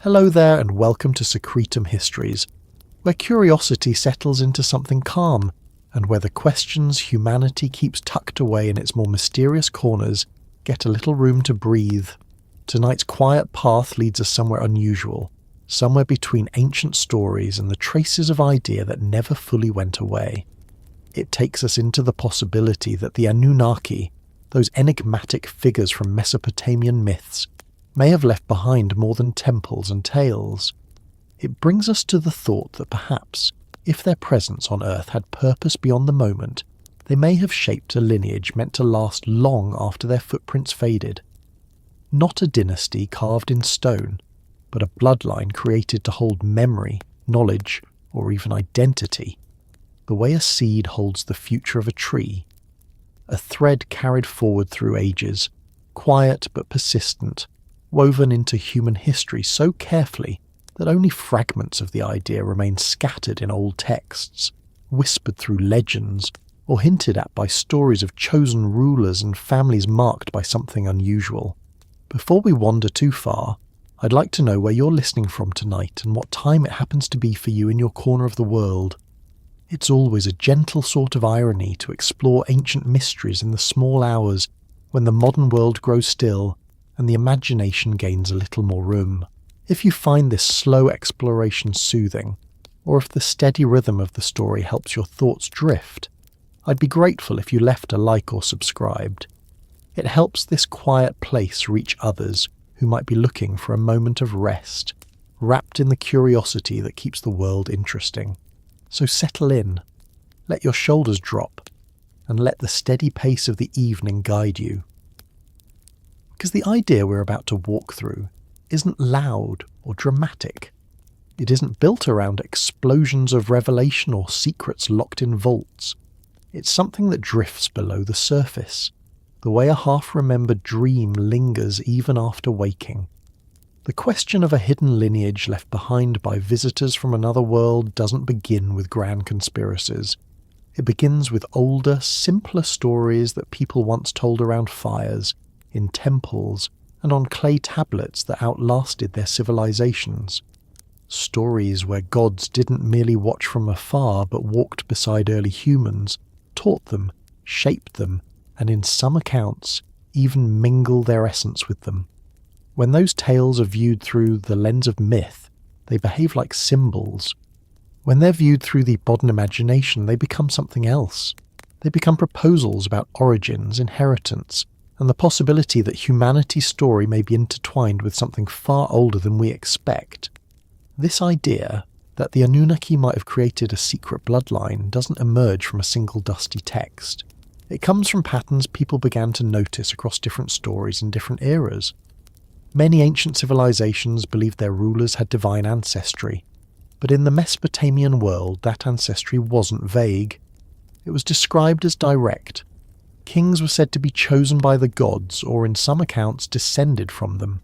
Hello there and welcome to Secretum Histories, where curiosity settles into something calm and where the questions humanity keeps tucked away in its more mysterious corners get a little room to breathe. Tonight's quiet path leads us somewhere unusual, somewhere between ancient stories and the traces of idea that never fully went away. It takes us into the possibility that the Anunnaki, those enigmatic figures from Mesopotamian myths, may have left behind more than temples and tales. It brings us to the thought that perhaps, if their presence on Earth had purpose beyond the moment, they may have shaped a lineage meant to last long after their footprints faded. Not a dynasty carved in stone, but a bloodline created to hold memory, knowledge, or even identity, the way a seed holds the future of a tree. A thread carried forward through ages, quiet but persistent, woven into human history so carefully that only fragments of the idea remain scattered in old texts, whispered through legends, or hinted at by stories of chosen rulers and families marked by something unusual. Before we wander too far, I'd like to know where you're listening from tonight and what time it happens to be for you in your corner of the world. It's always a gentle sort of irony to explore ancient mysteries in the small hours when the modern world grows still and the imagination gains a little more room. If you find this slow exploration soothing, or if the steady rhythm of the story helps your thoughts drift, I'd be grateful if you left a like or subscribed. It helps this quiet place reach others who might be looking for a moment of rest, wrapped in the curiosity that keeps the world interesting. So settle in, let your shoulders drop, and let the steady pace of the evening guide you. Because the idea we're about to walk through isn't loud or dramatic. It isn't built around explosions of revelation or secrets locked in vaults. It's something that drifts below the surface, the way a half-remembered dream lingers even after waking. The question of a hidden lineage left behind by visitors from another world doesn't begin with grand conspiracies. It begins with older, simpler stories that people once told around fires, in temples, and on clay tablets that outlasted their civilizations. Stories where gods didn't merely watch from afar but walked beside early humans, taught them, shaped them, and in some accounts, even mingled their essence with them. When those tales are viewed through the lens of myth, they behave like symbols. When they're viewed through the modern imagination, they become something else. They become proposals about origins, inheritance, and the possibility that humanity's story may be intertwined with something far older than we expect. This idea that the Anunnaki might have created a secret bloodline doesn't emerge from a single dusty text. It comes from patterns people began to notice across different stories in different eras. Many ancient civilizations believed their rulers had divine ancestry, but in the Mesopotamian world that ancestry wasn't vague. It was described as direct. Kings were said to be chosen by the gods, or in some accounts descended from them.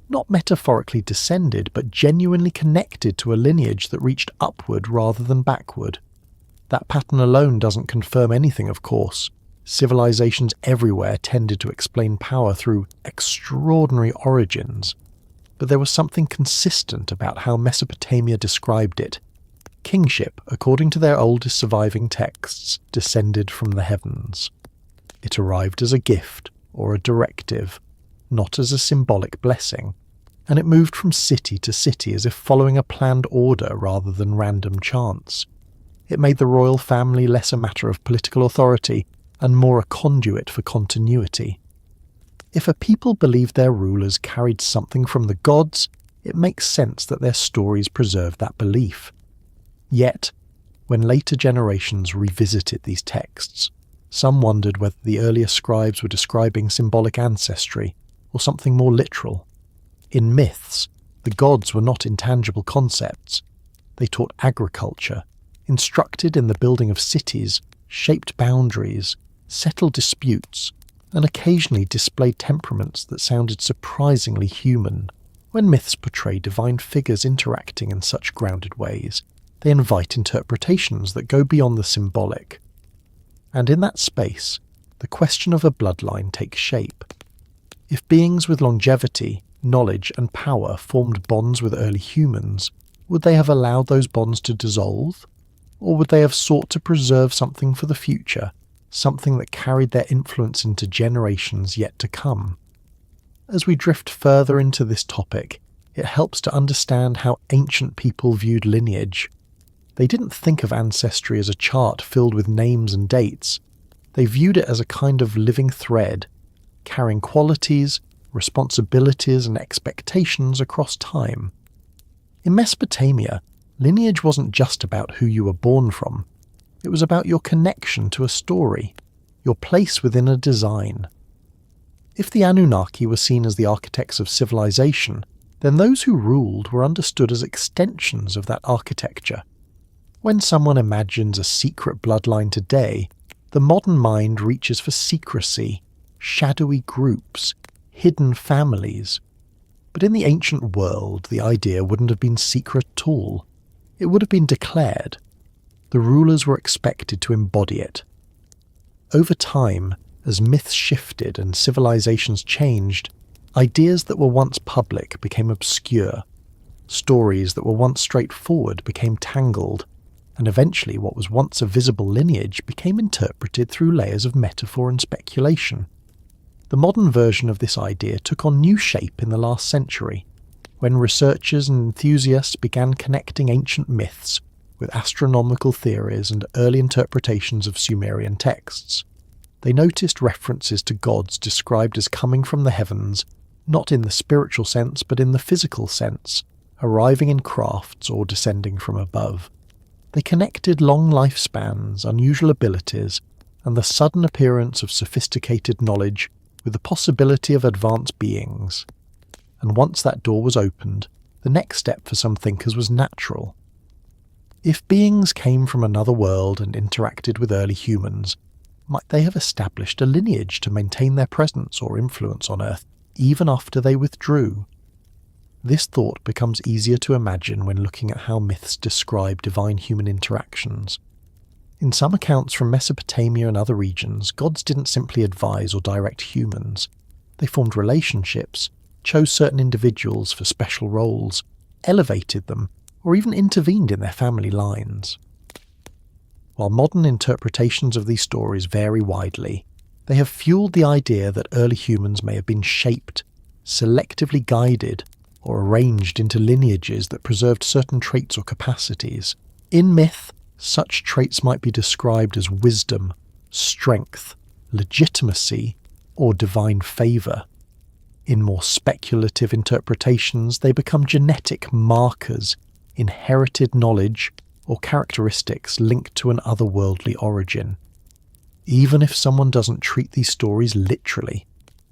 Not metaphorically descended, but genuinely connected to a lineage that reached upward rather than backward. That pattern alone doesn't confirm anything, of course. Civilizations everywhere tended to explain power through extraordinary origins. But there was something consistent about how Mesopotamia described it. Kingship, according to their oldest surviving texts, descended from the heavens. It arrived as a gift or a directive, not as a symbolic blessing, and it moved from city to city as if following a planned order rather than random chance. It made the royal family less a matter of political authority and more a conduit for continuity. If a people believed their rulers carried something from the gods, it makes sense that their stories preserved that belief. Yet, when later generations revisited these texts, some wondered whether the earlier scribes were describing symbolic ancestry or something more literal. In myths, the gods were not intangible concepts. They taught agriculture, instructed in the building of cities, shaped boundaries, settled disputes, and occasionally displayed temperaments that sounded surprisingly human. When myths portray divine figures interacting in such grounded ways, they invite interpretations that go beyond the symbolic. And in that space, the question of a bloodline takes shape. If beings with longevity, knowledge and power formed bonds with early humans, would they have allowed those bonds to dissolve? Or would they have sought to preserve something for the future, something that carried their influence into generations yet to come? As we drift further into this topic, it helps to understand how ancient people viewed lineage. They didn't think of ancestry as a chart filled with names and dates. They viewed it as a kind of living thread, carrying qualities, responsibilities and expectations across time. In Mesopotamia, lineage wasn't just about who you were born from. It was about your connection to a story, your place within a design. If the Anunnaki were seen as the architects of civilization, then those who ruled were understood as extensions of that architecture. When someone imagines a secret bloodline today, the modern mind reaches for secrecy, shadowy groups, hidden families. But in the ancient world, the idea wouldn't have been secret at all. It would have been declared. The rulers were expected to embody it. Over time, as myths shifted and civilizations changed, ideas that were once public became obscure. Stories that were once straightforward became tangled, and eventually what was once a visible lineage became interpreted through layers of metaphor and speculation. The modern version of this idea took on new shape in the last century, when researchers and enthusiasts began connecting ancient myths with astronomical theories and early interpretations of Sumerian texts. They noticed references to gods described as coming from the heavens, not in the spiritual sense but in the physical sense, arriving in crafts or descending from above. They connected long lifespans, unusual abilities, and the sudden appearance of sophisticated knowledge with the possibility of advanced beings. And once that door was opened, the next step for some thinkers was natural. If beings came from another world and interacted with early humans, might they have established a lineage to maintain their presence or influence on Earth even after they withdrew? This thought becomes easier to imagine when looking at how myths describe divine-human interactions. In some accounts from Mesopotamia and other regions, gods didn't simply advise or direct humans. They formed relationships, chose certain individuals for special roles, elevated them, or even intervened in their family lines. While modern interpretations of these stories vary widely, they have fueled the idea that early humans may have been shaped, selectively guided, or arranged into lineages that preserved certain traits or capacities. In myth, such traits might be described as wisdom, strength, legitimacy, or divine favour. In more speculative interpretations, they become genetic markers, inherited knowledge, or characteristics linked to an otherworldly origin. Even if someone doesn't treat these stories literally,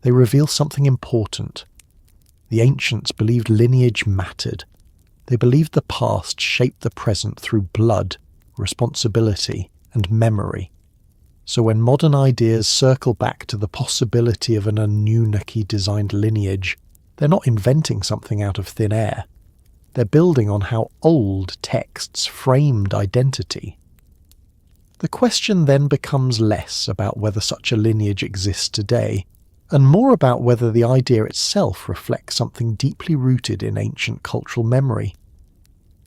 they reveal something important. The ancients believed lineage mattered. They believed the past shaped the present through blood, responsibility, and memory. So when modern ideas circle back to the possibility of an Anunnaki-designed lineage, they're not inventing something out of thin air. They're building on how old texts framed identity. The question then becomes less about whether such a lineage exists today, and more about whether the idea itself reflects something deeply rooted in ancient cultural memory.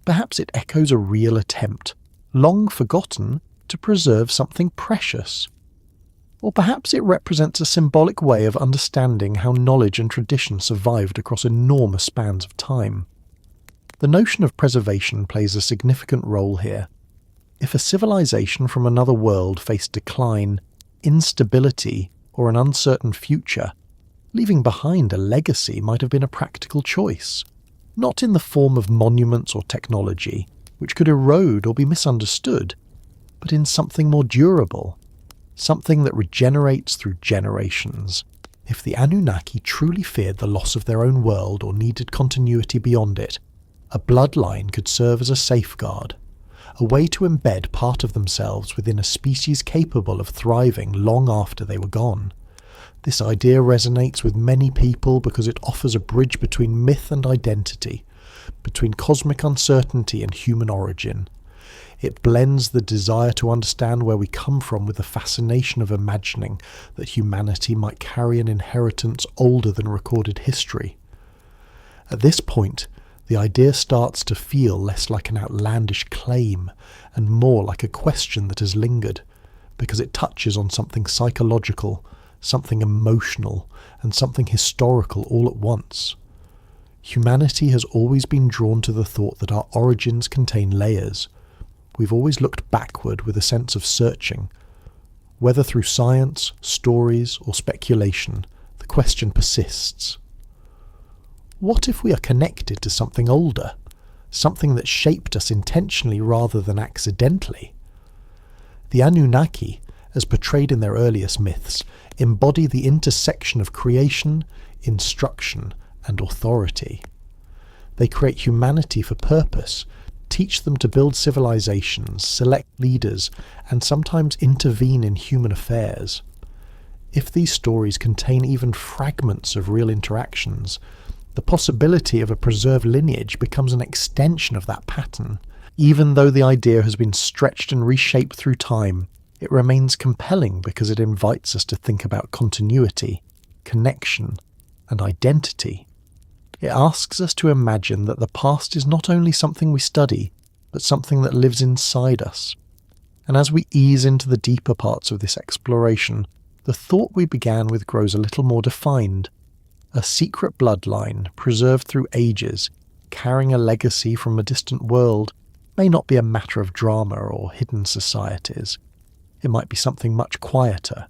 Perhaps it echoes a real attempt, long forgotten, to preserve something precious. Or perhaps it represents a symbolic way of understanding how knowledge and tradition survived across enormous spans of time. The notion of preservation plays a significant role here. If a civilization from another world faced decline, instability, or an uncertain future, leaving behind a legacy might have been a practical choice, not in the form of monuments or technology, which could erode or be misunderstood, but in something more durable, something that regenerates through generations. If the Anunnaki truly feared the loss of their own world or needed continuity beyond it, a bloodline could serve as a safeguard, a way to embed part of themselves within a species capable of thriving long after they were gone. This idea resonates with many people because it offers a bridge between myth and identity, between cosmic uncertainty and human origin. It blends the desire to understand where we come from with the fascination of imagining that humanity might carry an inheritance older than recorded history. At this point, the idea starts to feel less like an outlandish claim and more like a question that has lingered, because it touches on something psychological, something emotional, and something historical all at once. Humanity has always been drawn to the thought that our origins contain layers. We've always looked backward with a sense of searching. Whether through science, stories, or speculation, the question persists. What if we are connected to something older, something that shaped us intentionally rather than accidentally? The Anunnaki, as portrayed in their earliest myths, embody the intersection of creation, instruction, and authority. They create humanity for purpose, teach them to build civilizations, select leaders, and sometimes intervene in human affairs. If these stories contain even fragments of real interactions, the possibility of a preserved lineage becomes an extension of that pattern. Even though the idea has been stretched and reshaped through time, it remains compelling because it invites us to think about continuity, connection, and identity. It asks us to imagine that the past is not only something we study, but something that lives inside us. And as we ease into the deeper parts of this exploration, the thought we began with grows a little more defined. A secret bloodline, preserved through ages, carrying a legacy from a distant world, may not be a matter of drama or hidden societies. It might be something much quieter,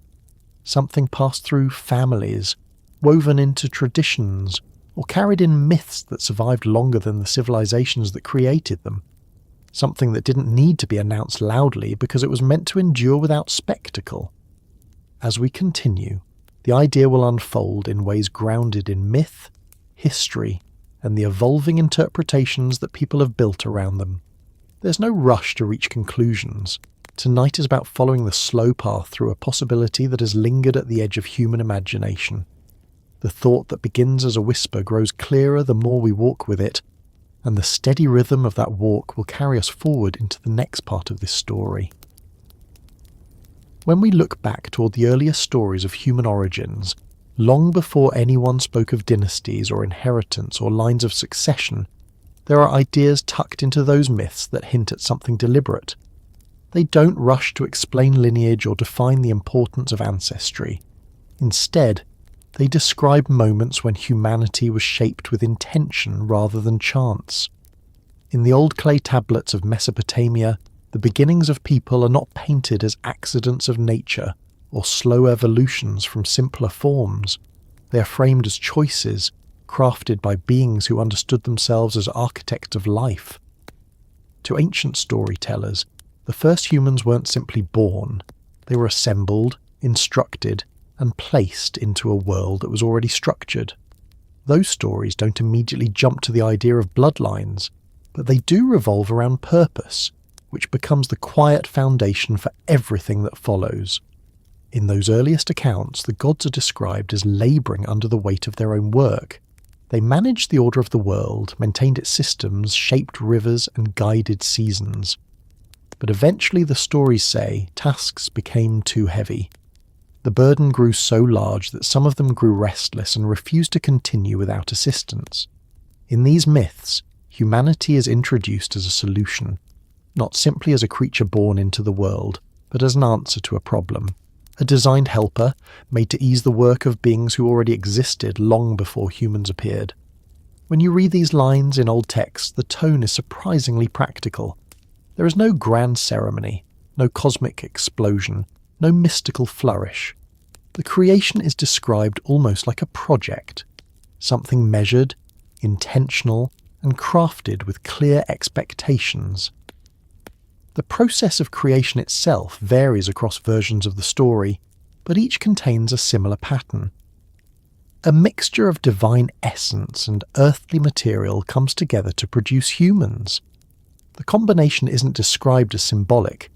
something passed through families, woven into traditions, or carried in myths that survived longer than the civilizations that created them. Something that didn't need to be announced loudly because it was meant to endure without spectacle. As we continue, the idea will unfold in ways grounded in myth, history, and the evolving interpretations that people have built around them. There's no rush to reach conclusions. Tonight is about following the slow path through a possibility that has lingered at the edge of human imagination. The thought that begins as a whisper grows clearer the more we walk with it, and the steady rhythm of that walk will carry us forward into the next part of this story. When we look back toward the earliest stories of human origins, long before anyone spoke of dynasties or inheritance or lines of succession, there are ideas tucked into those myths that hint at something deliberate. They don't rush to explain lineage or define the importance of ancestry. Instead, they describe moments when humanity was shaped with intention rather than chance. In the old clay tablets of Mesopotamia, the beginnings of people are not painted as accidents of nature or slow evolutions from simpler forms. They are framed as choices, crafted by beings who understood themselves as architects of life. To ancient storytellers, the first humans weren't simply born. They were assembled, instructed, and placed into a world that was already structured. Those stories don't immediately jump to the idea of bloodlines, but they do revolve around purpose, which becomes the quiet foundation for everything that follows. In those earliest accounts, the gods are described as labouring under the weight of their own work. They managed the order of the world, maintained its systems, shaped rivers, and guided seasons. But eventually, the stories say, tasks became too heavy. The burden grew so large that some of them grew restless and refused to continue without assistance. In these myths, humanity is introduced as a solution, not simply as a creature born into the world, but as an answer to a problem. A designed helper, made to ease the work of beings who already existed long before humans appeared. When you read these lines in old texts, the tone is surprisingly practical. There is no grand ceremony, no cosmic explosion, no mystical flourish. The creation is described almost like a project, something measured, intentional, and crafted with clear expectations. The process of creation itself varies across versions of the story, but each contains a similar pattern. A mixture of divine essence and earthly material comes together to produce humans. The combination isn't described as symbolic.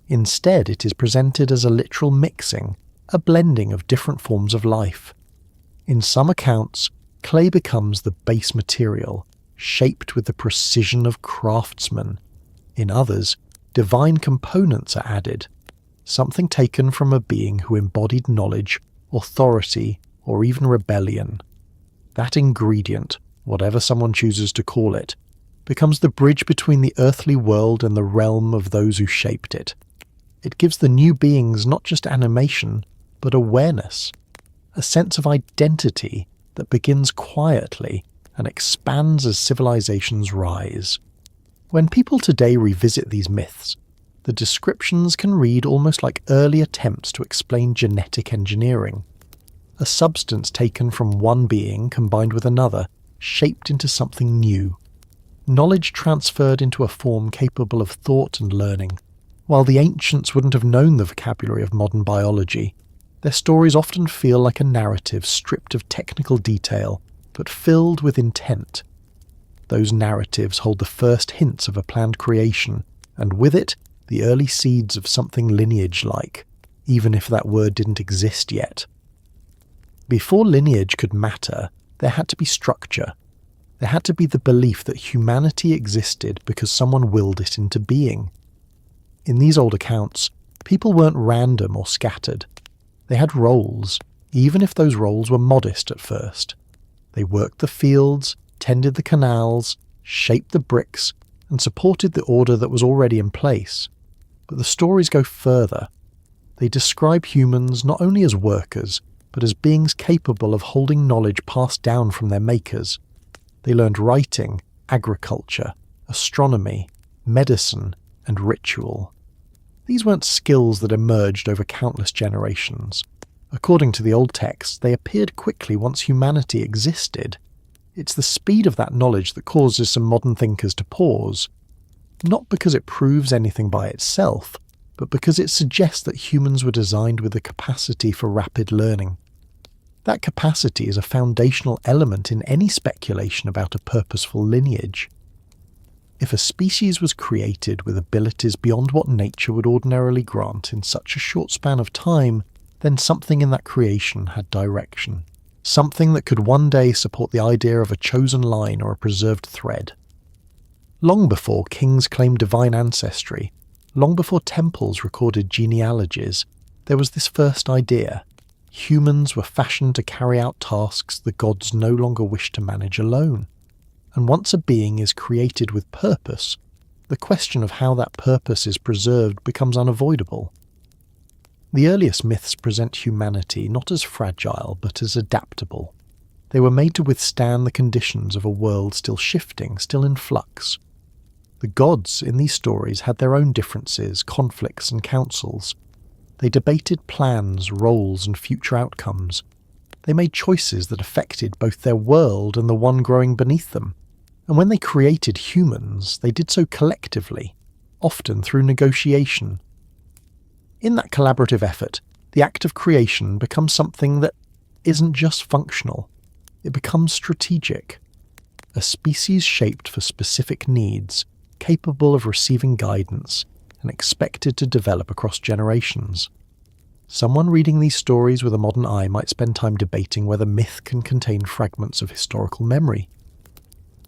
Instead, it is presented as a literal mixing, a blending of different forms of life. In some accounts, clay becomes the base material, shaped with the precision of craftsmen. In others, divine components are added, something taken from a being who embodied knowledge, authority, or even rebellion. That ingredient, whatever someone chooses to call it, becomes the bridge between the earthly world and the realm of those who shaped it. It gives the new beings not just animation, but awareness, a sense of identity that begins quietly and expands as civilizations rise. When people today revisit these myths, the descriptions can read almost like early attempts to explain genetic engineering. A substance taken from one being combined with another, shaped into something new. Knowledge transferred into a form capable of thought and learning. While the ancients wouldn't have known the vocabulary of modern biology, their stories often feel like a narrative stripped of technical detail, but filled with intent. Those narratives hold the first hints of a planned creation, and with it, the early seeds of something lineage-like, even if that word didn't exist yet. Before lineage could matter, there had to be structure. There had to be the belief that humanity existed because someone willed it into being. In these old accounts, people weren't random or scattered. They had roles, even if those roles were modest at first. They worked the fields, tended the canals, shaped the bricks, and supported the order that was already in place. But the stories go further. They describe humans not only as workers, but as beings capable of holding knowledge passed down from their makers. They learned writing, agriculture, astronomy, medicine, and ritual. These weren't skills that emerged over countless generations. According to the old texts, they appeared quickly once humanity existed. It's the speed of that knowledge that causes some modern thinkers to pause. Not because it proves anything by itself, but because it suggests that humans were designed with a capacity for rapid learning. That capacity is a foundational element in any speculation about a purposeful lineage. If a species was created with abilities beyond what nature would ordinarily grant in such a short span of time, then something in that creation had direction. Something that could one day support the idea of a chosen line or a preserved thread. Long before kings claimed divine ancestry, long before temples recorded genealogies, there was this first idea. Humans were fashioned to carry out tasks the gods no longer wished to manage alone. And once a being is created with purpose, the question of how that purpose is preserved becomes unavoidable. The earliest myths present humanity not as fragile, but as adaptable. They were made to withstand the conditions of a world still shifting, still in flux. The gods in these stories had their own differences, conflicts, and councils. They debated plans, roles, and future outcomes. They made choices that affected both their world and the one growing beneath them. And when they created humans, they did so collectively, often through negotiation. In that collaborative effort, the act of creation becomes something that isn't just functional. It becomes strategic. A species shaped for specific needs, capable of receiving guidance, and expected to develop across generations. Someone reading these stories with a modern eye might spend time debating whether myth can contain fragments of historical memory.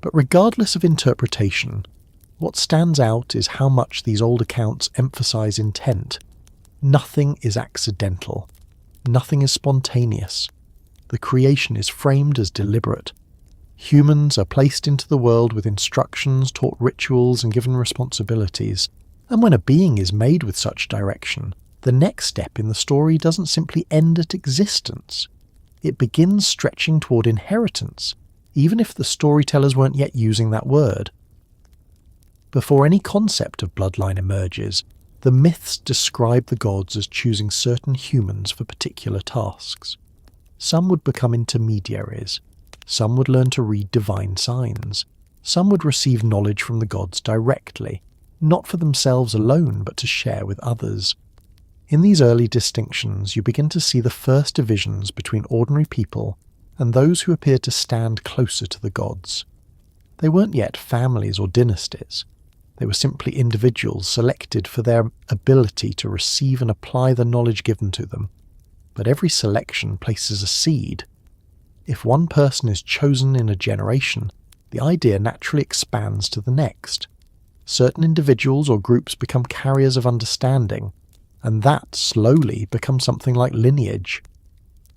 But regardless of interpretation, what stands out is how much these old accounts emphasize intent. Nothing is accidental. Nothing is spontaneous. The creation is framed as deliberate. Humans are placed into the world with instructions, taught rituals, and given responsibilities. And when a being is made with such direction, the next step in the story doesn't simply end at existence. It begins stretching toward inheritance, even if the storytellers weren't yet using that word. Before any concept of bloodline emerges, the myths describe the gods as choosing certain humans for particular tasks. Some would become intermediaries. Some would learn to read divine signs. Some would receive knowledge from the gods directly, not for themselves alone, but to share with others. In these early distinctions, you begin to see the first divisions between ordinary people and those who appeared to stand closer to the gods. They weren't yet families or dynasties. They were simply individuals selected for their ability to receive and apply the knowledge given to them. But every selection places a seed. If one person is chosen in a generation, the idea naturally expands to the next. Certain individuals or groups become carriers of understanding, and that slowly becomes something like lineage.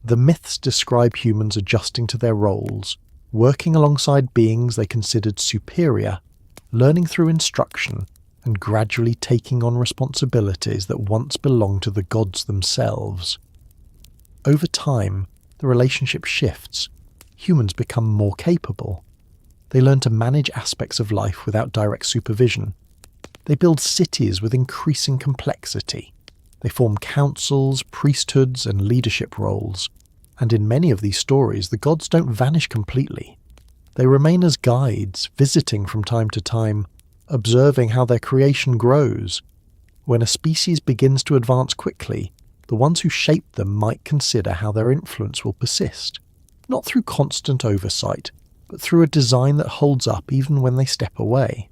The myths describe humans adjusting to their roles, working alongside beings they considered superior, learning through instruction, and gradually taking on responsibilities that once belonged to the gods themselves. Over time, the relationship shifts. Humans become more capable. They learn to manage aspects of life without direct supervision. They build cities with increasing complexity. They form councils, priesthoods, and leadership roles. And in many of these stories, the gods don't vanish completely. They remain as guides, visiting from time to time, observing how their creation grows. When a species begins to advance quickly, the ones who shaped them might consider how their influence will persist, not through constant oversight, but through a design that holds up even when they step away.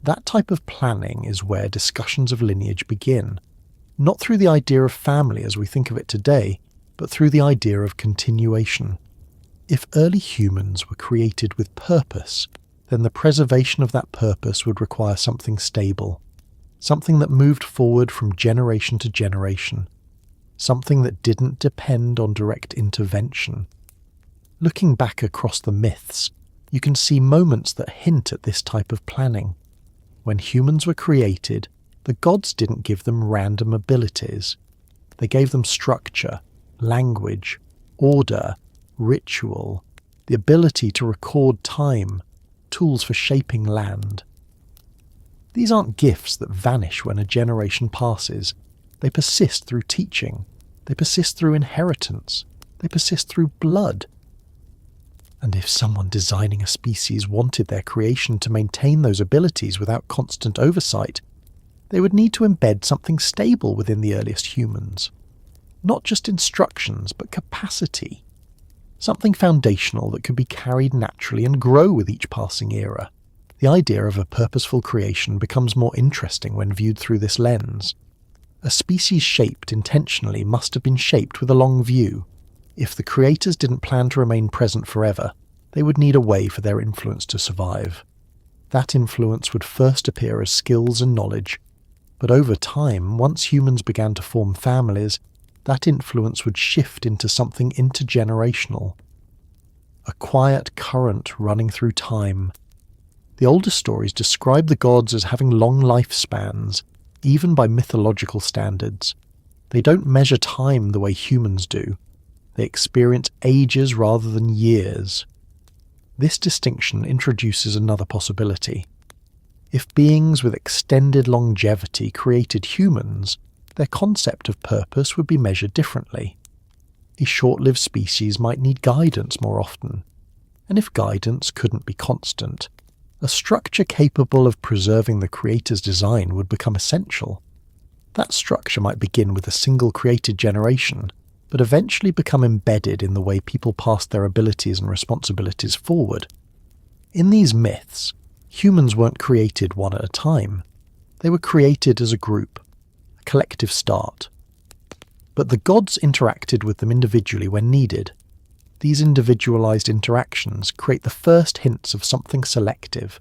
That type of planning is where discussions of lineage begin, not through the idea of family as we think of it today, but through the idea of continuation. If early humans were created with purpose, then the preservation of that purpose would require something stable, something that moved forward from generation to generation, something that didn't depend on direct intervention. Looking back across the myths, you can see moments that hint at this type of planning. When humans were created, the gods didn't give them random abilities. They gave them structure, language, order, ritual, the ability to record time, tools for shaping land. These aren't gifts that vanish when a generation passes. They persist through teaching. They persist through inheritance. They persist through blood. And if someone designing a species wanted their creation to maintain those abilities without constant oversight, they would need to embed something stable within the earliest humans. Not just instructions, but capacity. Something foundational that could be carried naturally and grow with each passing era. The idea of a purposeful creation becomes more interesting when viewed through this lens. A species shaped intentionally must have been shaped with a long view. If the creators didn't plan to remain present forever, they would need a way for their influence to survive. That influence would first appear as skills and knowledge, but over time, once humans began to form families, that influence would shift into something intergenerational. A quiet current running through time. The older stories describe the gods as having long lifespans, even by mythological standards. They don't measure time the way humans do. They experience ages rather than years. This distinction introduces another possibility. If beings with extended longevity created humans, their concept of purpose would be measured differently. A short-lived species might need guidance more often, and if guidance couldn't be constant, a structure capable of preserving the creator's design would become essential. That structure might begin with a single created generation, but eventually become embedded in the way people pass their abilities and responsibilities forward. In these myths, humans weren't created one at a time. They were created as a group, a collective start. But the gods interacted with them individually when needed. These individualized interactions create the first hints of something selective.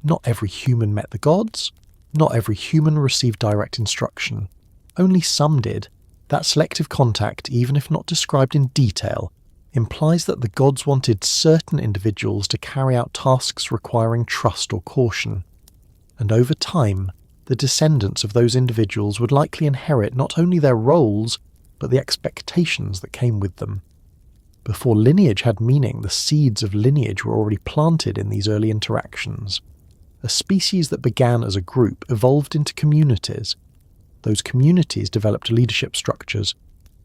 Not every human met the gods. Not every human received direct instruction. Only some did. That selective contact, even if not described in detail, implies that the gods wanted certain individuals to carry out tasks requiring trust or caution. And over time, the descendants of those individuals would likely inherit not only their roles, but the expectations that came with them. Before lineage had meaning, the seeds of lineage were already planted in these early interactions. A species that began as a group evolved into communities. Those communities developed leadership structures.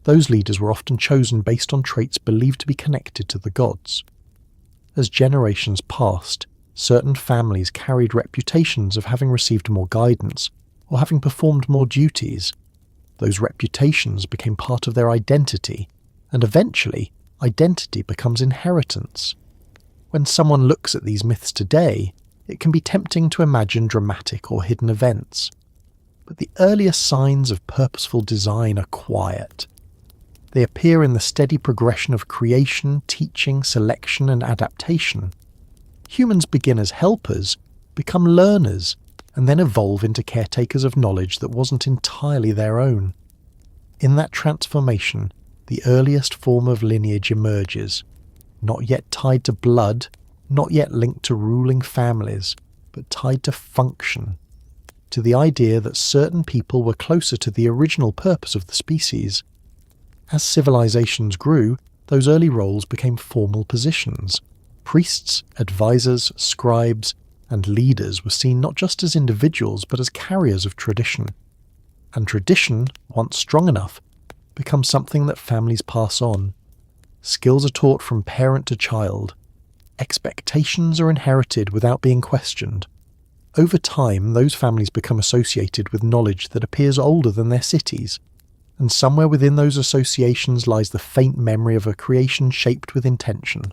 Those leaders were often chosen based on traits believed to be connected to the gods. As generations passed, certain families carried reputations of having received more guidance or having performed more duties. Those reputations became part of their identity, and eventually, identity becomes inheritance. When someone looks at these myths today, it can be tempting to imagine dramatic or hidden events. But the earliest signs of purposeful design are quiet. They appear in the steady progression of creation, teaching, selection, and adaptation. Humans begin as helpers, become learners, and then evolve into caretakers of knowledge that wasn't entirely their own. In that transformation, the earliest form of lineage emerges. not yet tied to blood, not yet linked to ruling families, but tied to function, to the idea that certain people were closer to the original purpose of the species. As civilizations grew, those early roles became formal positions. Priests, advisors, scribes, and leaders were seen not just as individuals but as carriers of tradition. And tradition, once strong enough, becomes something that families pass on. Skills are taught from parent to child. Expectations are inherited without being questioned. Over time, those families become associated with knowledge that appears older than their cities, and somewhere within those associations lies the faint memory of a creation shaped with intention.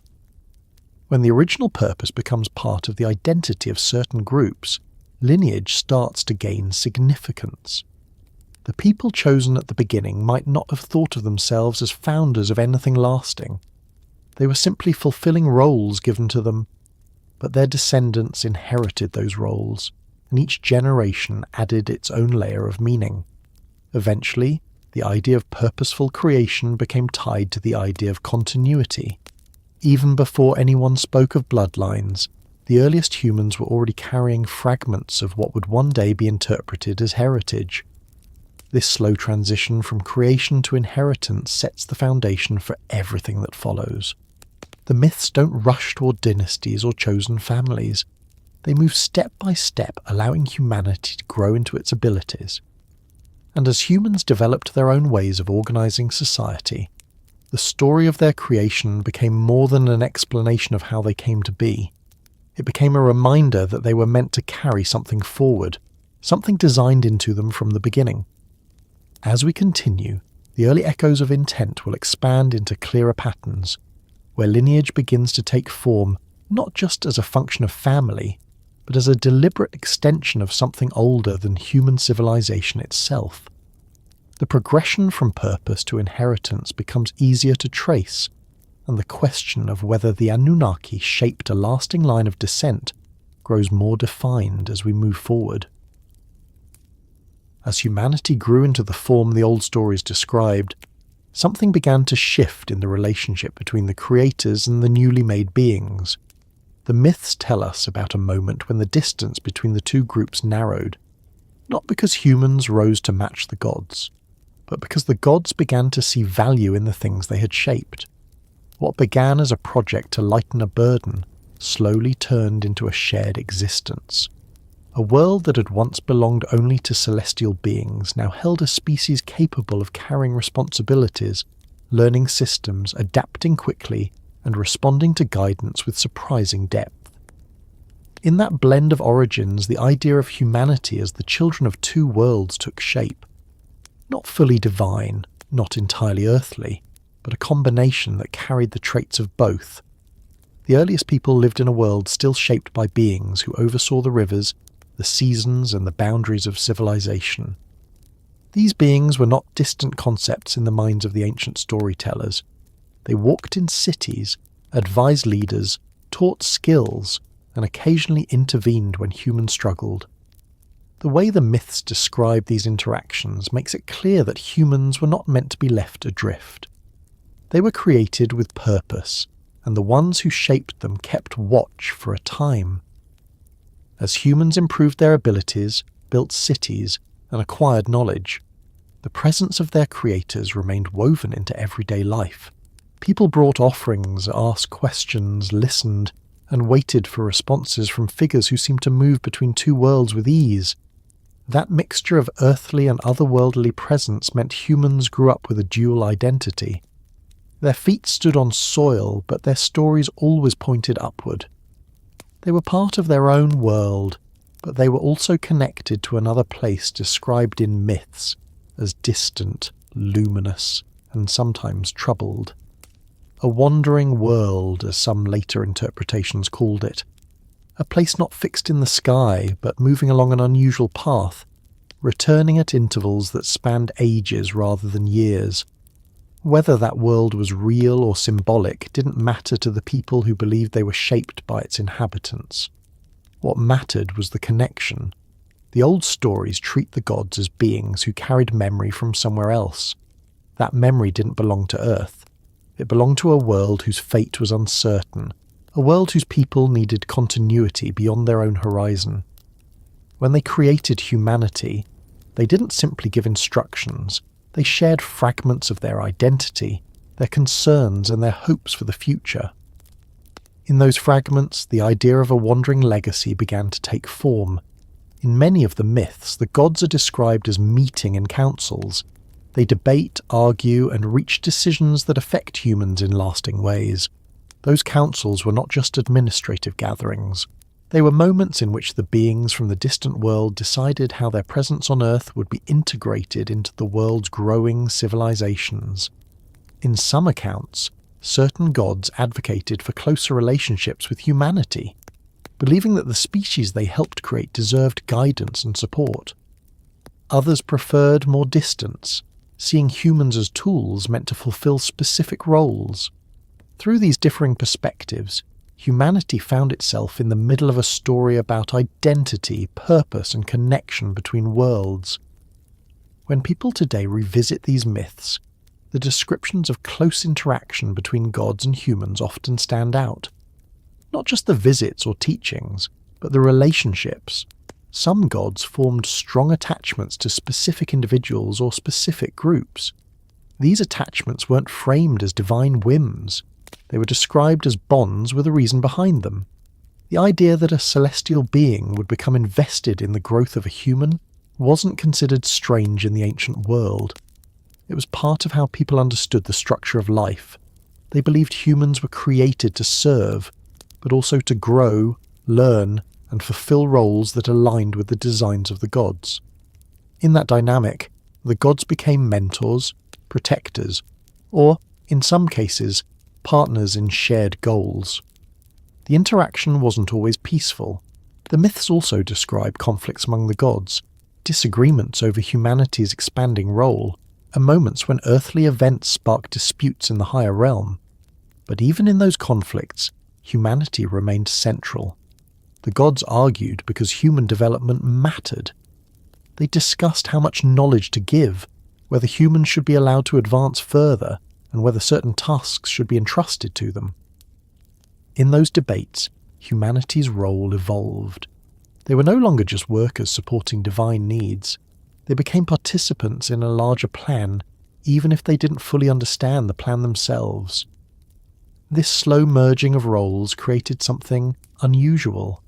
When the original purpose becomes part of the identity of certain groups, lineage starts to gain significance. The people chosen at the beginning might not have thought of themselves as founders of anything lasting. They were simply fulfilling roles given to them, but their descendants inherited those roles, and each generation added its own layer of meaning. Eventually, the idea of purposeful creation became tied to the idea of continuity. Even before anyone spoke of bloodlines, the earliest humans were already carrying fragments of what would one day be interpreted as heritage. This slow transition from creation to inheritance sets the foundation for everything that follows. The myths don't rush toward dynasties or chosen families. They move step by step, allowing humanity to grow into its abilities. And as humans developed their own ways of organizing society, the story of their creation became more than an explanation of how they came to be. It became a reminder that they were meant to carry something forward, something designed into them from the beginning. As we continue, the early echoes of intent will expand into clearer patterns, where lineage begins to take form not just as a function of family, but as a deliberate extension of something older than human civilization itself. The progression from purpose to inheritance becomes easier to trace, and the question of whether the Anunnaki shaped a lasting line of descent grows more defined as we move forward. As humanity grew into the form the old stories described, something began to shift in the relationship between the creators and the newly made beings. The myths tell us about a moment when the distance between the two groups narrowed, not because humans rose to match the gods, but because the gods began to see value in the things they had shaped. What began as a project to lighten a burden slowly turned into a shared existence. A world that had once belonged only to celestial beings now held a species capable of carrying responsibilities, learning systems, adapting quickly, and responding to guidance with surprising depth. In that blend of origins, the idea of humanity as the children of two worlds took shape. Not fully divine, not entirely earthly, but a combination that carried the traits of both. The earliest people lived in a world still shaped by beings who oversaw the rivers, the seasons, and the boundaries of civilization. These beings were not distant concepts in the minds of the ancient storytellers. They walked in cities, advised leaders, taught skills, and occasionally intervened when humans struggled. The way the myths describe these interactions makes it clear that humans were not meant to be left adrift. They were created with purpose, and the ones who shaped them kept watch for a time. As humans improved their abilities, built cities, and acquired knowledge, the presence of their creators remained woven into everyday life. People brought offerings, asked questions, listened, and waited for responses from figures who seemed to move between two worlds with ease. That mixture of earthly and otherworldly presence meant humans grew up with a dual identity. Their feet stood on soil, but their stories always pointed upward. They were part of their own world, but they were also connected to another place described in myths as distant, luminous, and sometimes troubled. A wandering world, as some later interpretations called it. A place not fixed in the sky, but moving along an unusual path, returning at intervals that spanned ages rather than years. Whether that world was real or symbolic didn't matter to the people who believed they were shaped by its inhabitants. What mattered was the connection. The old stories treat the gods as beings who carried memory from somewhere else. That memory didn't belong to Earth. It belonged to a world whose fate was uncertain, a world whose people needed continuity beyond their own horizon. When they created humanity, they didn't simply give instructions, they shared fragments of their identity, their concerns and their hopes for the future. In those fragments, the idea of a wandering legacy began to take form. In many of the myths, the gods are described as meeting in councils. They debate, argue, and reach decisions that affect humans in lasting ways. Those councils were not just administrative gatherings. They were moments in which the beings from the distant world decided how their presence on Earth would be integrated into the world's growing civilizations. In some accounts, certain gods advocated for closer relationships with humanity, believing that the species they helped create deserved guidance and support. Others preferred more distance, seeing humans as tools meant to fulfill specific roles. Through these differing perspectives, humanity found itself in the middle of a story about identity, purpose, and connection between worlds. When people today revisit these myths, the descriptions of close interaction between gods and humans often stand out. Not just the visits or teachings, but the relationships. Some gods formed strong attachments to specific individuals or specific groups. These attachments weren't framed as divine whims. They were described as bonds with a reason behind them. The idea that a celestial being would become invested in the growth of a human wasn't considered strange in the ancient world. It was part of how people understood the structure of life. They believed humans were created to serve, but also to grow, learn, and fulfill roles that aligned with the designs of the gods. In that dynamic, the gods became mentors, protectors, or, in some cases, partners in shared goals. The interaction wasn't always peaceful. The myths also describe conflicts among the gods, disagreements over humanity's expanding role, and moments when earthly events sparked disputes in the higher realm. But even in those conflicts, humanity remained central. The gods argued because human development mattered. They discussed how much knowledge to give, whether humans should be allowed to advance further, and whether certain tasks should be entrusted to them. In those debates, humanity's role evolved. They were no longer just workers supporting divine needs. They became participants in a larger plan, even if they didn't fully understand the plan themselves. This slow merging of roles created something unusual.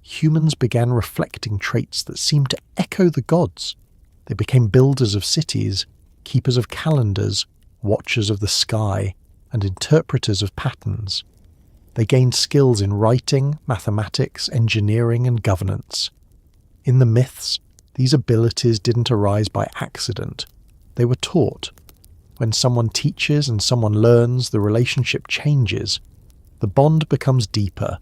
Humans began reflecting traits that seemed to echo the gods. They became builders of cities, keepers of calendars, watchers of the sky, and interpreters of patterns. They gained skills in writing, mathematics, engineering, and governance. In the myths, these abilities didn't arise by accident. They were taught. When someone teaches and someone learns, the relationship changes. The bond becomes deeper.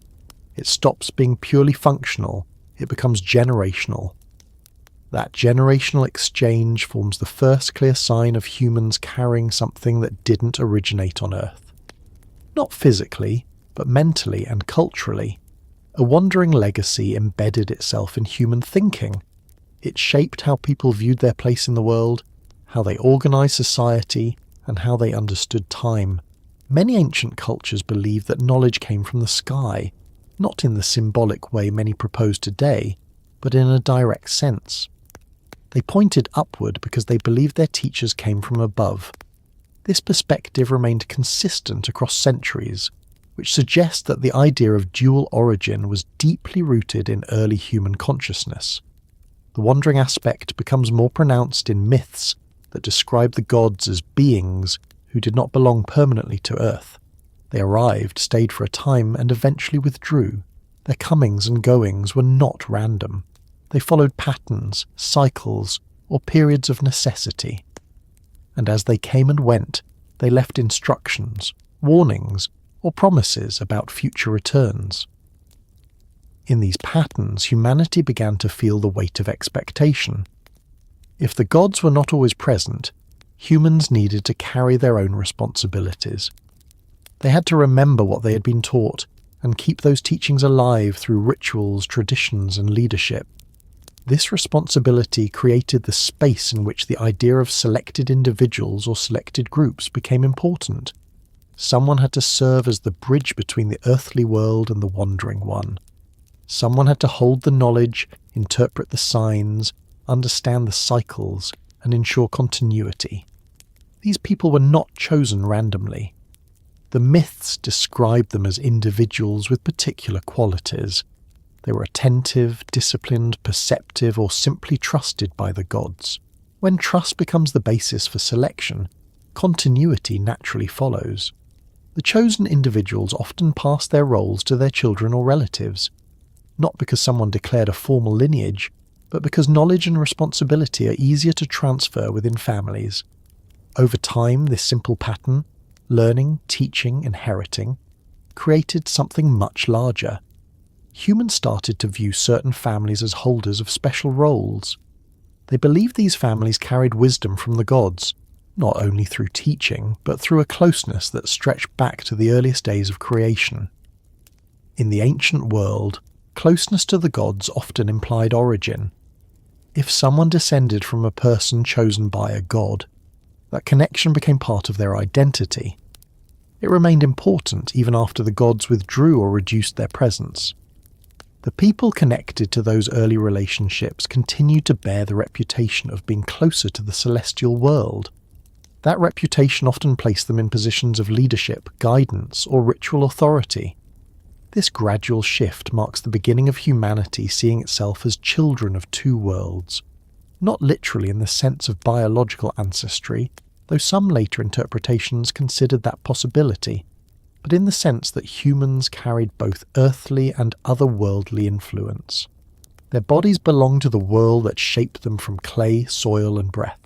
It stops being purely functional. It becomes generational. That generational exchange forms the first clear sign of humans carrying something that didn't originate on Earth. Not physically, but mentally and culturally. A wandering legacy embedded itself in human thinking. It shaped how people viewed their place in the world, how they organized society, and how they understood time. Many ancient cultures believed that knowledge came from the sky, not in the symbolic way many propose today, but in a direct sense. They pointed upward because they believed their teachers came from above. This perspective remained consistent across centuries, which suggests that the idea of dual origin was deeply rooted in early human consciousness. The wandering aspect becomes more pronounced in myths that describe the gods as beings who did not belong permanently to Earth. They arrived, stayed for a time, and eventually withdrew. Their comings and goings were not random. They followed patterns, cycles, or periods of necessity. And as they came and went, they left instructions, warnings, or promises about future returns. In these patterns, humanity began to feel the weight of expectation. If the gods were not always present, humans needed to carry their own responsibilities. They had to remember what they had been taught and keep those teachings alive through rituals, traditions, and leadership. This responsibility created the space in which the idea of selected individuals or selected groups became important. Someone had to serve as the bridge between the earthly world and the wandering one. Someone had to hold the knowledge, interpret the signs, understand the cycles, and ensure continuity. These people were not chosen randomly. The myths described them as individuals with particular qualities. They were attentive, disciplined, perceptive, or simply trusted by the gods. When trust becomes the basis for selection, continuity naturally follows. The chosen individuals often pass their roles to their children or relatives, not because someone declared a formal lineage, but because knowledge and responsibility are easier to transfer within families. Over time, this simple pattern, learning, teaching, inheriting, created something much larger. Humans started to view certain families as holders of special roles. They believed these families carried wisdom from the gods, not only through teaching, but through a closeness that stretched back to the earliest days of creation. In the ancient world, closeness to the gods often implied origin. If someone descended from a person chosen by a god, that connection became part of their identity. It remained important even after the gods withdrew or reduced their presence. The people connected to those early relationships continued to bear the reputation of being closer to the celestial world. That reputation often placed them in positions of leadership, guidance, or ritual authority. This gradual shift marks the beginning of humanity seeing itself as children of two worlds, not literally in the sense of biological ancestry, though some later interpretations considered that possibility, but in the sense that humans carried both earthly and otherworldly influence. Their bodies belonged to the world that shaped them from clay, soil, and breath.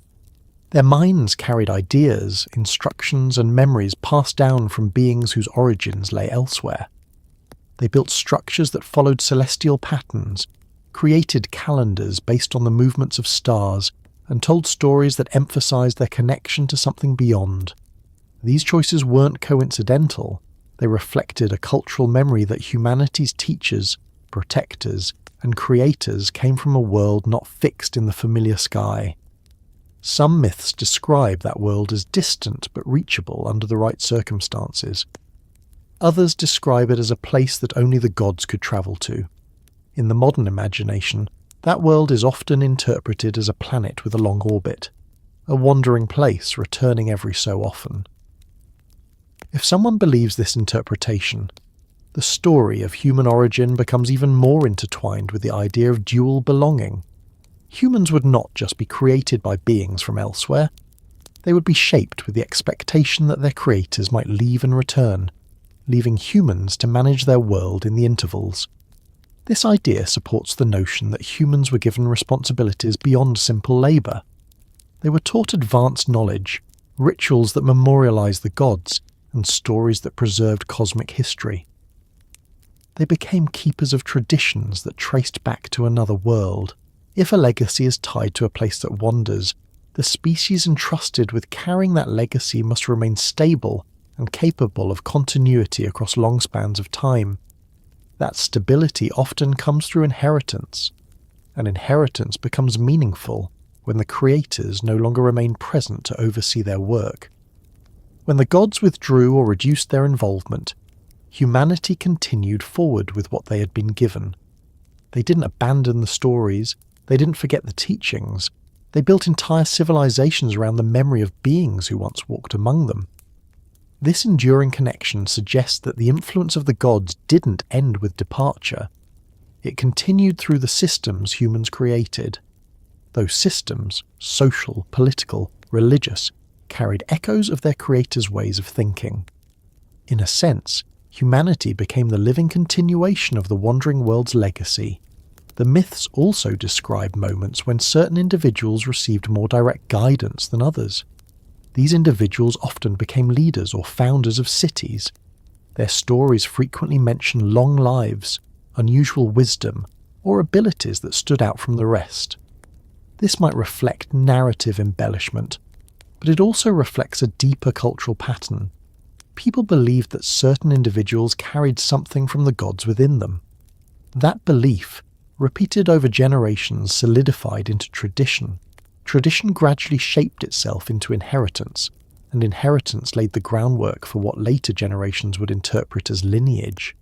Their minds carried ideas, instructions, and memories passed down from beings whose origins lay elsewhere. They built structures that followed celestial patterns, created calendars based on the movements of stars, and told stories that emphasized their connection to something beyond. These choices weren't coincidental. They reflected a cultural memory that humanity's teachers, protectors, and creators came from a world not fixed in the familiar sky. Some myths describe that world as distant but reachable under the right circumstances. Others describe it as a place that only the gods could travel to. In the modern imagination, that world is often interpreted as a planet with a long orbit, a wandering place returning every so often. If someone believes this interpretation, the story of human origin becomes even more intertwined with the idea of dual belonging. Humans would not just be created by beings from elsewhere, they would be shaped with the expectation that their creators might leave and return, leaving humans to manage their world in the intervals. This idea supports the notion that humans were given responsibilities beyond simple labour. They were taught advanced knowledge, rituals that memorialised the gods, and stories that preserved cosmic history. They became keepers of traditions that traced back to another world. If a legacy is tied to a place that wanders, the species entrusted with carrying that legacy must remain stable and capable of continuity across long spans of time. That stability often comes through inheritance, and inheritance becomes meaningful when the creators no longer remain present to oversee their work. When the gods withdrew or reduced their involvement, humanity continued forward with what they had been given. They didn't abandon the stories, they didn't forget the teachings, they built entire civilizations around the memory of beings who once walked among them. This enduring connection suggests that the influence of the gods didn't end with departure. It continued through the systems humans created. Those systems, social, political, religious, carried echoes of their creators' ways of thinking. In a sense, humanity became the living continuation of the wandering world's legacy. The myths also describe moments when certain individuals received more direct guidance than others. These individuals often became leaders or founders of cities. Their stories frequently mention long lives, unusual wisdom, or abilities that stood out from the rest. This might reflect narrative embellishment, but it also reflects a deeper cultural pattern. People believed that certain individuals carried something from the gods within them. That belief, repeated over generations, solidified into tradition. Tradition gradually shaped itself into inheritance, and inheritance laid the groundwork for what later generations would interpret as lineage.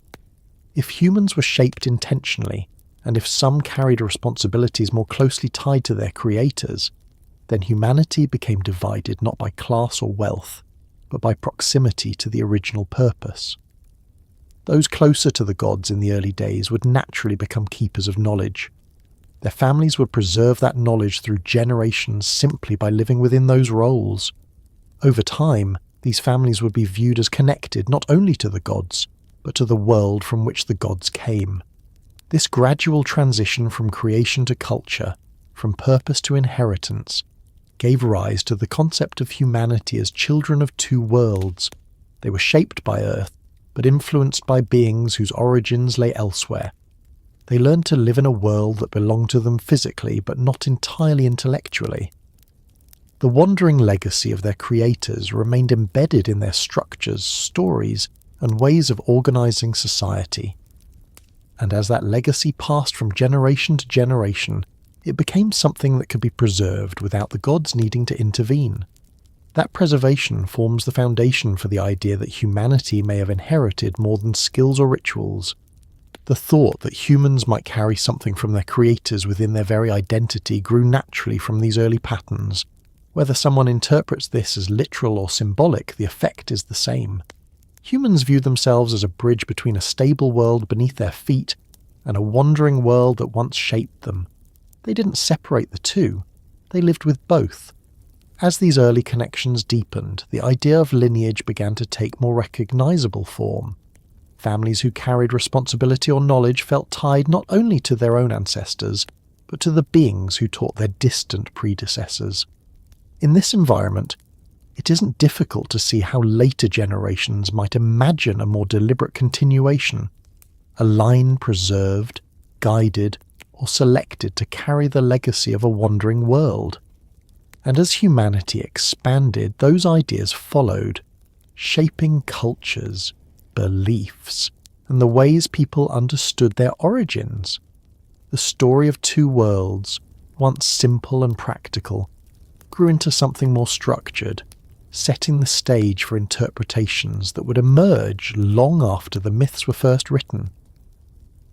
If humans were shaped intentionally, and if some carried responsibilities more closely tied to their creators, then humanity became divided not by class or wealth, but by proximity to the original purpose. Those closer to the gods in the early days would naturally become keepers of knowledge. Their families would preserve that knowledge through generations simply by living within those roles. Over time, these families would be viewed as connected not only to the gods, but to the world from which the gods came. This gradual transition from creation to culture, from purpose to inheritance, gave rise to the concept of humanity as children of two worlds. They were shaped by Earth, but influenced by beings whose origins lay elsewhere. They learned to live in a world that belonged to them physically, but not entirely intellectually. The wandering legacy of their creators remained embedded in their structures, stories, and ways of organizing society. And as that legacy passed from generation to generation, it became something that could be preserved without the gods needing to intervene. That preservation forms the foundation for the idea that humanity may have inherited more than skills or rituals. The thought that humans might carry something from their creators within their very identity grew naturally from these early patterns. Whether someone interprets this as literal or symbolic, the effect is the same. Humans view themselves as a bridge between a stable world beneath their feet and a wandering world that once shaped them. They didn't separate the two, they lived with both. As these early connections deepened, the idea of lineage began to take more recognizable form. Families who carried responsibility or knowledge felt tied not only to their own ancestors, but to the beings who taught their distant predecessors. In this environment, it isn't difficult to see how later generations might imagine a more deliberate continuation, a line preserved, guided, or selected to carry the legacy of a wandering world. And as humanity expanded, those ideas followed, shaping cultures, beliefs, and the ways people understood their origins. The story of two worlds, once simple and practical, grew into something more structured, setting the stage for interpretations that would emerge long after the myths were first written.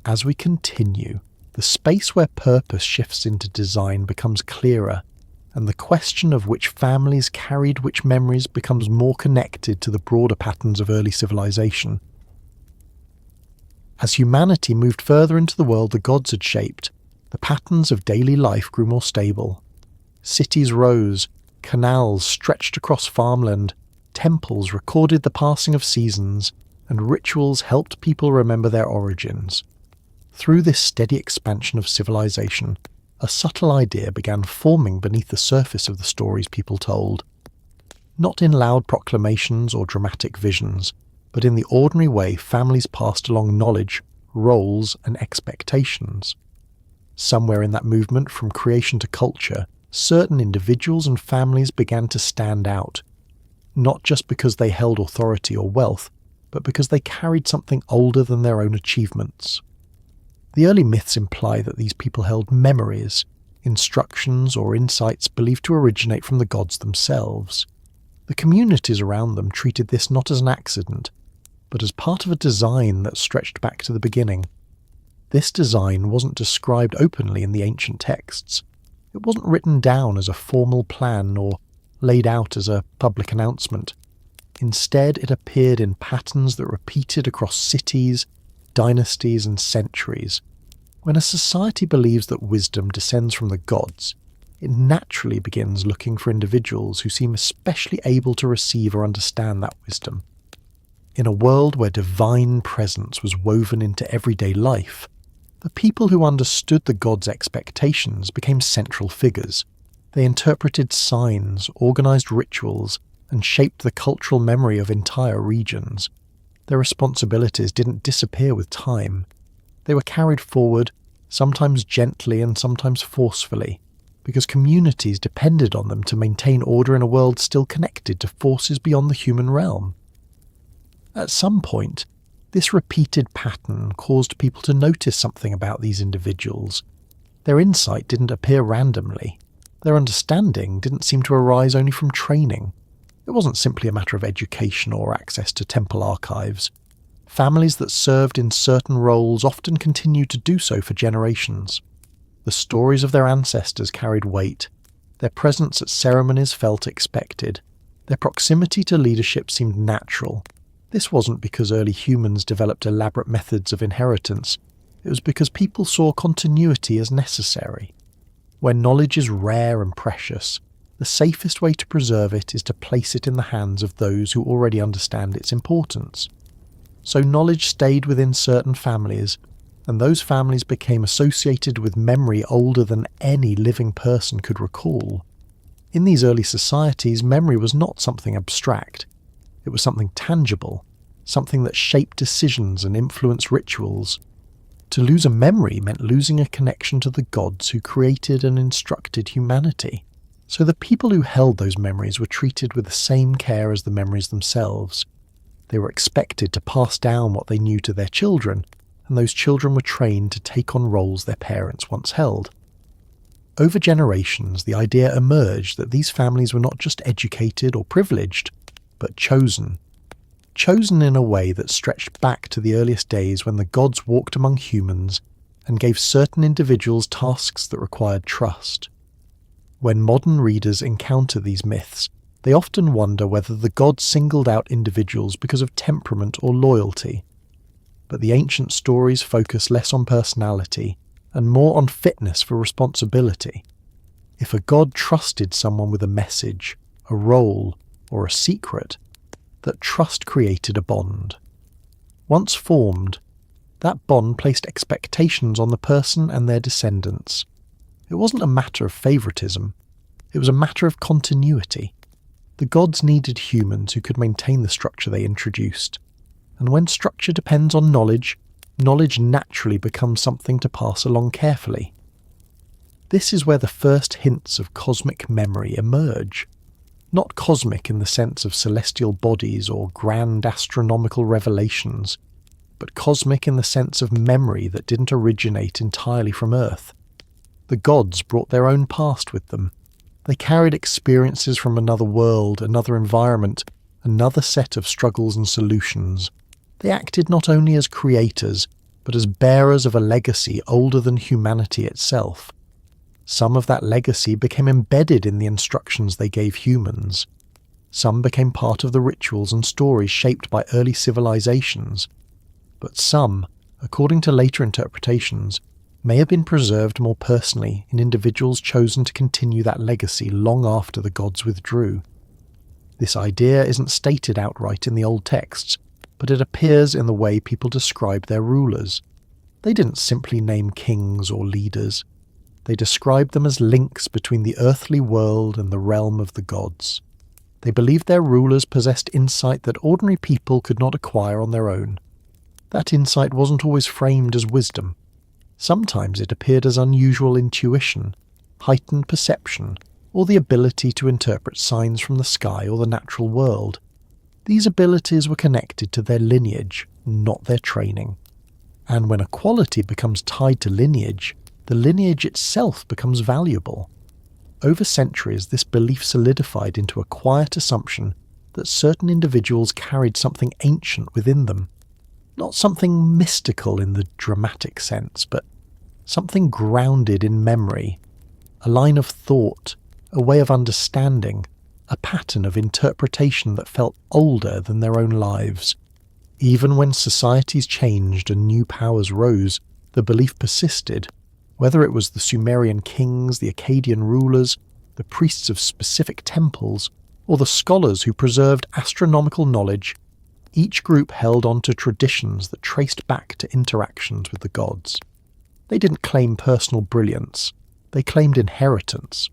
As we continue, the space where purpose shifts into design becomes clearer, and the question of which families carried which memories becomes more connected to the broader patterns of early civilization. As humanity moved further into the world the gods had shaped, the patterns of daily life grew more stable. Cities rose, canals stretched across farmland, temples recorded the passing of seasons, and rituals helped people remember their origins. Through this steady expansion of civilization, a subtle idea began forming beneath the surface of the stories people told. Not in loud proclamations or dramatic visions, but in the ordinary way families passed along knowledge, roles, and expectations. Somewhere in that movement from creation to culture, certain individuals and families began to stand out, not just because they held authority or wealth, but because they carried something older than their own achievements. The early myths imply that these people held memories, instructions, or insights believed to originate from the gods themselves. The communities around them treated this not as an accident, but as part of a design that stretched back to the beginning. This design wasn't described openly in the ancient texts. It wasn't written down as a formal plan or laid out as a public announcement. Instead, it appeared in patterns that repeated across cities, dynasties, and centuries. When a society believes that wisdom descends from the gods, it naturally begins looking for individuals who seem especially able to receive or understand that wisdom. In a world where divine presence was woven into everyday life, the people who understood the gods' expectations became central figures. They interpreted signs, organized rituals, and shaped the cultural memory of entire regions. Their responsibilities didn't disappear with time. They were carried forward, sometimes gently and sometimes forcefully, because communities depended on them to maintain order in a world still connected to forces beyond the human realm. At some point, this repeated pattern caused people to notice something about these individuals. Their insight didn't appear randomly. Their understanding didn't seem to arise only from training. It wasn't simply a matter of education or access to temple archives. Families that served in certain roles often continued to do so for generations. The stories of their ancestors carried weight. Their presence at ceremonies felt expected. Their proximity to leadership seemed natural. This wasn't because early humans developed elaborate methods of inheritance. It was because people saw continuity as necessary. When knowledge is rare and precious, the safest way to preserve it is to place it in the hands of those who already understand its importance. So knowledge stayed within certain families, and those families became associated with memory older than any living person could recall. In these early societies, memory was not something abstract. It was something tangible, something that shaped decisions and influenced rituals. To lose a memory meant losing a connection to the gods who created and instructed humanity. So the people who held those memories were treated with the same care as the memories themselves. They were expected to pass down what they knew to their children, and those children were trained to take on roles their parents once held. Over generations, the idea emerged that these families were not just educated or privileged, but chosen. Chosen in a way that stretched back to the earliest days when the gods walked among humans and gave certain individuals tasks that required trust. When modern readers encounter these myths, they often wonder whether the gods singled out individuals because of temperament or loyalty. But the ancient stories focus less on personality and more on fitness for responsibility. If a god trusted someone with a message, a role, or a secret, that trust created a bond. Once formed, that bond placed expectations on the person and their descendants. It wasn't a matter of favoritism. It was a matter of continuity. The gods needed humans who could maintain the structure they introduced. And when structure depends on knowledge, knowledge naturally becomes something to pass along carefully. This is where the first hints of cosmic memory emerge. Not cosmic in the sense of celestial bodies or grand astronomical revelations, but cosmic in the sense of memory that didn't originate entirely from Earth. The gods brought their own past with them. They carried experiences from another world, another environment, another set of struggles and solutions. They acted not only as creators, but as bearers of a legacy older than humanity itself. Some of that legacy became embedded in the instructions they gave humans. Some became part of the rituals and stories shaped by early civilizations. But some, according to later interpretations, may have been preserved more personally in individuals chosen to continue that legacy long after the gods withdrew. This idea isn't stated outright in the old texts, but it appears in the way people describe their rulers. They didn't simply name kings or leaders. They described them as links between the earthly world and the realm of the gods. They believed their rulers possessed insight that ordinary people could not acquire on their own. That insight wasn't always framed as wisdom. Sometimes it appeared as unusual intuition, heightened perception, or the ability to interpret signs from the sky or the natural world. These abilities were connected to their lineage, not their training. And when a quality becomes tied to lineage, the lineage itself becomes valuable. Over centuries, this belief solidified into a quiet assumption that certain individuals carried something ancient within them. Not something mystical in the dramatic sense, but something grounded in memory, a line of thought, a way of understanding, a pattern of interpretation that felt older than their own lives. Even when societies changed and new powers rose, the belief persisted. Whether it was the Sumerian kings, the Akkadian rulers, the priests of specific temples, or the scholars who preserved astronomical knowledge, each group held on to traditions that traced back to interactions with the gods. They didn't claim personal brilliance, they claimed inheritance.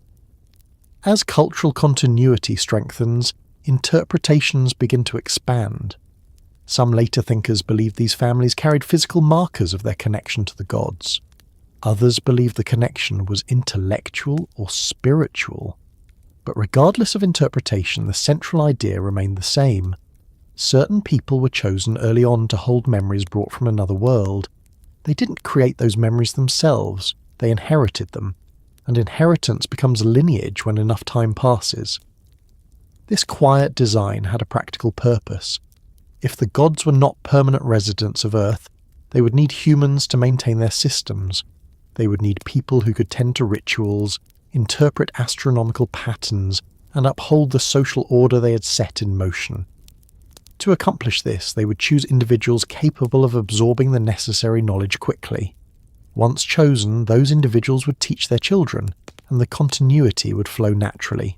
As cultural continuity strengthens, interpretations begin to expand. Some later thinkers believed these families carried physical markers of their connection to the gods. Others believed the connection was intellectual or spiritual. But regardless of interpretation, the central idea remained the same. Certain people were chosen early on to hold memories brought from another world. They didn't create those memories themselves, they inherited them, and inheritance becomes lineage when enough time passes. This quiet design had a practical purpose. If the gods were not permanent residents of Earth, they would need humans to maintain their systems. They would need people who could tend to rituals, interpret astronomical patterns, and uphold the social order they had set in motion. To accomplish this, they would choose individuals capable of absorbing the necessary knowledge quickly. Once chosen, those individuals would teach their children, and the continuity would flow naturally.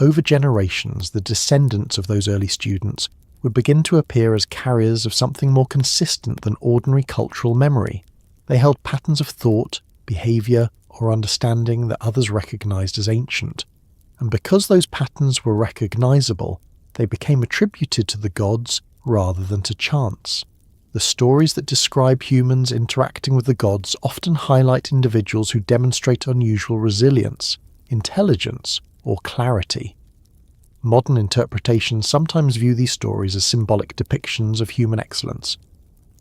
Over generations, the descendants of those early students would begin to appear as carriers of something more consistent than ordinary cultural memory. They held patterns of thought, behaviour, or understanding that others recognised as ancient. And because those patterns were recognisable, they became attributed to the gods rather than to chance. The stories that describe humans interacting with the gods often highlight individuals who demonstrate unusual resilience, intelligence, or clarity. Modern interpretations sometimes view these stories as symbolic depictions of human excellence,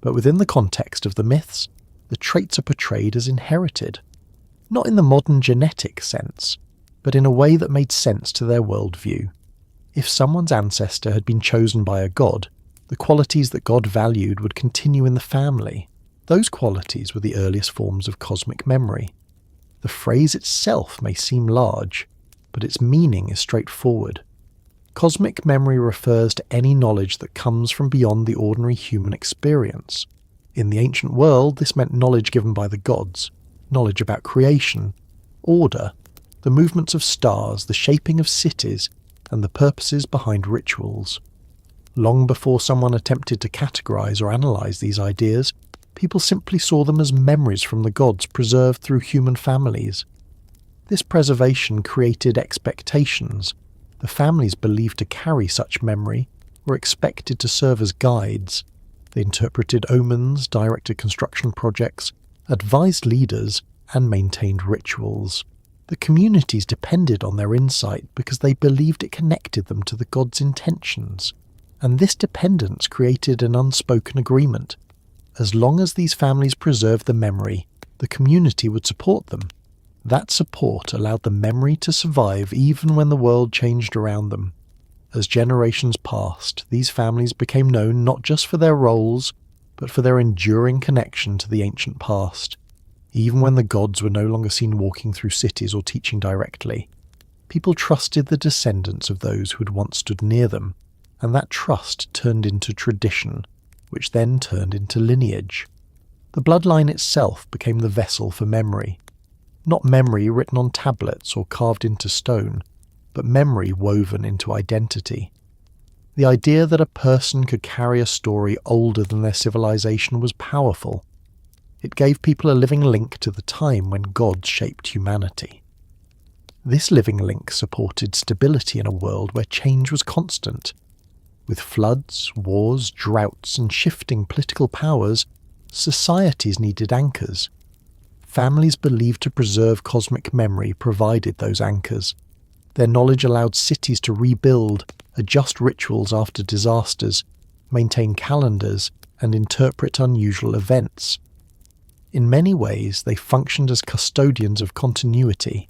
but within the context of the myths, the traits are portrayed as inherited, not in the modern genetic sense, but in a way that made sense to their worldview. If someone's ancestor had been chosen by a god, the qualities that God valued would continue in the family. Those qualities were the earliest forms of cosmic memory. The phrase itself may seem large, but its meaning is straightforward. Cosmic memory refers to any knowledge that comes from beyond the ordinary human experience. In the ancient world, this meant knowledge given by the gods, knowledge about creation, order, the movements of stars, the shaping of cities, and the purposes behind rituals. Long before someone attempted to categorize or analyze these ideas, people simply saw them as memories from the gods preserved through human families. This preservation created expectations. The families believed to carry such memory were expected to serve as guides. They interpreted omens, directed construction projects, advised leaders, and maintained rituals. The communities depended on their insight because they believed it connected them to the gods' intentions. And this dependence created an unspoken agreement. As long as these families preserved the memory, the community would support them. That support allowed the memory to survive even when the world changed around them. As generations passed, these families became known not just for their roles, but for their enduring connection to the ancient past. Even when the gods were no longer seen walking through cities or teaching directly, people trusted the descendants of those who had once stood near them, and that trust turned into tradition, which then turned into lineage. The bloodline itself became the vessel for memory. Not memory written on tablets or carved into stone, but memory woven into identity. The idea that a person could carry a story older than their civilization was powerful. It gave people a living link to the time when gods shaped humanity. This living link supported stability in a world where change was constant. With floods, wars, droughts, and shifting political powers, societies needed anchors. Families believed to preserve cosmic memory provided those anchors. Their knowledge allowed cities to rebuild, adjust rituals after disasters, maintain calendars, and interpret unusual events. In many ways, they functioned as custodians of continuity.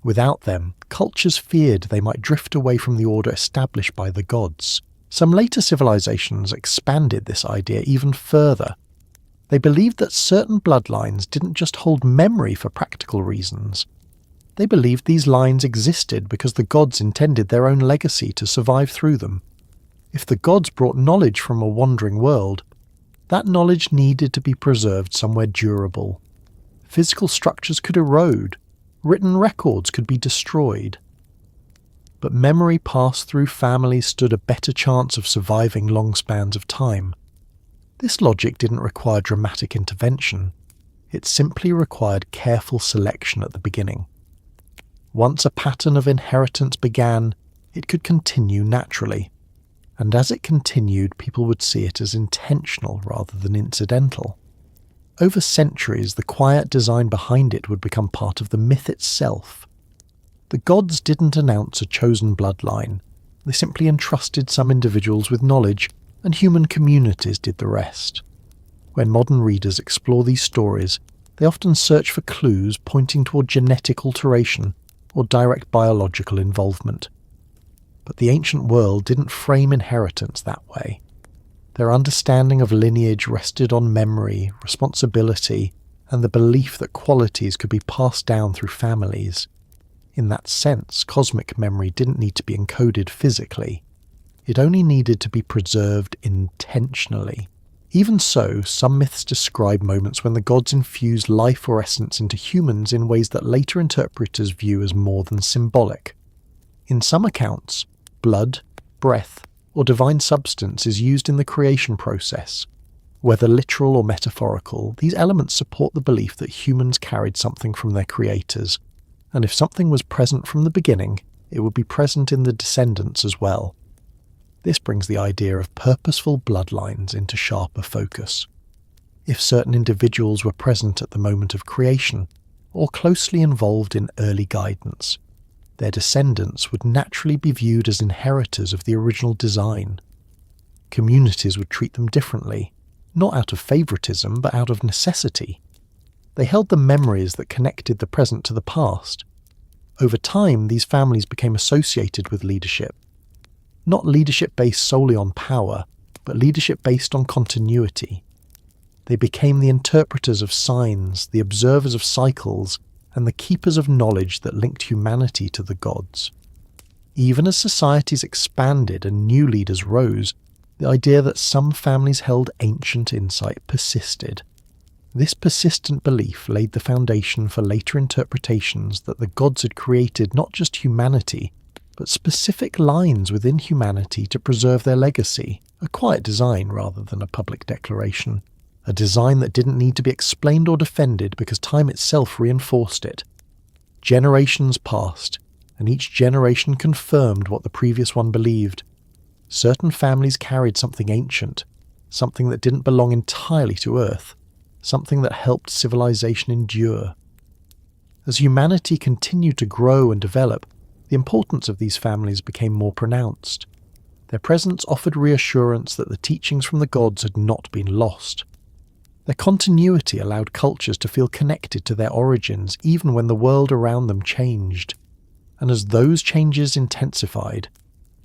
Without them, cultures feared they might drift away from the order established by the gods. Some later civilizations expanded this idea even further. They believed that certain bloodlines didn't just hold memory for practical reasons. They believed these lines existed because the gods intended their own legacy to survive through them. If the gods brought knowledge from a wandering world, that knowledge needed to be preserved somewhere durable. Physical structures could erode, written records could be destroyed. But memory passed through families stood a better chance of surviving long spans of time. This logic didn't require dramatic intervention. It simply required careful selection at the beginning. Once a pattern of inheritance began, it could continue naturally. And as it continued, people would see it as intentional rather than incidental. Over centuries, the quiet design behind it would become part of the myth itself. The gods didn't announce a chosen bloodline. They simply entrusted some individuals with knowledge, and human communities did the rest. When modern readers explore these stories, they often search for clues pointing toward genetic alteration or direct biological involvement. But the ancient world didn't frame inheritance that way. Their understanding of lineage rested on memory, responsibility, and the belief that qualities could be passed down through families. In that sense, cosmic memory didn't need to be encoded physically. It only needed to be preserved intentionally. Even so, some myths describe moments when the gods infused life or essence into humans in ways that later interpreters view as more than symbolic. In some accounts, blood, breath, or divine substance is used in the creation process. Whether literal or metaphorical, these elements support the belief that humans carried something from their creators, and if something was present from the beginning, it would be present in the descendants as well. This brings the idea of purposeful bloodlines into sharper focus. If certain individuals were present at the moment of creation, or closely involved in early guidance, their descendants would naturally be viewed as inheritors of the original design. Communities would treat them differently, not out of favoritism but out of necessity. They held the memories that connected the present to the past. Over time, these families became associated with leadership. Not leadership based solely on power, but leadership based on continuity. They became the interpreters of signs, the observers of cycles, and the keepers of knowledge that linked humanity to the gods. Even as societies expanded and new leaders rose, the idea that some families held ancient insight persisted. This persistent belief laid the foundation for later interpretations that the gods had created not just humanity, but specific lines within humanity to preserve their legacy, a quiet design rather than a public declaration. A design that didn't need to be explained or defended because time itself reinforced it. Generations passed, and each generation confirmed what the previous one believed. Certain families carried something ancient, something that didn't belong entirely to Earth, something that helped civilization endure. As humanity continued to grow and develop, the importance of these families became more pronounced. Their presence offered reassurance that the teachings from the gods had not been lost. Their continuity allowed cultures to feel connected to their origins even when the world around them changed. And as those changes intensified,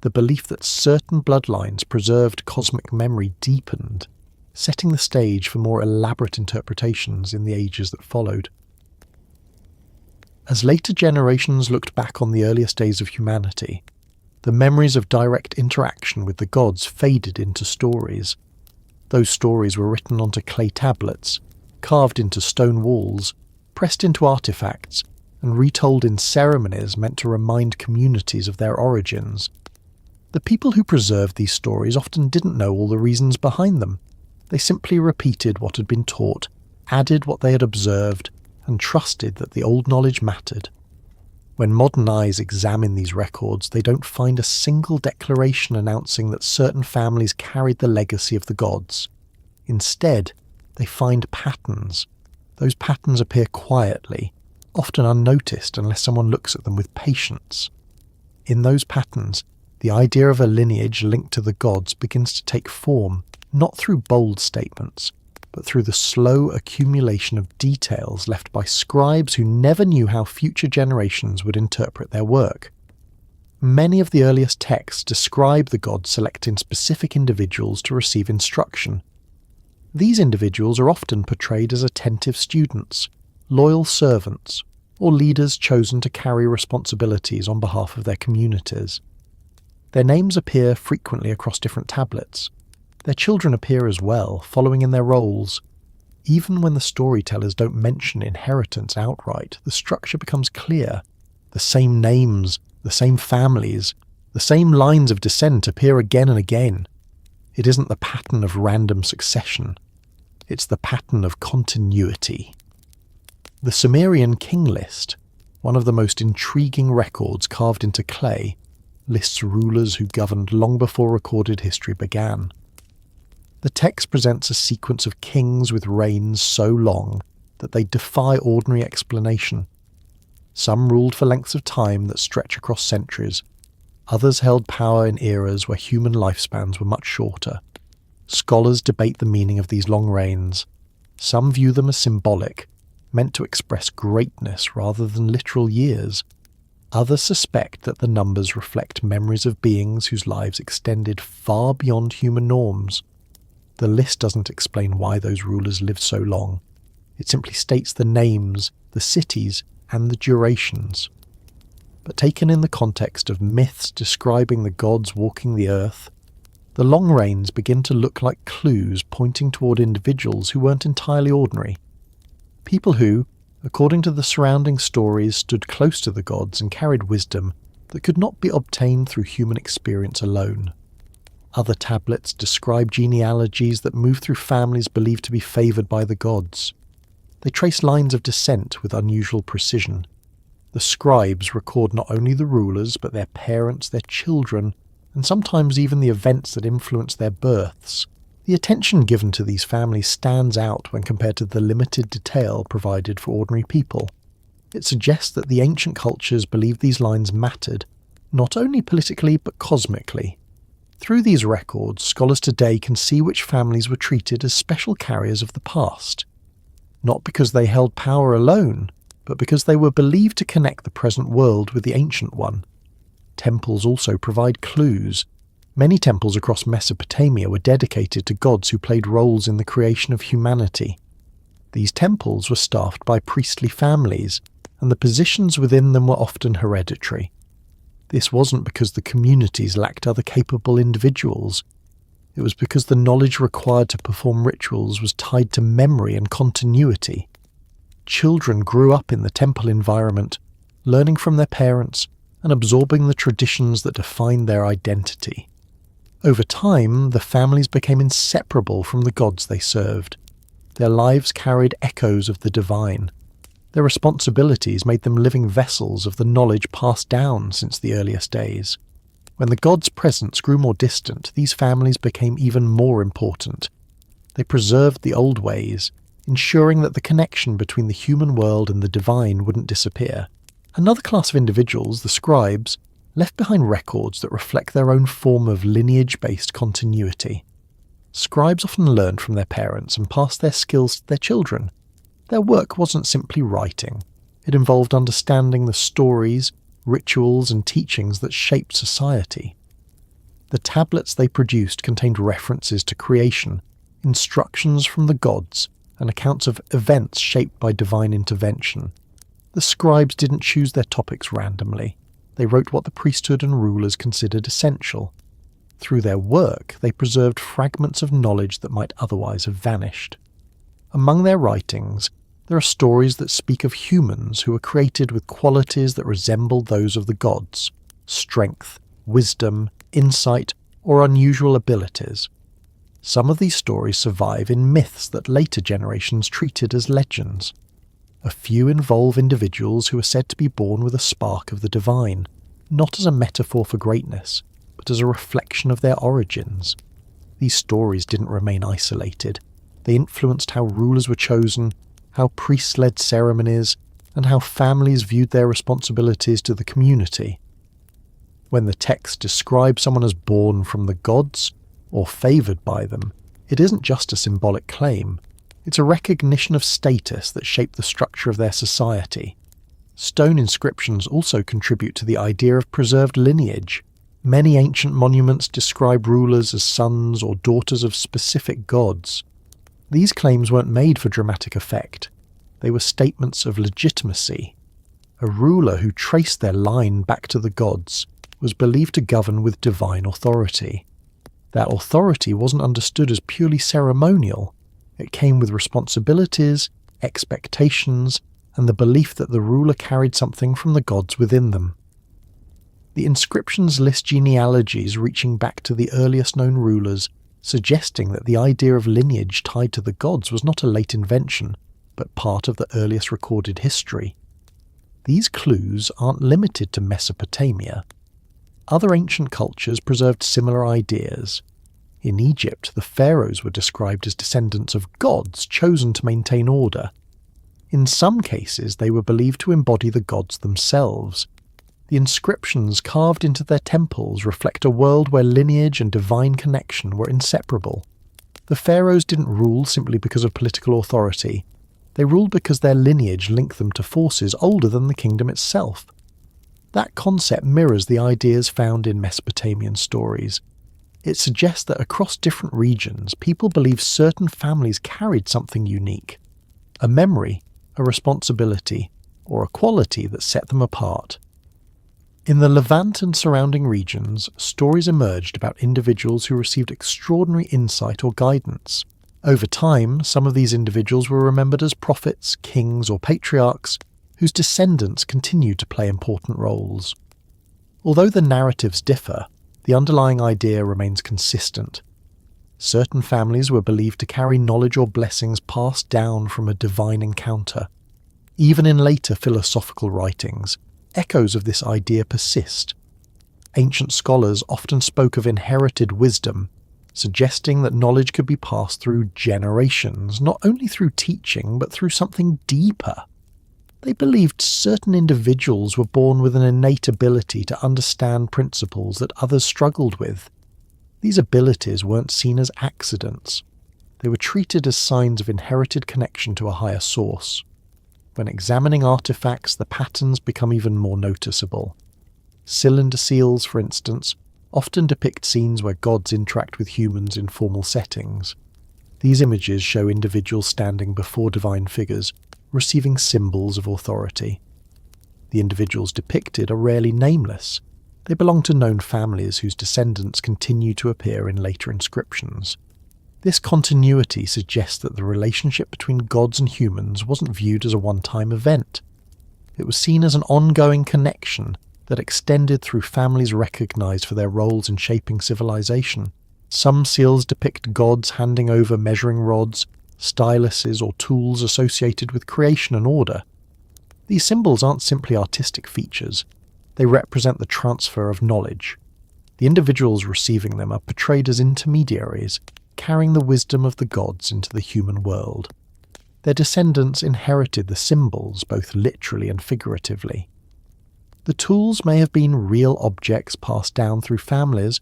the belief that certain bloodlines preserved cosmic memory deepened, setting the stage for more elaborate interpretations in the ages that followed. As later generations looked back on the earliest days of humanity, the memories of direct interaction with the gods faded into stories. Those stories were written onto clay tablets, carved into stone walls, pressed into artifacts, and retold in ceremonies meant to remind communities of their origins. The people who preserved these stories often didn't know all the reasons behind them. They simply repeated what had been taught, added what they had observed, and trusted that the old knowledge mattered. When modern eyes examine these records, they don't find a single declaration announcing that certain families carried the legacy of the gods. Instead, they find patterns. Those patterns appear quietly, often unnoticed unless someone looks at them with patience. In those patterns, the idea of a lineage linked to the gods begins to take form, not through bold statements, but through the slow accumulation of details left by scribes who never knew how future generations would interpret their work. Many of the earliest texts describe the gods selecting specific individuals to receive instruction. These individuals are often portrayed as attentive students, loyal servants, or leaders chosen to carry responsibilities on behalf of their communities. Their names appear frequently across different tablets. Their children appear as well, following in their roles. Even when the storytellers don't mention inheritance outright, the structure becomes clear. The same names, the same families, the same lines of descent appear again and again. It isn't the pattern of random succession. It's the pattern of continuity. The Sumerian king list, one of the most intriguing records carved into clay, lists rulers who governed long before recorded history began. The text presents a sequence of kings with reigns so long that they defy ordinary explanation. Some ruled for lengths of time that stretch across centuries. Others held power in eras where human lifespans were much shorter. Scholars debate the meaning of these long reigns. Some view them as symbolic, meant to express greatness rather than literal years. Others suspect that the numbers reflect memories of beings whose lives extended far beyond human norms. The list doesn't explain why those rulers lived so long. It simply states the names, the cities, and the durations. But taken in the context of myths describing the gods walking the earth, the long reigns begin to look like clues pointing toward individuals who weren't entirely ordinary. People who, according to the surrounding stories, stood close to the gods and carried wisdom that could not be obtained through human experience alone. Other tablets describe genealogies that move through families believed to be favoured by the gods. They trace lines of descent with unusual precision. The scribes record not only the rulers, but their parents, their children, and sometimes even the events that influenced their births. The attention given to these families stands out when compared to the limited detail provided for ordinary people. It suggests that the ancient cultures believed these lines mattered, not only politically but cosmically. Through these records, scholars today can see which families were treated as special carriers of the past. Not because they held power alone, but because they were believed to connect the present world with the ancient one. Temples also provide clues. Many temples across Mesopotamia were dedicated to gods who played roles in the creation of humanity. These temples were staffed by priestly families, and the positions within them were often hereditary. This wasn't because the communities lacked other capable individuals. It was because the knowledge required to perform rituals was tied to memory and continuity. Children grew up in the temple environment, learning from their parents and absorbing the traditions that defined their identity. Over time, the families became inseparable from the gods they served. Their lives carried echoes of the divine. Their responsibilities made them living vessels of the knowledge passed down since the earliest days. When the gods' presence grew more distant, these families became even more important. They preserved the old ways, ensuring that the connection between the human world and the divine wouldn't disappear. Another class of individuals, the scribes, left behind records that reflect their own form of lineage-based continuity. Scribes often learned from their parents and passed their skills to their children. Their work wasn't simply writing. It involved understanding the stories, rituals, and teachings that shaped society. The tablets they produced contained references to creation, instructions from the gods, and accounts of events shaped by divine intervention. The scribes didn't choose their topics randomly. They wrote what the priesthood and rulers considered essential. Through their work, they preserved fragments of knowledge that might otherwise have vanished. Among their writings, there are stories that speak of humans who were created with qualities that resembled those of the gods: strength, wisdom, insight, or unusual abilities. Some of these stories survive in myths that later generations treated as legends. A few involve individuals who are said to be born with a spark of the divine, not as a metaphor for greatness, but as a reflection of their origins. These stories didn't remain isolated. They influenced how rulers were chosen, how priests led ceremonies, and how families viewed their responsibilities to the community. When the text describes someone as born from the gods, or favoured by them, it isn't just a symbolic claim. It's a recognition of status that shaped the structure of their society. Stone inscriptions also contribute to the idea of preserved lineage. Many ancient monuments describe rulers as sons or daughters of specific gods. These claims weren't made for dramatic effect. They were statements of legitimacy. A ruler who traced their line back to the gods was believed to govern with divine authority. That authority wasn't understood as purely ceremonial. It came with responsibilities, expectations, and the belief that the ruler carried something from the gods within them. The inscriptions list genealogies reaching back to the earliest known rulers, suggesting that the idea of lineage tied to the gods was not a late invention, but part of the earliest recorded history. These clues aren't limited to Mesopotamia. Other ancient cultures preserved similar ideas. In Egypt, the pharaohs were described as descendants of gods chosen to maintain order. In some cases, they were believed to embody the gods themselves. The inscriptions carved into their temples reflect a world where lineage and divine connection were inseparable. The pharaohs didn't rule simply because of political authority. They ruled because their lineage linked them to forces older than the kingdom itself. That concept mirrors the ideas found in Mesopotamian stories. It suggests that across different regions, people believed certain families carried something unique, a memory, a responsibility, or a quality that set them apart. In the Levant and surrounding regions, stories emerged about individuals who received extraordinary insight or guidance. Over time, some of these individuals were remembered as prophets, kings, or patriarchs, whose descendants continued to play important roles. Although the narratives differ, the underlying idea remains consistent. Certain families were believed to carry knowledge or blessings passed down from a divine encounter. Even in later philosophical writings, echoes of this idea persist. Ancient scholars often spoke of inherited wisdom, suggesting that knowledge could be passed through generations, not only through teaching, but through something deeper. They believed certain individuals were born with an innate ability to understand principles that others struggled with. These abilities weren't seen as accidents. They were treated as signs of inherited connection to a higher source. When examining artifacts, the patterns become even more noticeable. Cylinder seals, for instance, often depict scenes where gods interact with humans in formal settings. These images show individuals standing before divine figures, receiving symbols of authority. The individuals depicted are rarely nameless. They belong to known families whose descendants continue to appear in later inscriptions. This continuity suggests that the relationship between gods and humans wasn't viewed as a one-time event. It was seen as an ongoing connection that extended through families recognized for their roles in shaping civilization. Some seals depict gods handing over measuring rods, styluses, or tools associated with creation and order. These symbols aren't simply artistic features. They represent the transfer of knowledge. The individuals receiving them are portrayed as intermediaries, carrying the wisdom of the gods into the human world. Their descendants inherited the symbols, both literally and figuratively. The tools may have been real objects passed down through families,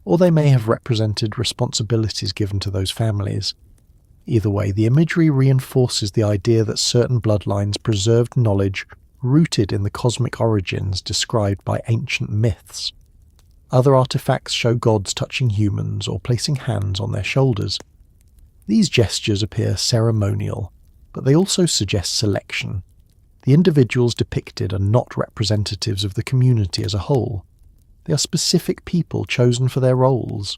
or they may have represented responsibilities given to those families. Either way, the imagery reinforces the idea that certain bloodlines preserved knowledge rooted in the cosmic origins described by ancient myths. Other artifacts show gods touching humans or placing hands on their shoulders. These gestures appear ceremonial, but they also suggest selection. The individuals depicted are not representatives of the community as a whole. They are specific people chosen for their roles.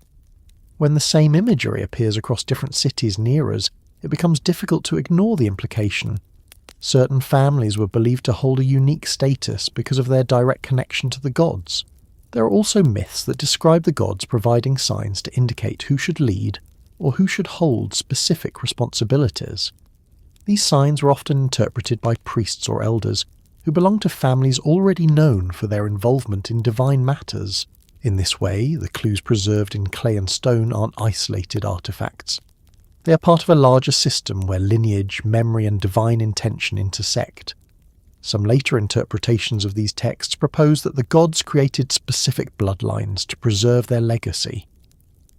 When the same imagery appears across different cities and eras, it becomes difficult to ignore the implication. Certain families were believed to hold a unique status because of their direct connection to the gods. There are also myths that describe the gods providing signs to indicate who should lead or who should hold specific responsibilities. These signs were often interpreted by priests or elders who belonged to families already known for their involvement in divine matters. In this way, the clues preserved in clay and stone aren't isolated artifacts. They are part of a larger system where lineage, memory, and divine intention intersect. Some later interpretations of these texts propose that the gods created specific bloodlines to preserve their legacy.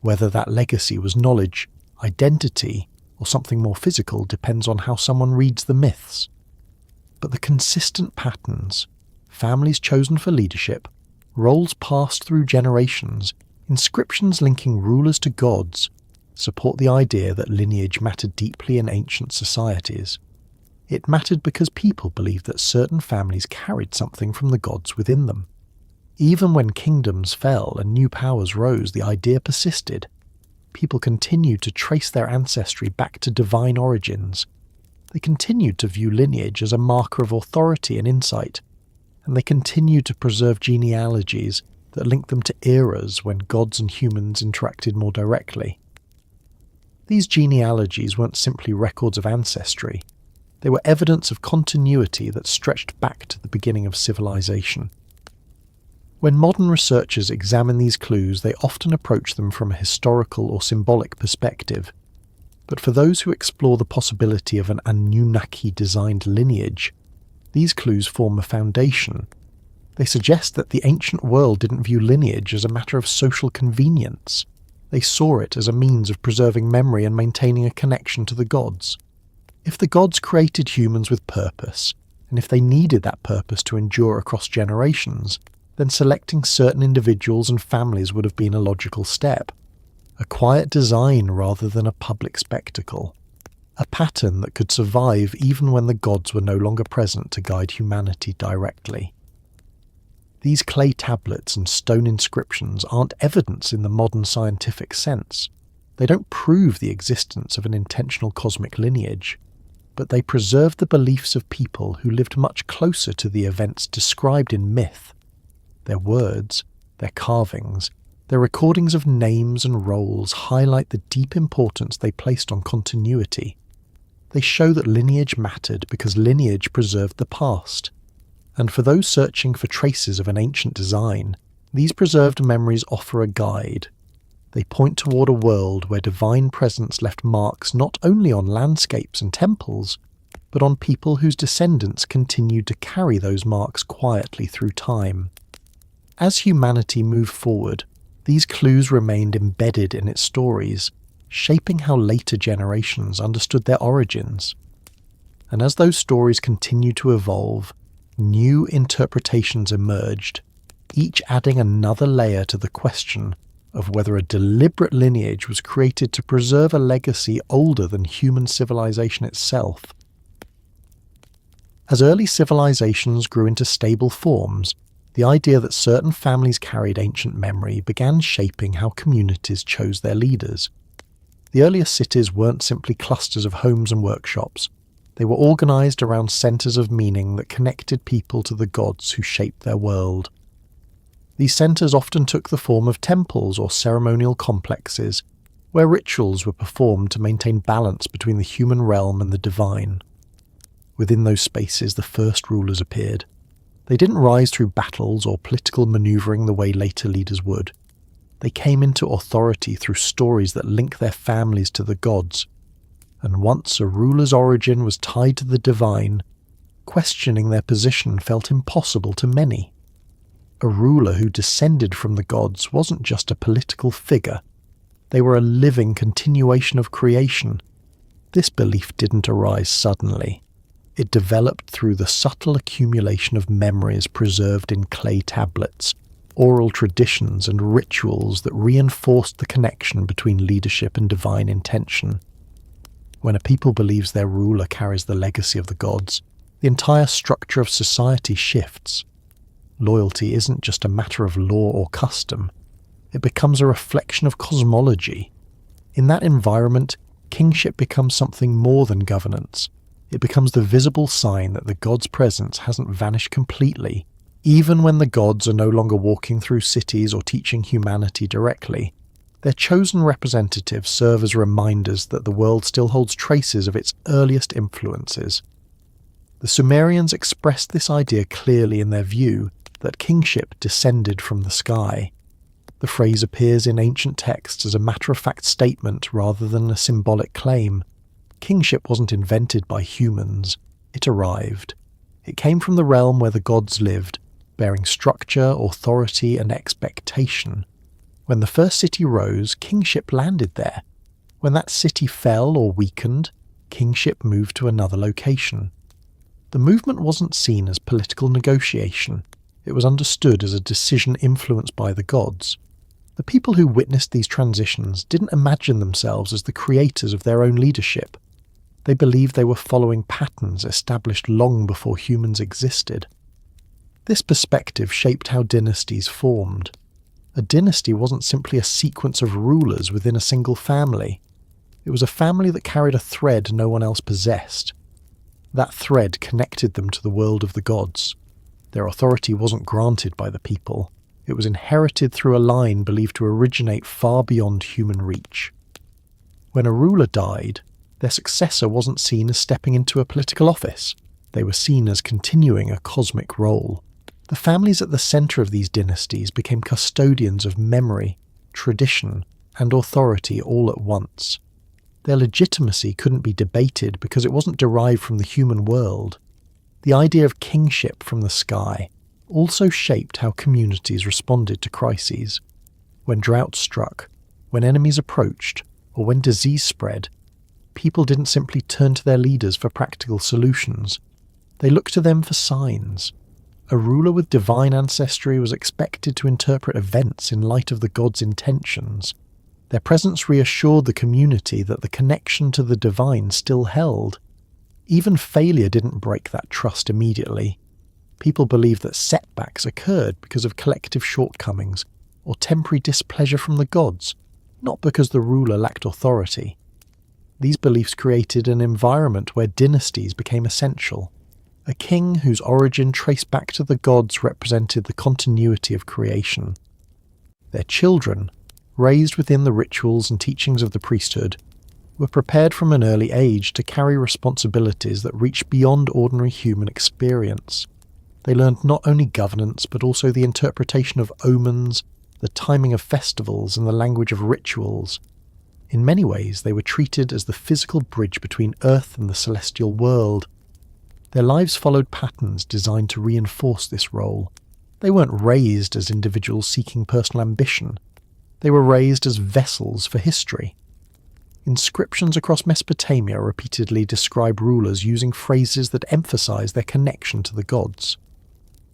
Whether that legacy was knowledge, identity, or something more physical depends on how someone reads the myths. But the consistent patterns, families chosen for leadership, roles passed through generations, inscriptions linking rulers to gods, support the idea that lineage mattered deeply in ancient societies. It mattered because people believed that certain families carried something from the gods within them. Even when kingdoms fell and new powers rose, the idea persisted. People continued to trace their ancestry back to divine origins. They continued to view lineage as a marker of authority and insight, and they continued to preserve genealogies that linked them to eras when gods and humans interacted more directly. These genealogies weren't simply records of ancestry. They were evidence of continuity that stretched back to the beginning of civilization. When modern researchers examine these clues, they often approach them from a historical or symbolic perspective. But for those who explore the possibility of an Anunnaki-designed lineage, these clues form a foundation. They suggest that the ancient world didn't view lineage as a matter of social convenience. They saw it as a means of preserving memory and maintaining a connection to the gods. If the gods created humans with purpose, and if they needed that purpose to endure across generations, then selecting certain individuals and families would have been a logical step. A quiet design rather than a public spectacle. A pattern that could survive even when the gods were no longer present to guide humanity directly. These clay tablets and stone inscriptions aren't evidence in the modern scientific sense. They don't prove the existence of an intentional cosmic lineage, but they preserve the beliefs of people who lived much closer to the events described in myth. Their words, their carvings, their recordings of names and roles highlight the deep importance they placed on continuity. They show that lineage mattered because lineage preserved the past. And for those searching for traces of an ancient design, these preserved memories offer a guide. They point toward a world where divine presence left marks not only on landscapes and temples, but on people whose descendants continued to carry those marks quietly through time. As humanity moved forward, these clues remained embedded in its stories, shaping how later generations understood their origins. And as those stories continued to evolve, new interpretations emerged, each adding another layer to the question of whether a deliberate lineage was created to preserve a legacy older than human civilization itself. As early civilizations grew into stable forms, the idea that certain families carried ancient memory began shaping how communities chose their leaders. The earliest cities weren't simply clusters of homes and workshops. They were organized around centers of meaning that connected people to the gods who shaped their world. These centers often took the form of temples or ceremonial complexes, where rituals were performed to maintain balance between the human realm and the divine. Within those spaces, the first rulers appeared. They didn't rise through battles or political maneuvering the way later leaders would. They came into authority through stories that link their families to the gods. And once a ruler's origin was tied to the divine, questioning their position felt impossible to many. A ruler who descended from the gods wasn't just a political figure. They were a living continuation of creation. This belief didn't arise suddenly. It developed through the subtle accumulation of memories preserved in clay tablets, oral traditions and rituals that reinforced the connection between leadership and divine intention. When a people believes their ruler carries the legacy of the gods, the entire structure of society shifts. Loyalty isn't just a matter of law or custom. It becomes a reflection of cosmology. In that environment, kingship becomes something more than governance. It becomes the visible sign that the god's presence hasn't vanished completely. Even when the gods are no longer walking through cities or teaching humanity directly, their chosen representatives serve as reminders that the world still holds traces of its earliest influences. The Sumerians expressed this idea clearly in their view that kingship descended from the sky. The phrase appears in ancient texts as a matter-of-fact statement rather than a symbolic claim. Kingship wasn't invented by humans. It arrived. It came from the realm where the gods lived, bearing structure, authority, and expectation. When the first city rose, kingship landed there. When that city fell or weakened, kingship moved to another location. The movement wasn't seen as political negotiation. It was understood as a decision influenced by the gods. The people who witnessed these transitions didn't imagine themselves as the creators of their own leadership. They believed they were following patterns established long before humans existed. This perspective shaped how dynasties formed. A dynasty wasn't simply a sequence of rulers within a single family. It was a family that carried a thread no one else possessed. That thread connected them to the world of the gods. Their authority wasn't granted by the people. It was inherited through a line believed to originate far beyond human reach. When a ruler died, their successor wasn't seen as stepping into a political office. They were seen as continuing a cosmic role. The families at the center of these dynasties became custodians of memory, tradition, and authority all at once. Their legitimacy couldn't be debated because it wasn't derived from the human world. The idea of kingship from the sky also shaped how communities responded to crises. When drought struck, when enemies approached, or when disease spread, people didn't simply turn to their leaders for practical solutions. They looked to them for signs. A ruler with divine ancestry was expected to interpret events in light of the gods' intentions. Their presence reassured the community that the connection to the divine still held. Even failure didn't break that trust immediately. People believed that setbacks occurred because of collective shortcomings or temporary displeasure from the gods, not because the ruler lacked authority. These beliefs created an environment where dynasties became essential. A king whose origin traced back to the gods represented the continuity of creation. Their children, raised within the rituals and teachings of the priesthood, were prepared from an early age to carry responsibilities that reached beyond ordinary human experience. They learned not only governance but also the interpretation of omens, the timing of festivals, and the language of rituals. In many ways, they were treated as the physical bridge between Earth and the celestial world. Their lives followed patterns designed to reinforce this role. They weren't raised as individuals seeking personal ambition. They were raised as vessels for history. Inscriptions across Mesopotamia repeatedly describe rulers using phrases that emphasize their connection to the gods.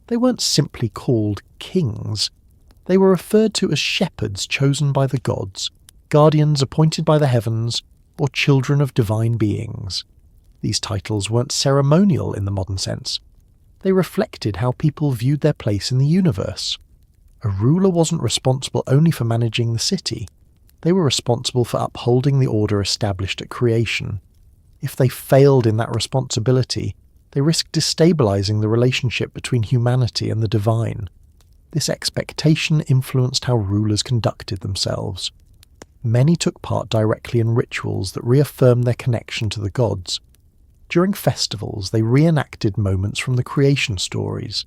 They weren't simply called kings. They were referred to as shepherds chosen by the gods, guardians appointed by the heavens, or children of divine beings. These titles weren't ceremonial in the modern sense. They reflected how people viewed their place in the universe. A ruler wasn't responsible only for managing the city. They were responsible for upholding the order established at creation. If they failed in that responsibility, they risked destabilizing the relationship between humanity and the divine. This expectation influenced how rulers conducted themselves. Many took part directly in rituals that reaffirmed their connection to the gods. During festivals, they reenacted moments from the creation stories.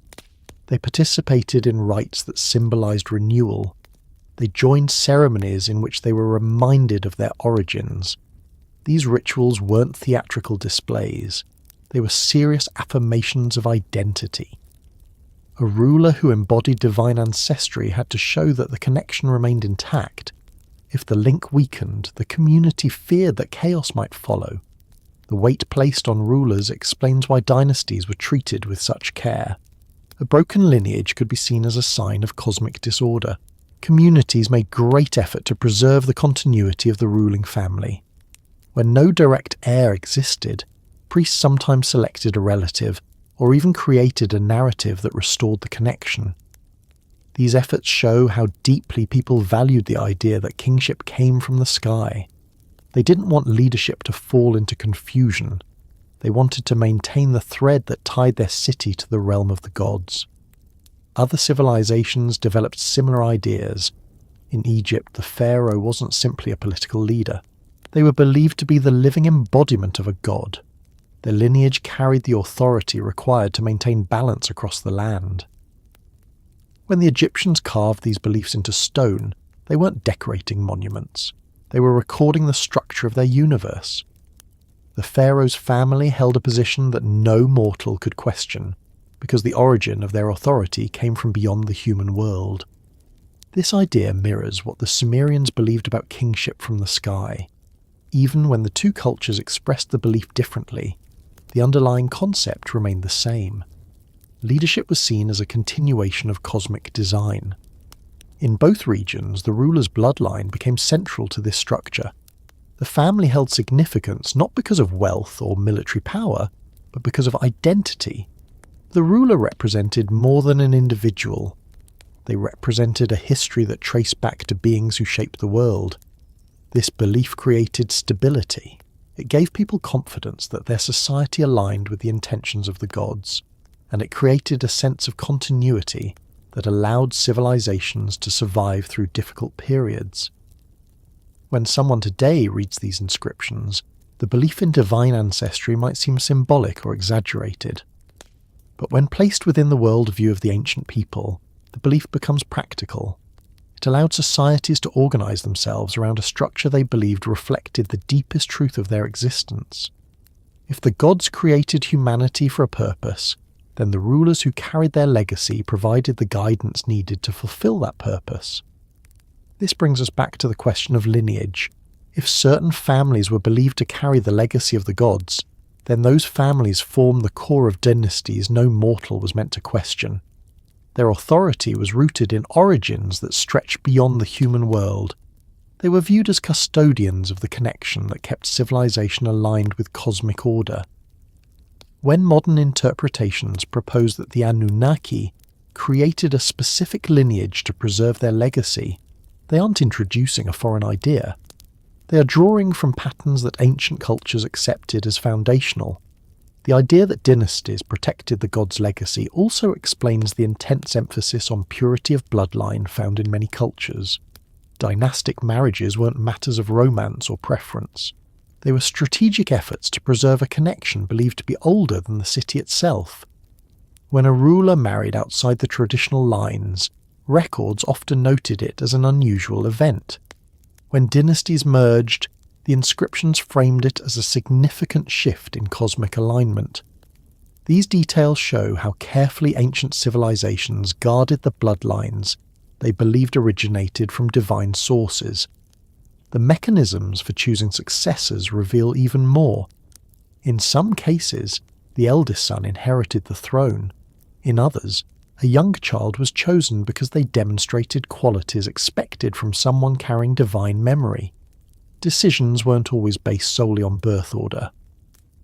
They participated in rites that symbolized renewal. They joined ceremonies in which they were reminded of their origins. These rituals weren't theatrical displays. They were serious affirmations of identity. A ruler who embodied divine ancestry had to show that the connection remained intact. If the link weakened, the community feared that chaos might follow. The weight placed on rulers explains why dynasties were treated with such care. A broken lineage could be seen as a sign of cosmic disorder. Communities made great effort to preserve the continuity of the ruling family. When no direct heir existed, priests sometimes selected a relative, or even created a narrative that restored the connection. These efforts show how deeply people valued the idea that kingship came from the sky. They didn't want leadership to fall into confusion. They wanted to maintain the thread that tied their city to the realm of the gods. Other civilizations developed similar ideas. In Egypt, the pharaoh wasn't simply a political leader. They were believed to be the living embodiment of a god. Their lineage carried the authority required to maintain balance across the land. When the Egyptians carved these beliefs into stone, they weren't decorating monuments. They were recording the structure of their universe. The pharaoh's family held a position that no mortal could question, because the origin of their authority came from beyond the human world. This idea mirrors what the Sumerians believed about kingship from the sky. Even when the two cultures expressed the belief differently, the underlying concept remained the same. Leadership was seen as a continuation of cosmic design. In both regions, the ruler's bloodline became central to this structure. The family held significance not because of wealth or military power, but because of identity. The ruler represented more than an individual. They represented a history that traced back to beings who shaped the world. This belief created stability. It gave people confidence that their society aligned with the intentions of the gods, and it created a sense of continuity that allowed civilizations to survive through difficult periods. When someone today reads these inscriptions, the belief in divine ancestry might seem symbolic or exaggerated. But when placed within the worldview of the ancient people, the belief becomes practical. It allowed societies to organize themselves around a structure they believed reflected the deepest truth of their existence. If the gods created humanity for a purpose, then the rulers who carried their legacy provided the guidance needed to fulfill that purpose. This brings us back to the question of lineage. If certain families were believed to carry the legacy of the gods, then those families formed the core of dynasties no mortal was meant to question. Their authority was rooted in origins that stretched beyond the human world. They were viewed as custodians of the connection that kept civilization aligned with cosmic order. When modern interpretations propose that the Anunnaki created a specific lineage to preserve their legacy, they aren't introducing a foreign idea. They are drawing from patterns that ancient cultures accepted as foundational. The idea that dynasties protected the god's legacy also explains the intense emphasis on purity of bloodline found in many cultures. Dynastic marriages weren't matters of romance or preference. They were strategic efforts to preserve a connection believed to be older than the city itself. When a ruler married outside the traditional lines, records often noted it as an unusual event. When dynasties merged, the inscriptions framed it as a significant shift in cosmic alignment. These details show how carefully ancient civilizations guarded the bloodlines they believed originated from divine sources. The mechanisms for choosing successors reveal even more. In some cases, the eldest son inherited the throne. In others, a young child was chosen because they demonstrated qualities expected from someone carrying divine memory. Decisions weren't always based solely on birth order.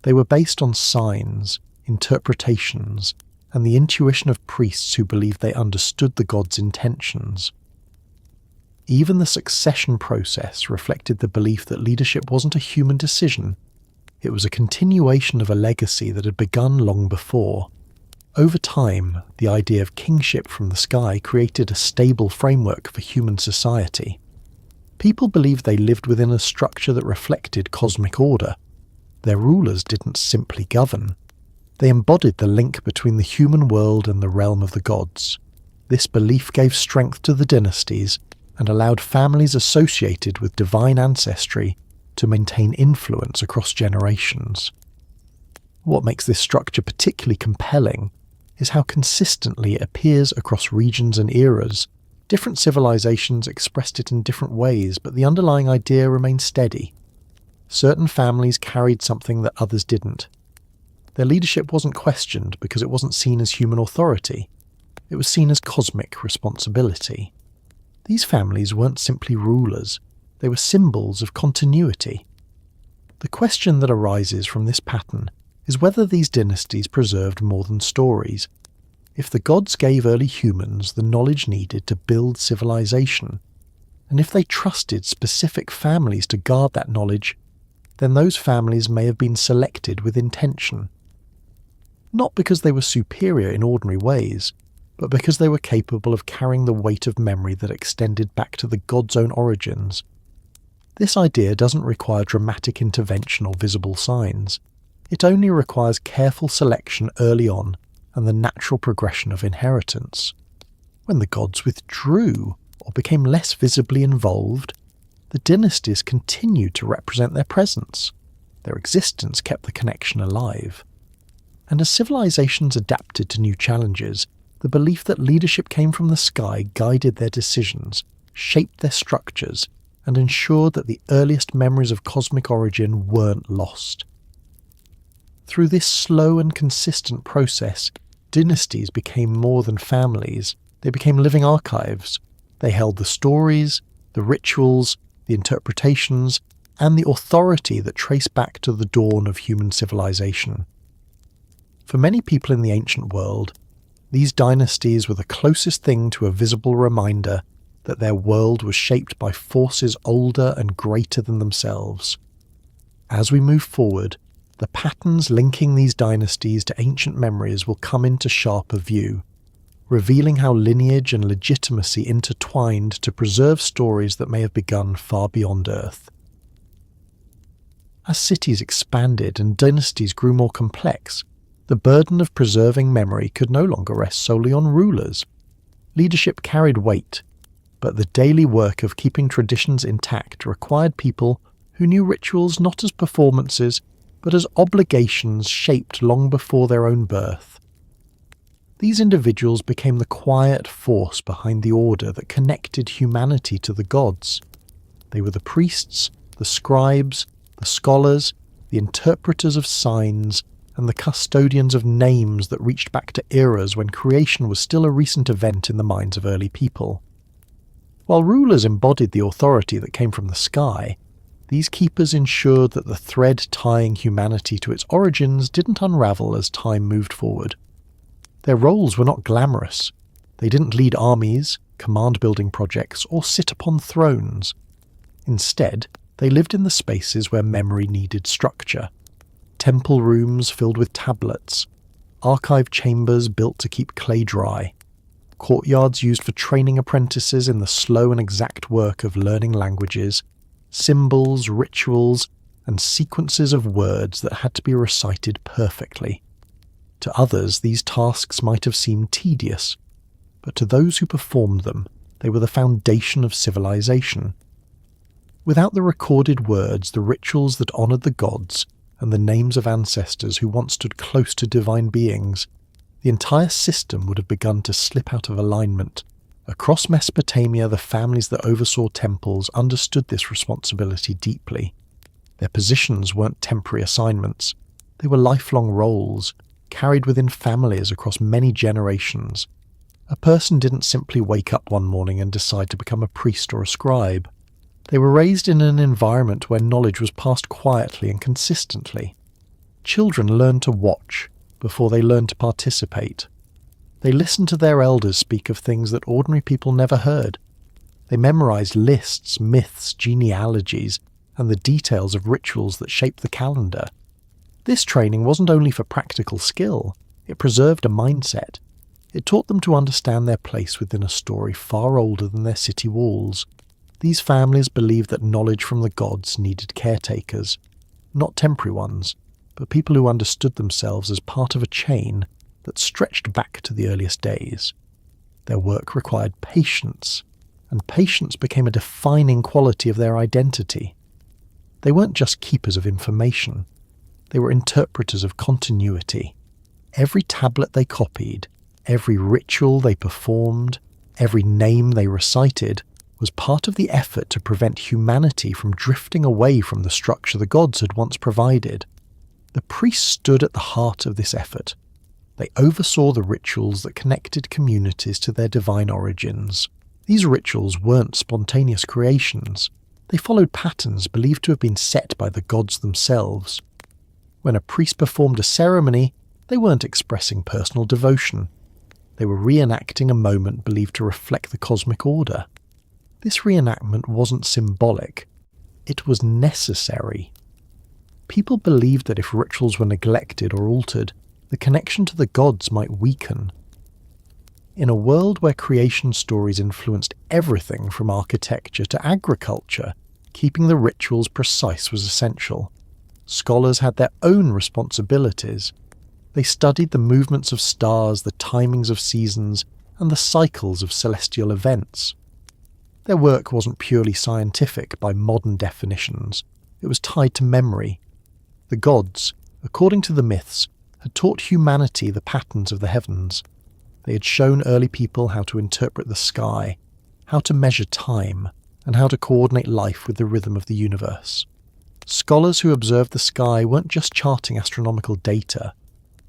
They were based on signs, interpretations, and the intuition of priests who believed they understood the god's intentions. Even the succession process reflected the belief that leadership wasn't a human decision. It was a continuation of a legacy that had begun long before. Over time, the idea of kingship from the sky created a stable framework for human society. People believed they lived within a structure that reflected cosmic order. Their rulers didn't simply govern. They embodied the link between the human world and the realm of the gods. This belief gave strength to the dynasties and allowed families associated with divine ancestry to maintain influence across generations. What makes this structure particularly compelling is how consistently it appears across regions and eras. Different civilizations expressed it in different ways, but the underlying idea remained steady. Certain families carried something that others didn't. Their leadership wasn't questioned because it wasn't seen as human authority. It was seen as cosmic responsibility. These families weren't simply rulers, they were symbols of continuity. The question that arises from this pattern is whether these dynasties preserved more than stories. If the gods gave early humans the knowledge needed to build civilization, and if they trusted specific families to guard that knowledge, then those families may have been selected with intention. Not because they were superior in ordinary ways, but because they were capable of carrying the weight of memory that extended back to the god's own origins. This idea doesn't require dramatic intervention or visible signs. It only requires careful selection early on and the natural progression of inheritance. When the gods withdrew or became less visibly involved, the dynasties continued to represent their presence. Their existence kept the connection alive. And as civilizations adapted to new challenges, the belief that leadership came from the sky guided their decisions, shaped their structures, and ensured that the earliest memories of cosmic origin weren't lost. Through this slow and consistent process, dynasties became more than families. They became living archives. They held the stories, the rituals, the interpretations, and the authority that trace back to the dawn of human civilization. For many people in the ancient world, these dynasties were the closest thing to a visible reminder that their world was shaped by forces older and greater than themselves. As we move forward, the patterns linking these dynasties to ancient memories will come into sharper view, revealing how lineage and legitimacy intertwined to preserve stories that may have begun far beyond Earth. As cities expanded and dynasties grew more complex, the burden of preserving memory could no longer rest solely on rulers. Leadership carried weight, but the daily work of keeping traditions intact required people who knew rituals not as performances, but as obligations shaped long before their own birth. These individuals became the quiet force behind the order that connected humanity to the gods. They were the priests, the scribes, the scholars, the interpreters of signs, and the custodians of names that reached back to eras when creation was still a recent event in the minds of early people. While rulers embodied the authority that came from the sky, these keepers ensured that the thread tying humanity to its origins didn't unravel as time moved forward. Their roles were not glamorous. They didn't lead armies, command building projects, or sit upon thrones. Instead, they lived in the spaces where memory needed structure. Temple rooms filled with tablets, archive chambers built to keep clay dry, courtyards used for training apprentices in the slow and exact work of learning languages, symbols, rituals, and sequences of words that had to be recited perfectly. To others, these tasks might have seemed tedious, but to those who performed them, they were the foundation of civilization. Without the recorded words, the rituals that honoured the gods, and the names of ancestors who once stood close to divine beings, the entire system would have begun to slip out of alignment. Across Mesopotamia, the families that oversaw temples understood this responsibility deeply. Their positions weren't temporary assignments. They were lifelong roles, carried within families across many generations. A person didn't simply wake up one morning and decide to become a priest or a scribe. They were raised in an environment where knowledge was passed quietly and consistently. Children learned to watch before they learned to participate. They listened to their elders speak of things that ordinary people never heard. They memorized lists, myths, genealogies, and the details of rituals that shaped the calendar. This training wasn't only for practical skill, it preserved a mindset. It taught them to understand their place within a story far older than their city walls. These families believed that knowledge from the gods needed caretakers, not temporary ones, but people who understood themselves as part of a chain that stretched back to the earliest days. Their work required patience, and patience became a defining quality of their identity. They weren't just keepers of information, they were interpreters of continuity. Every tablet they copied, every ritual they performed, every name they recited was part of the effort to prevent humanity from drifting away from the structure the gods had once provided. The priests stood at the heart of this effort. They oversaw the rituals that connected communities to their divine origins. These rituals weren't spontaneous creations. They followed patterns believed to have been set by the gods themselves. When a priest performed a ceremony, they weren't expressing personal devotion. They were reenacting a moment believed to reflect the cosmic order. This reenactment wasn't symbolic. It was necessary. People believed that if rituals were neglected or altered, the connection to the gods might weaken. In a world where creation stories influenced everything from architecture to agriculture, keeping the rituals precise was essential. Scholars had their own responsibilities. They studied the movements of stars, the timings of seasons, and the cycles of celestial events. Their work wasn't purely scientific by modern definitions. It was tied to memory. The gods, according to the myths, had taught humanity the patterns of the heavens. They had shown early people how to interpret the sky, how to measure time, and how to coordinate life with the rhythm of the universe. Scholars who observed the sky weren't just charting astronomical data.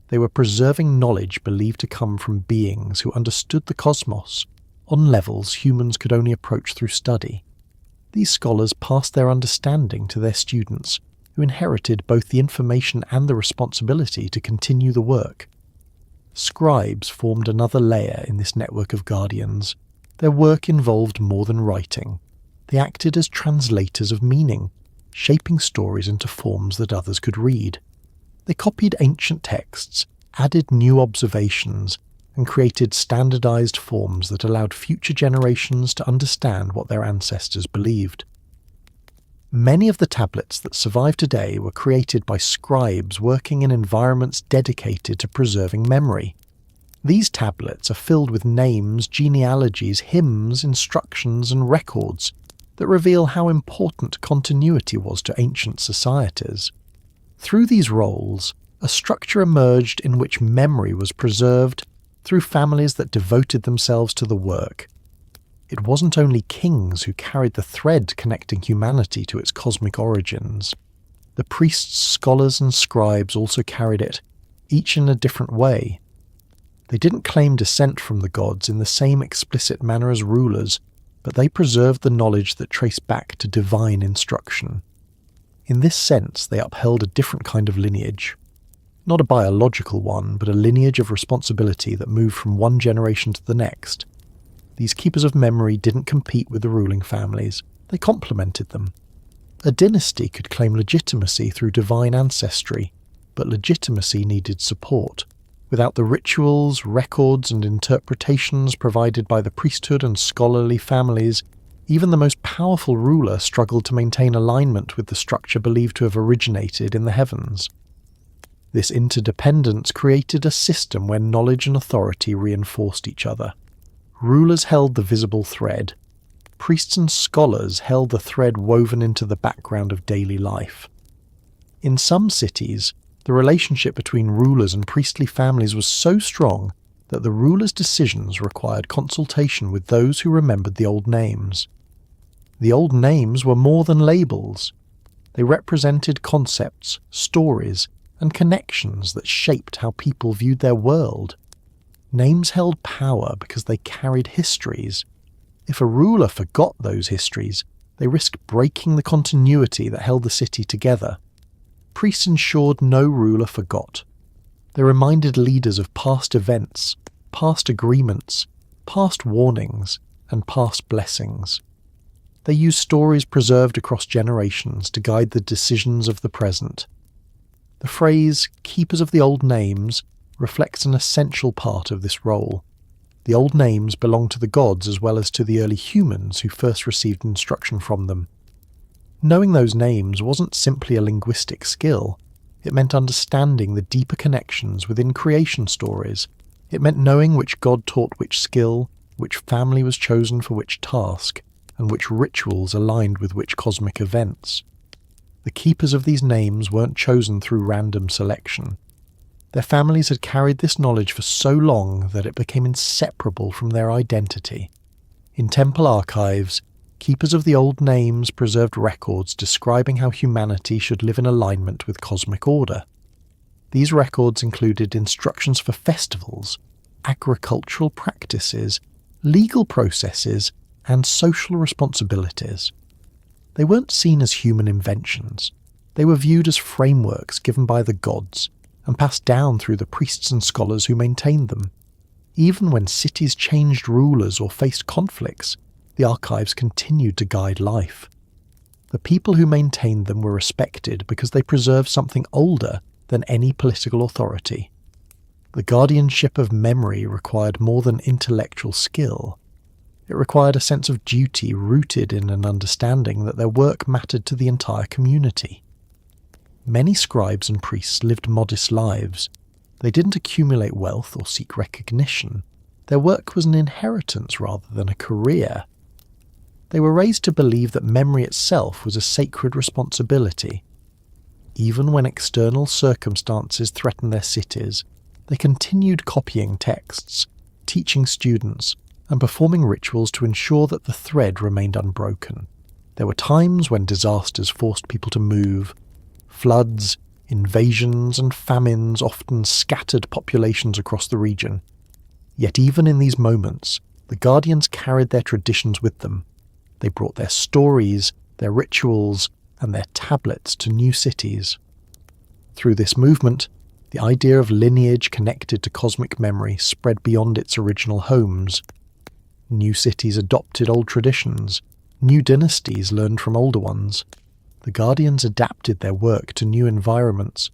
They were preserving knowledge believed to come from beings who understood the cosmos on levels humans could only approach through study. These scholars passed their understanding to their students, who inherited both the information and the responsibility to continue the work. Scribes formed another layer in this network of guardians. Their work involved more than writing. They acted as translators of meaning, shaping stories into forms that others could read. They copied ancient texts, added new observations, and created standardized forms that allowed future generations to understand what their ancestors believed. Many of the tablets that survive today were created by scribes working in environments dedicated to preserving memory. These tablets are filled with names, genealogies, hymns, instructions, and records that reveal how important continuity was to ancient societies. Through these roles, a structure emerged in which memory was preserved through families that devoted themselves to the work. It wasn't only kings who carried the thread connecting humanity to its cosmic origins. The priests, scholars and scribes also carried it, each in a different way. They didn't claim descent from the gods in the same explicit manner as rulers, but they preserved the knowledge that traced back to divine instruction. In this sense, they upheld a different kind of lineage. Not a biological one, but a lineage of responsibility that moved from one generation to the next. These keepers of memory didn't compete with the ruling families, they complemented them. A dynasty could claim legitimacy through divine ancestry, but legitimacy needed support. Without the rituals, records, and interpretations provided by the priesthood and scholarly families, even the most powerful ruler struggled to maintain alignment with the structure believed to have originated in the heavens. This interdependence created a system where knowledge and authority reinforced each other. Rulers held the visible thread. Priests and scholars held the thread woven into the background of daily life. In some cities, the relationship between rulers and priestly families was so strong that the rulers' decisions required consultation with those who remembered the old names. The old names were more than labels. They represented concepts, stories, and connections that shaped how people viewed their world. Names held power because they carried histories. If a ruler forgot those histories, they risked breaking the continuity that held the city together. Priests ensured no ruler forgot. They reminded leaders of past events, past agreements, past warnings, and past blessings. They used stories preserved across generations to guide the decisions of the present. The phrase, "keepers of the old names," reflects an essential part of this role. The old names belonged to the gods as well as to the early humans who first received instruction from them. Knowing those names wasn't simply a linguistic skill. It meant understanding the deeper connections within creation stories. It meant knowing which god taught which skill, which family was chosen for which task, and which rituals aligned with which cosmic events. The keepers of these names weren't chosen through random selection. Their families had carried this knowledge for so long that it became inseparable from their identity. In temple archives, keepers of the old names preserved records describing how humanity should live in alignment with cosmic order. These records included instructions for festivals, agricultural practices, legal processes, and social responsibilities. They weren't seen as human inventions. They were viewed as frameworks given by the gods, and passed down through the priests and scholars who maintained them. Even when cities changed rulers or faced conflicts, the archives continued to guide life. The people who maintained them were respected because they preserved something older than any political authority. The guardianship of memory required more than intellectual skill. It required a sense of duty rooted in an understanding that their work mattered to the entire community. Many scribes and priests lived modest lives. They didn't accumulate wealth or seek recognition. Their work was an inheritance rather than a career. They were raised to believe that memory itself was a sacred responsibility. Even when external circumstances threatened their cities, they continued copying texts, teaching students, and performing rituals to ensure that the thread remained unbroken. There were times when disasters forced people to move. Floods, invasions, and famines often scattered populations across the region. Yet even in these moments, the Guardians carried their traditions with them. They brought their stories, their rituals, and their tablets to new cities. Through this movement, the idea of lineage connected to cosmic memory spread beyond its original homes. New cities adopted old traditions. New dynasties learned from older ones. The Guardians adapted their work to new environments,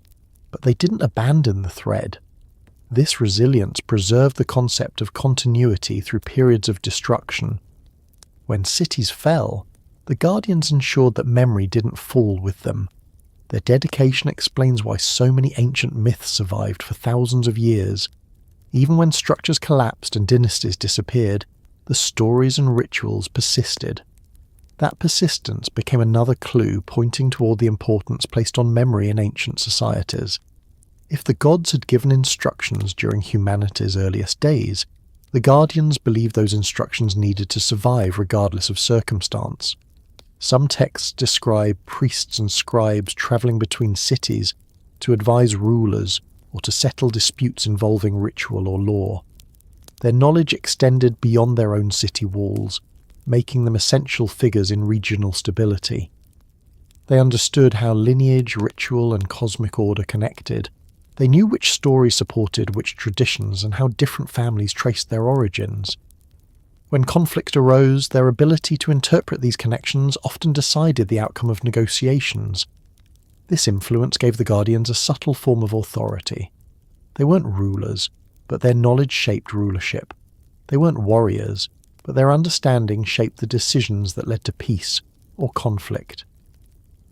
but they didn't abandon the thread. This resilience preserved the concept of continuity through periods of destruction. When cities fell, the Guardians ensured that memory didn't fall with them. Their dedication explains why so many ancient myths survived for thousands of years. Even when structures collapsed and dynasties disappeared, the stories and rituals persisted. That persistence became another clue pointing toward the importance placed on memory in ancient societies. If the gods had given instructions during humanity's earliest days, the Guardians believed those instructions needed to survive regardless of circumstance. Some texts describe priests and scribes travelling between cities to advise rulers or to settle disputes involving ritual or law. Their knowledge extended beyond their own city walls, making them essential figures in regional stability. They understood how lineage, ritual, and cosmic order connected. They knew which stories supported which traditions and how different families traced their origins. When conflict arose, their ability to interpret these connections often decided the outcome of negotiations. This influence gave the Guardians a subtle form of authority. They weren't rulers, but their knowledge shaped rulership. They weren't warriors, but their understanding shaped the decisions that led to peace or conflict.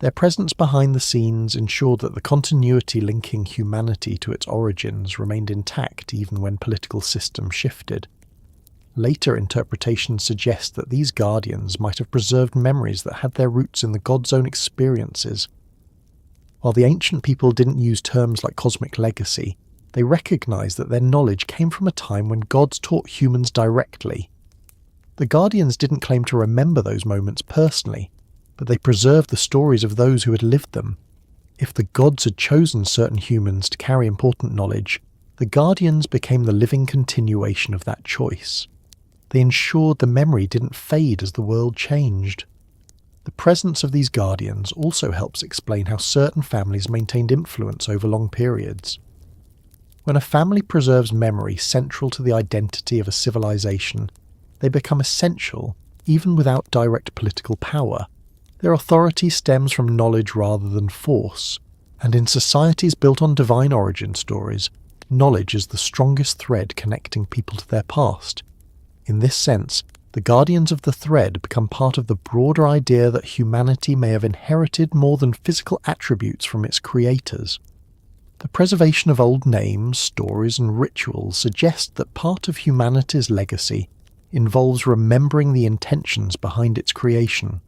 Their presence behind the scenes ensured that the continuity linking humanity to its origins remained intact even when political systems shifted. Later interpretations suggest that these guardians might have preserved memories that had their roots in the God's own experiences. While the ancient people didn't use terms like cosmic legacy, they recognized that their knowledge came from a time when gods taught humans directly. The guardians didn't claim to remember those moments personally, but they preserved the stories of those who had lived them. If the gods had chosen certain humans to carry important knowledge, the guardians became the living continuation of that choice. They ensured the memory didn't fade as the world changed. The presence of these guardians also helps explain how certain families maintained influence over long periods. When a family preserves memory central to the identity of a civilization, they become essential even without direct political power. Their authority stems from knowledge rather than force, and in societies built on divine origin stories, knowledge is the strongest thread connecting people to their past. In this sense, the guardians of the thread become part of the broader idea that humanity may have inherited more than physical attributes from its creators. The preservation of old names, stories, and rituals suggest that part of humanity's legacy involves remembering the intentions behind its creation.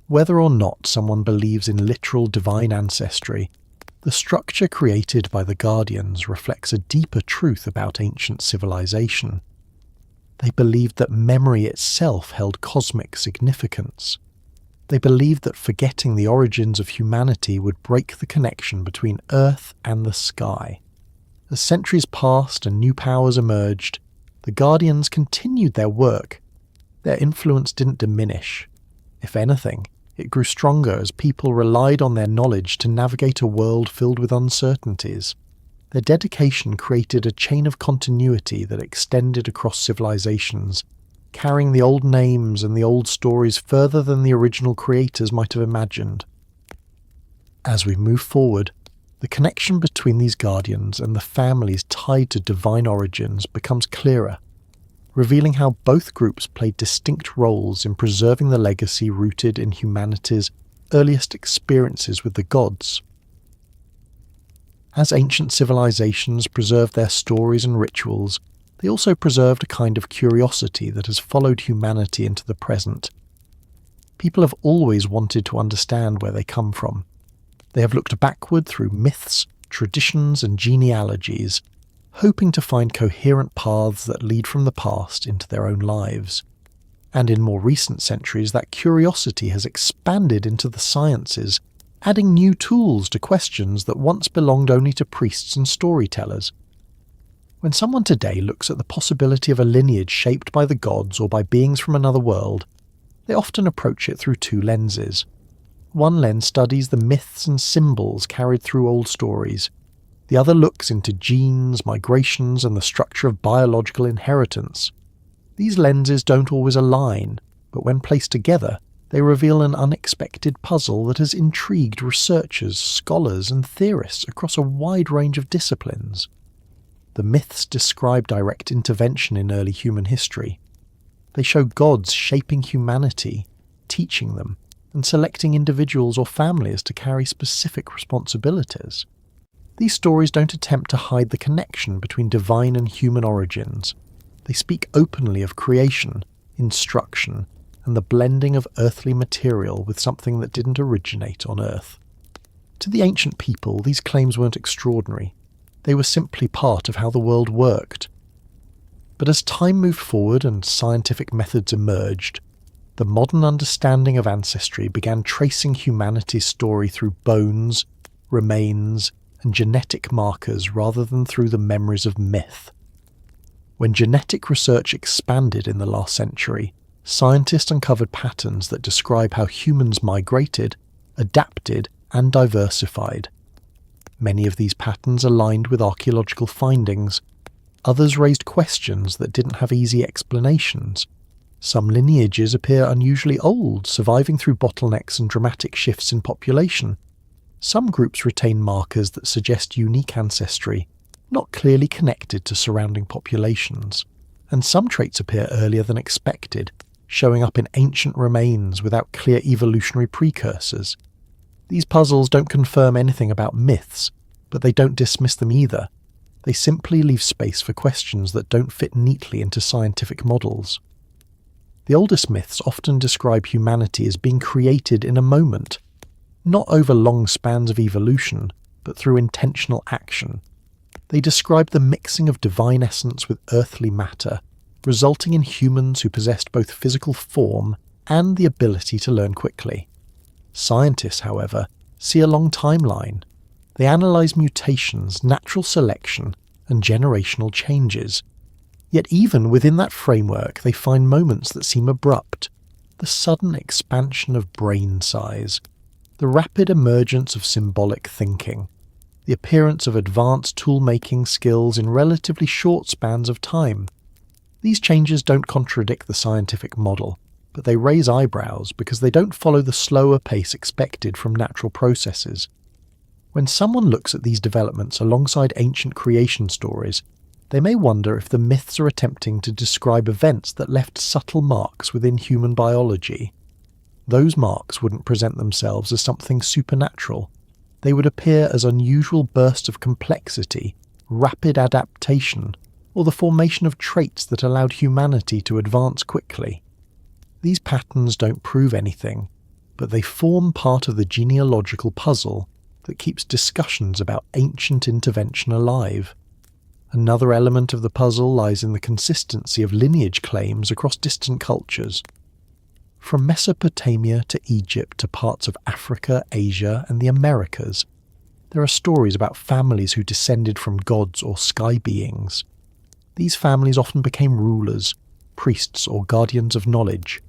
Whether or not someone believes in literal divine ancestry, the structure created by the Guardians reflects a deeper truth about ancient civilization. They believed that memory itself held cosmic significance. They believed that forgetting the origins of humanity would break the connection between Earth and the sky. As centuries passed and new powers emerged, the Guardians continued their work. Their influence didn't diminish. If anything, it grew stronger as people relied on their knowledge to navigate a world filled with uncertainties. Their dedication created a chain of continuity that extended across civilizations, carrying the old names and the old stories further than the original creators might have imagined. As we move forward, the connection between these guardians and the families tied to divine origins becomes clearer, revealing how both groups played distinct roles in preserving the legacy rooted in humanity's earliest experiences with the gods. As ancient civilizations preserved their stories and rituals, they also preserved a kind of curiosity that has followed humanity into the present. People have always wanted to understand where they come from. They have looked backward through myths, traditions, and genealogies, hoping to find coherent paths that lead from the past into their own lives. And in more recent centuries, that curiosity has expanded into the sciences, adding new tools to questions that once belonged only to priests and storytellers. When someone today looks at the possibility of a lineage shaped by the gods or by beings from another world, they often approach it through two lenses. One lens studies the myths and symbols carried through old stories. The other looks into genes, migrations, and the structure of biological inheritance. These lenses don't always align, but when placed together, they reveal an unexpected puzzle that has intrigued researchers, scholars, and theorists across a wide range of disciplines. The myths describe direct intervention in early human history. They show gods shaping humanity, teaching them, and selecting individuals or families to carry specific responsibilities. These stories don't attempt to hide the connection between divine and human origins. They speak openly of creation, instruction, and the blending of earthly material with something that didn't originate on Earth. To the ancient people, these claims weren't extraordinary. They were simply part of how the world worked. But as time moved forward and scientific methods emerged, the modern understanding of ancestry began tracing humanity's story through bones, remains, and genetic markers rather than through the memories of myth. When genetic research expanded in the last century, scientists uncovered patterns that describe how humans migrated, adapted, and diversified. Many of these patterns aligned with archaeological findings. Others raised questions that didn't have easy explanations. Some lineages appear unusually old, surviving through bottlenecks and dramatic shifts in population. Some groups retain markers that suggest unique ancestry, not clearly connected to surrounding populations. And some traits appear earlier than expected, showing up in ancient remains without clear evolutionary precursors. These puzzles don't confirm anything about myths, but they don't dismiss them either. They simply leave space for questions that don't fit neatly into scientific models. The oldest myths often describe humanity as being created in a moment, not over long spans of evolution, but through intentional action. They describe the mixing of divine essence with earthly matter, resulting in humans who possessed both physical form and the ability to learn quickly. Scientists, however, see a long timeline. They analyze mutations, natural selection, and generational changes. Yet even within that framework, they find moments that seem abrupt. The sudden expansion of brain size, the rapid emergence of symbolic thinking, the appearance of advanced tool-making skills in relatively short spans of time. These changes don't contradict the scientific model, but they raise eyebrows because they don't follow the slower pace expected from natural processes. When someone looks at these developments alongside ancient creation stories, they may wonder if the myths are attempting to describe events that left subtle marks within human biology. Those marks wouldn't present themselves as something supernatural. They would appear as unusual bursts of complexity, rapid adaptation, or the formation of traits that allowed humanity to advance quickly. These patterns don't prove anything, but they form part of the genealogical puzzle that keeps discussions about ancient intervention alive. Another element of the puzzle lies in the consistency of lineage claims across distant cultures. From Mesopotamia to Egypt to parts of Africa, Asia, and the Americas, there are stories about families who descended from gods or sky beings. These families often became rulers, priests, or guardians of knowledge.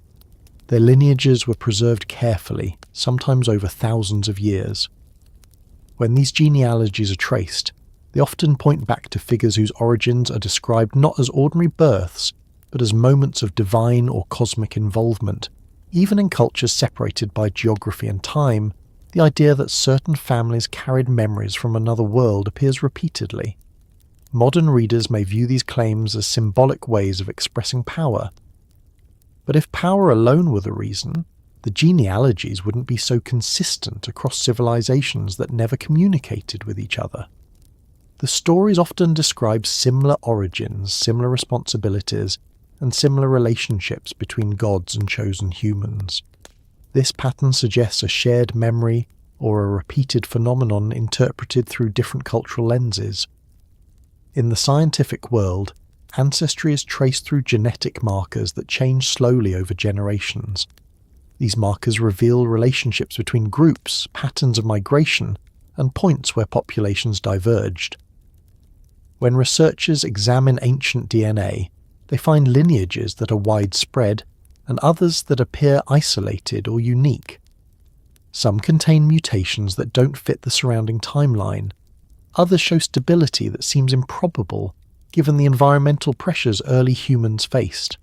Their lineages were preserved carefully, sometimes over thousands of years. When these genealogies are traced, they often point back to figures whose origins are described not as ordinary births, but as moments of divine or cosmic involvement. Even in cultures separated by geography and time, the idea that certain families carried memories from another world appears repeatedly. Modern readers may view these claims as symbolic ways of expressing power. But if power alone were the reason, the genealogies wouldn't be so consistent across civilizations that never communicated with each other. The stories often describe similar origins, similar responsibilities, and similar relationships between gods and chosen humans. This pattern suggests a shared memory or a repeated phenomenon interpreted through different cultural lenses. In the scientific world, ancestry is traced through genetic markers that change slowly over generations. These markers reveal relationships between groups, patterns of migration, and points where populations diverged. When researchers examine ancient DNA, they find lineages that are widespread and others that appear isolated or unique. Some contain mutations that don't fit the surrounding timeline. Others show stability that seems improbable, given the environmental pressures early humans faced.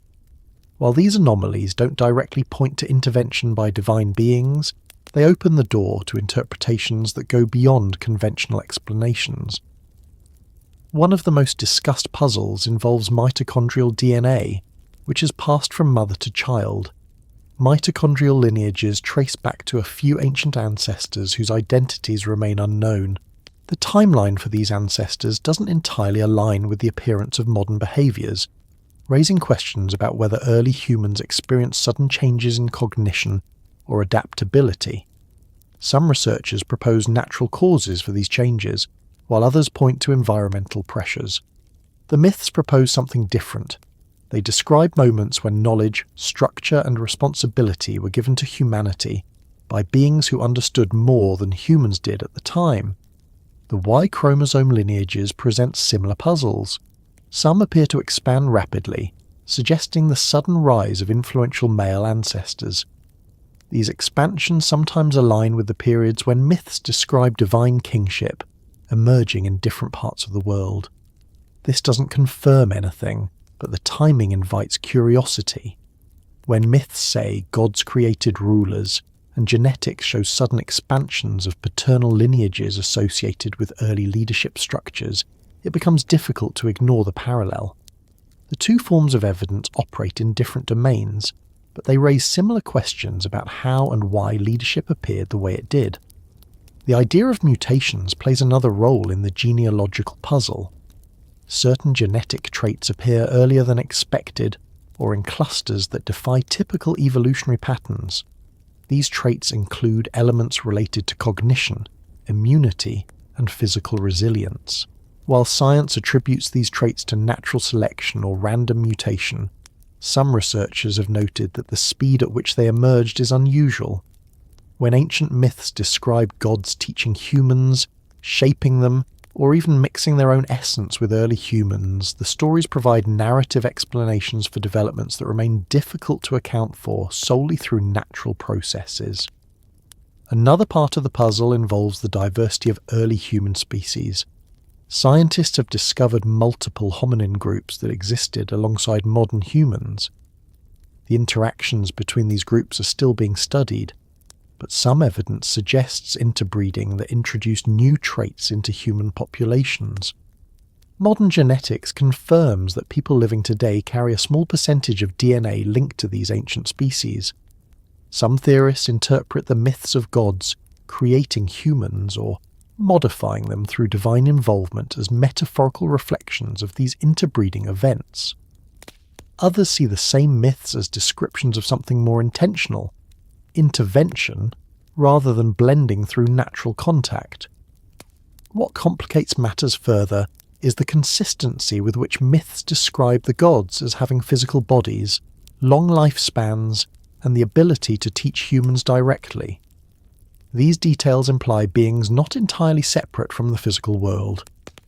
While these anomalies don't directly point to intervention by divine beings, they open the door to interpretations that go beyond conventional explanations. One of the most discussed puzzles involves mitochondrial DNA, which is passed from mother to child. Mitochondrial lineages trace back to a few ancient ancestors whose identities remain unknown. The timeline for these ancestors doesn't entirely align with the appearance of modern behaviours, raising questions about whether early humans experienced sudden changes in cognition or adaptability. Some researchers propose natural causes for these changes, while others point to environmental pressures. The myths propose something different. They describe moments when knowledge, structure, and responsibility were given to humanity by beings who understood more than humans did at the time. The Y chromosome lineages present similar puzzles. Some appear to expand rapidly, suggesting the sudden rise of influential male ancestors. These expansions sometimes align with the periods when myths describe divine kingship emerging in different parts of the world. This doesn't confirm anything, but the timing invites curiosity. When myths say gods created rulers, and genetics shows sudden expansions of paternal lineages associated with early leadership structures, it becomes difficult to ignore the parallel. The two forms of evidence operate in different domains, but they raise similar questions about how and why leadership appeared the way it did. The idea of mutations plays another role in the genealogical puzzle. Certain genetic traits appear earlier than expected, or in clusters that defy typical evolutionary patterns. These traits include elements related to cognition, immunity, and physical resilience. While science attributes these traits to natural selection or random mutation, some researchers have noted that the speed at which they emerged is unusual. When ancient myths describe gods teaching humans, shaping them, or even mixing their own essence with early humans, the stories provide narrative explanations for developments that remain difficult to account for solely through natural processes. Another part of the puzzle involves the diversity of early human species. Scientists have discovered multiple hominin groups that existed alongside modern humans. The interactions between these groups are still being studied, but some evidence suggests interbreeding that introduced new traits into human populations. Modern genetics confirms that people living today carry a small percentage of DNA linked to these ancient species. Some theorists interpret the myths of gods creating humans or modifying them through divine involvement as metaphorical reflections of these interbreeding events. Others see the same myths as descriptions of something more intentional, intervention, rather than blending through natural contact. What complicates matters further is the consistency with which myths describe the gods as having physical bodies, long lifespans, and the ability to teach humans directly. These details imply beings not entirely separate from the physical world.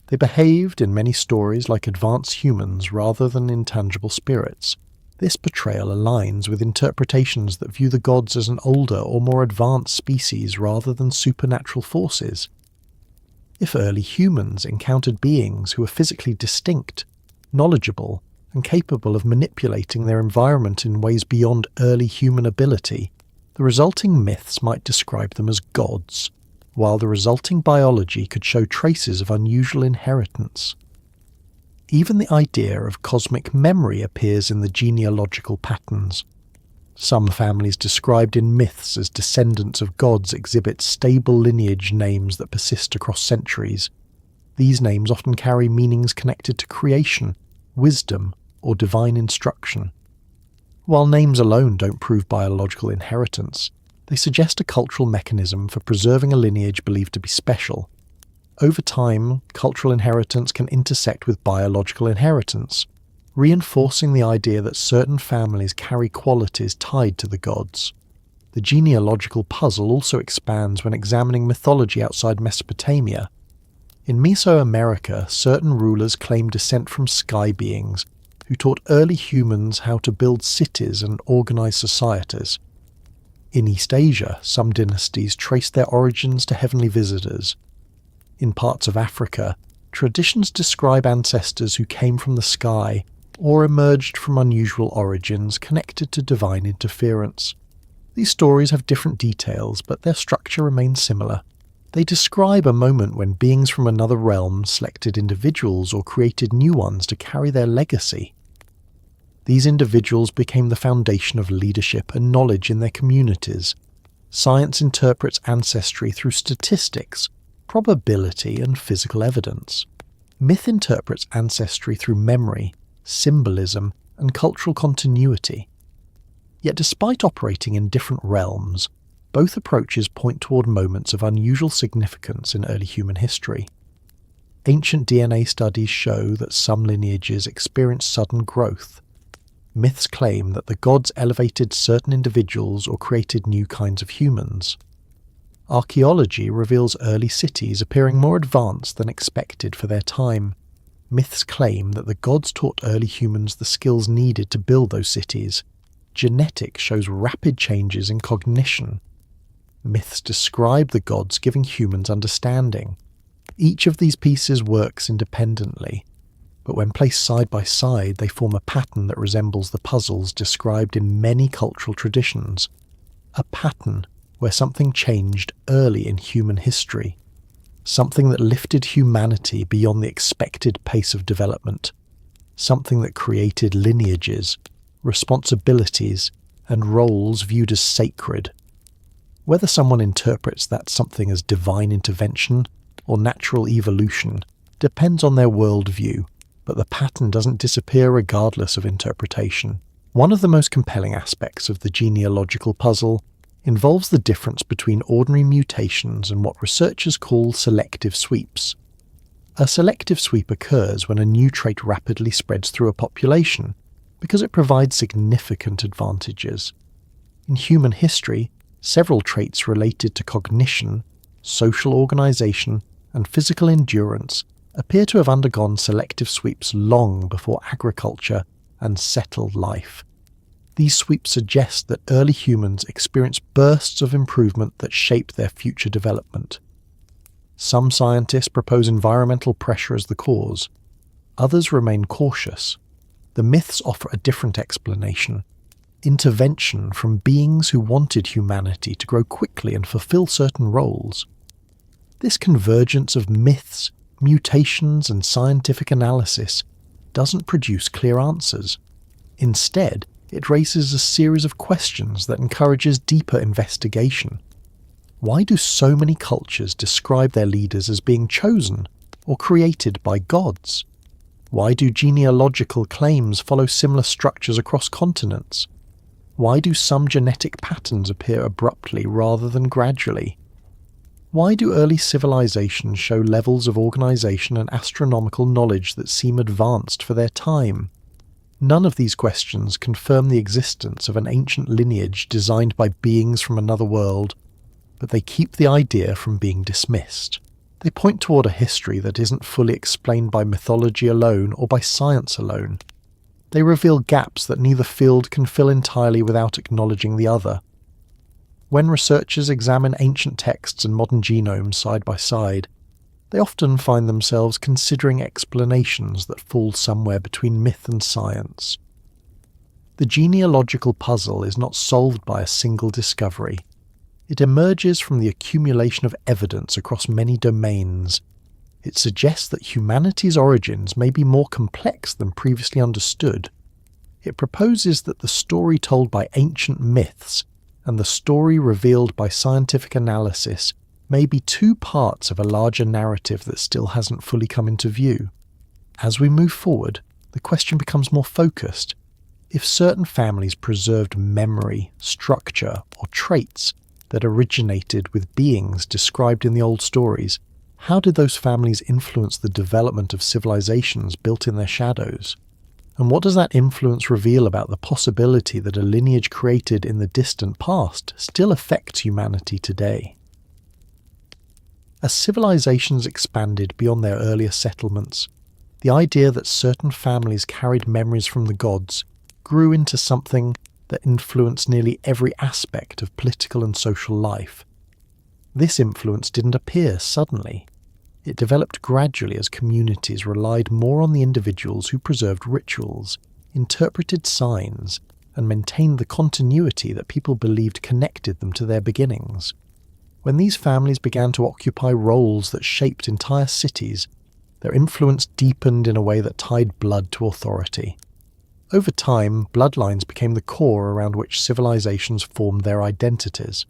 They behaved in many stories like advanced humans rather than intangible spirits. This portrayal aligns with interpretations that view the gods as an older or more advanced species rather than supernatural forces. If early humans encountered beings who were physically distinct, knowledgeable, and capable of manipulating their environment in ways beyond early human ability, the resulting myths might describe them as gods, while the resulting biology could show traces of unusual inheritance. Even the idea of cosmic memory appears in the genealogical patterns. Some families described in myths as descendants of gods exhibit stable lineage names that persist across centuries. These names often carry meanings connected to creation, wisdom, or divine instruction. While names alone don't prove biological inheritance, they suggest a cultural mechanism for preserving a lineage believed to be special. Over time, cultural inheritance can intersect with biological inheritance, reinforcing the idea that certain families carry qualities tied to the gods. The genealogical puzzle also expands when examining mythology outside Mesopotamia. In Mesoamerica, certain rulers claim descent from sky beings who taught early humans how to build cities and organize societies. In East Asia, some dynasties trace their origins to heavenly visitors. In parts of Africa, traditions describe ancestors who came from the sky or emerged from unusual origins connected to divine interference. These stories have different details, but their structure remains similar. They describe a moment when beings from another realm selected individuals or created new ones to carry their legacy. These individuals became the foundation of leadership and knowledge in their communities. Science interprets ancestry through statistics, probability, and physical evidence. Myth interprets ancestry through memory, symbolism, and cultural continuity. Yet despite operating in different realms, both approaches point toward moments of unusual significance in early human history. Ancient DNA studies show that some lineages experience sudden growth, Myths claim that the gods elevated certain individuals or created new kinds of humans. Archaeology reveals early cities appearing more advanced than expected for their time. Myths claim that the gods taught early humans the skills needed to build those cities. Genetics shows rapid changes in cognition. Myths describe the gods giving humans understanding. Each of these pieces works independently, but when placed side by side they form a pattern that resembles the puzzles described in many cultural traditions. A pattern where something changed early in human history. Something that lifted humanity beyond the expected pace of development. Something that created lineages, responsibilities, and roles viewed as sacred. Whether someone interprets that something as divine intervention or natural evolution depends on their worldview, but the pattern doesn't disappear regardless of interpretation. One of the most compelling aspects of the genealogical puzzle involves the difference between ordinary mutations and what researchers call selective sweeps. A selective sweep occurs when a new trait rapidly spreads through a population because it provides significant advantages. In human history, several traits related to cognition, social organization, and physical endurance appear to have undergone selective sweeps long before agriculture and settled life. These sweeps suggest that early humans experienced bursts of improvement that shaped their future development. Some scientists propose environmental pressure as the cause. Others remain cautious. The myths offer a different explanation: intervention from beings who wanted humanity to grow quickly and fulfill certain roles. This convergence of myths, mutations, and scientific analysis doesn't produce clear answers. Instead, it raises a series of questions that encourages deeper investigation. Why do so many cultures describe their leaders as being chosen or created by gods? Why do genealogical claims follow similar structures across continents? Why do some genetic patterns appear abruptly rather than gradually? Why do early civilizations show levels of organization and astronomical knowledge that seem advanced for their time? None of these questions confirm the existence of an ancient lineage designed by beings from another world, but they keep the idea from being dismissed. They point toward a history that isn't fully explained by mythology alone or by science alone. They reveal gaps that neither field can fill entirely without acknowledging the other. When researchers examine ancient texts and modern genomes side by side, they often find themselves considering explanations that fall somewhere between myth and science. The genealogical puzzle is not solved by a single discovery. It emerges from the accumulation of evidence across many domains. It suggests that humanity's origins may be more complex than previously understood. It proposes that the story told by ancient myths and the story revealed by scientific analysis may be two parts of a larger narrative that still hasn't fully come into view. As we move forward, the question becomes more focused. If certain families preserved memory, structure, or traits that originated with beings described in the old stories, how did those families influence the development of civilizations built in their shadows? And what does that influence reveal about the possibility that a lineage created in the distant past still affects humanity today? As civilizations expanded beyond their earlier settlements, the idea that certain families carried memories from the gods grew into something that influenced nearly every aspect of political and social life. This influence didn't appear suddenly. It developed gradually as communities relied more on the individuals who preserved rituals, interpreted signs, and maintained the continuity that people believed connected them to their beginnings. When these families began to occupy roles that shaped entire cities, their influence deepened in a way that tied blood to authority. Over time, bloodlines became the core around which civilizations formed their identities.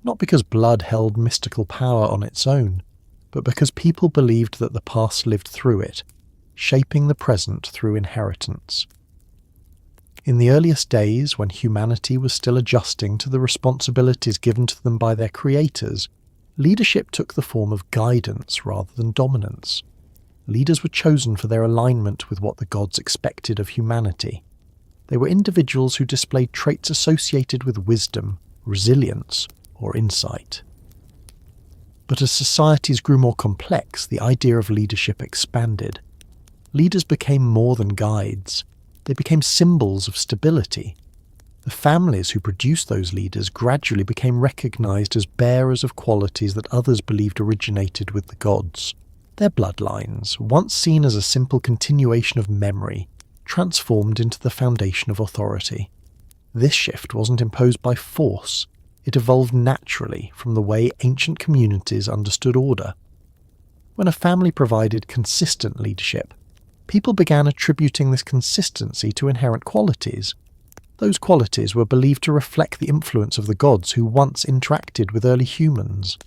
Not because blood held mystical power on its own, but because people believed that the past lived through it, shaping the present through inheritance. In the earliest days, when humanity was still adjusting to the responsibilities given to them by their creators, leadership took the form of guidance rather than dominance. Leaders were chosen for their alignment with what the gods expected of humanity. They were individuals who displayed traits associated with wisdom, resilience, or insight. But as societies grew more complex, the idea of leadership expanded. Leaders became more than guides. They became symbols of stability. The families who produced those leaders gradually became recognized as bearers of qualities that others believed originated with the gods. Their bloodlines, once seen as a simple continuation of memory, transformed into the foundation of authority. This shift wasn't imposed by force. It evolved naturally from the way ancient communities understood order. When a family provided consistent leadership, people began attributing this consistency to inherent qualities. Those qualities were believed to reflect the influence of the gods who once interacted with early humans.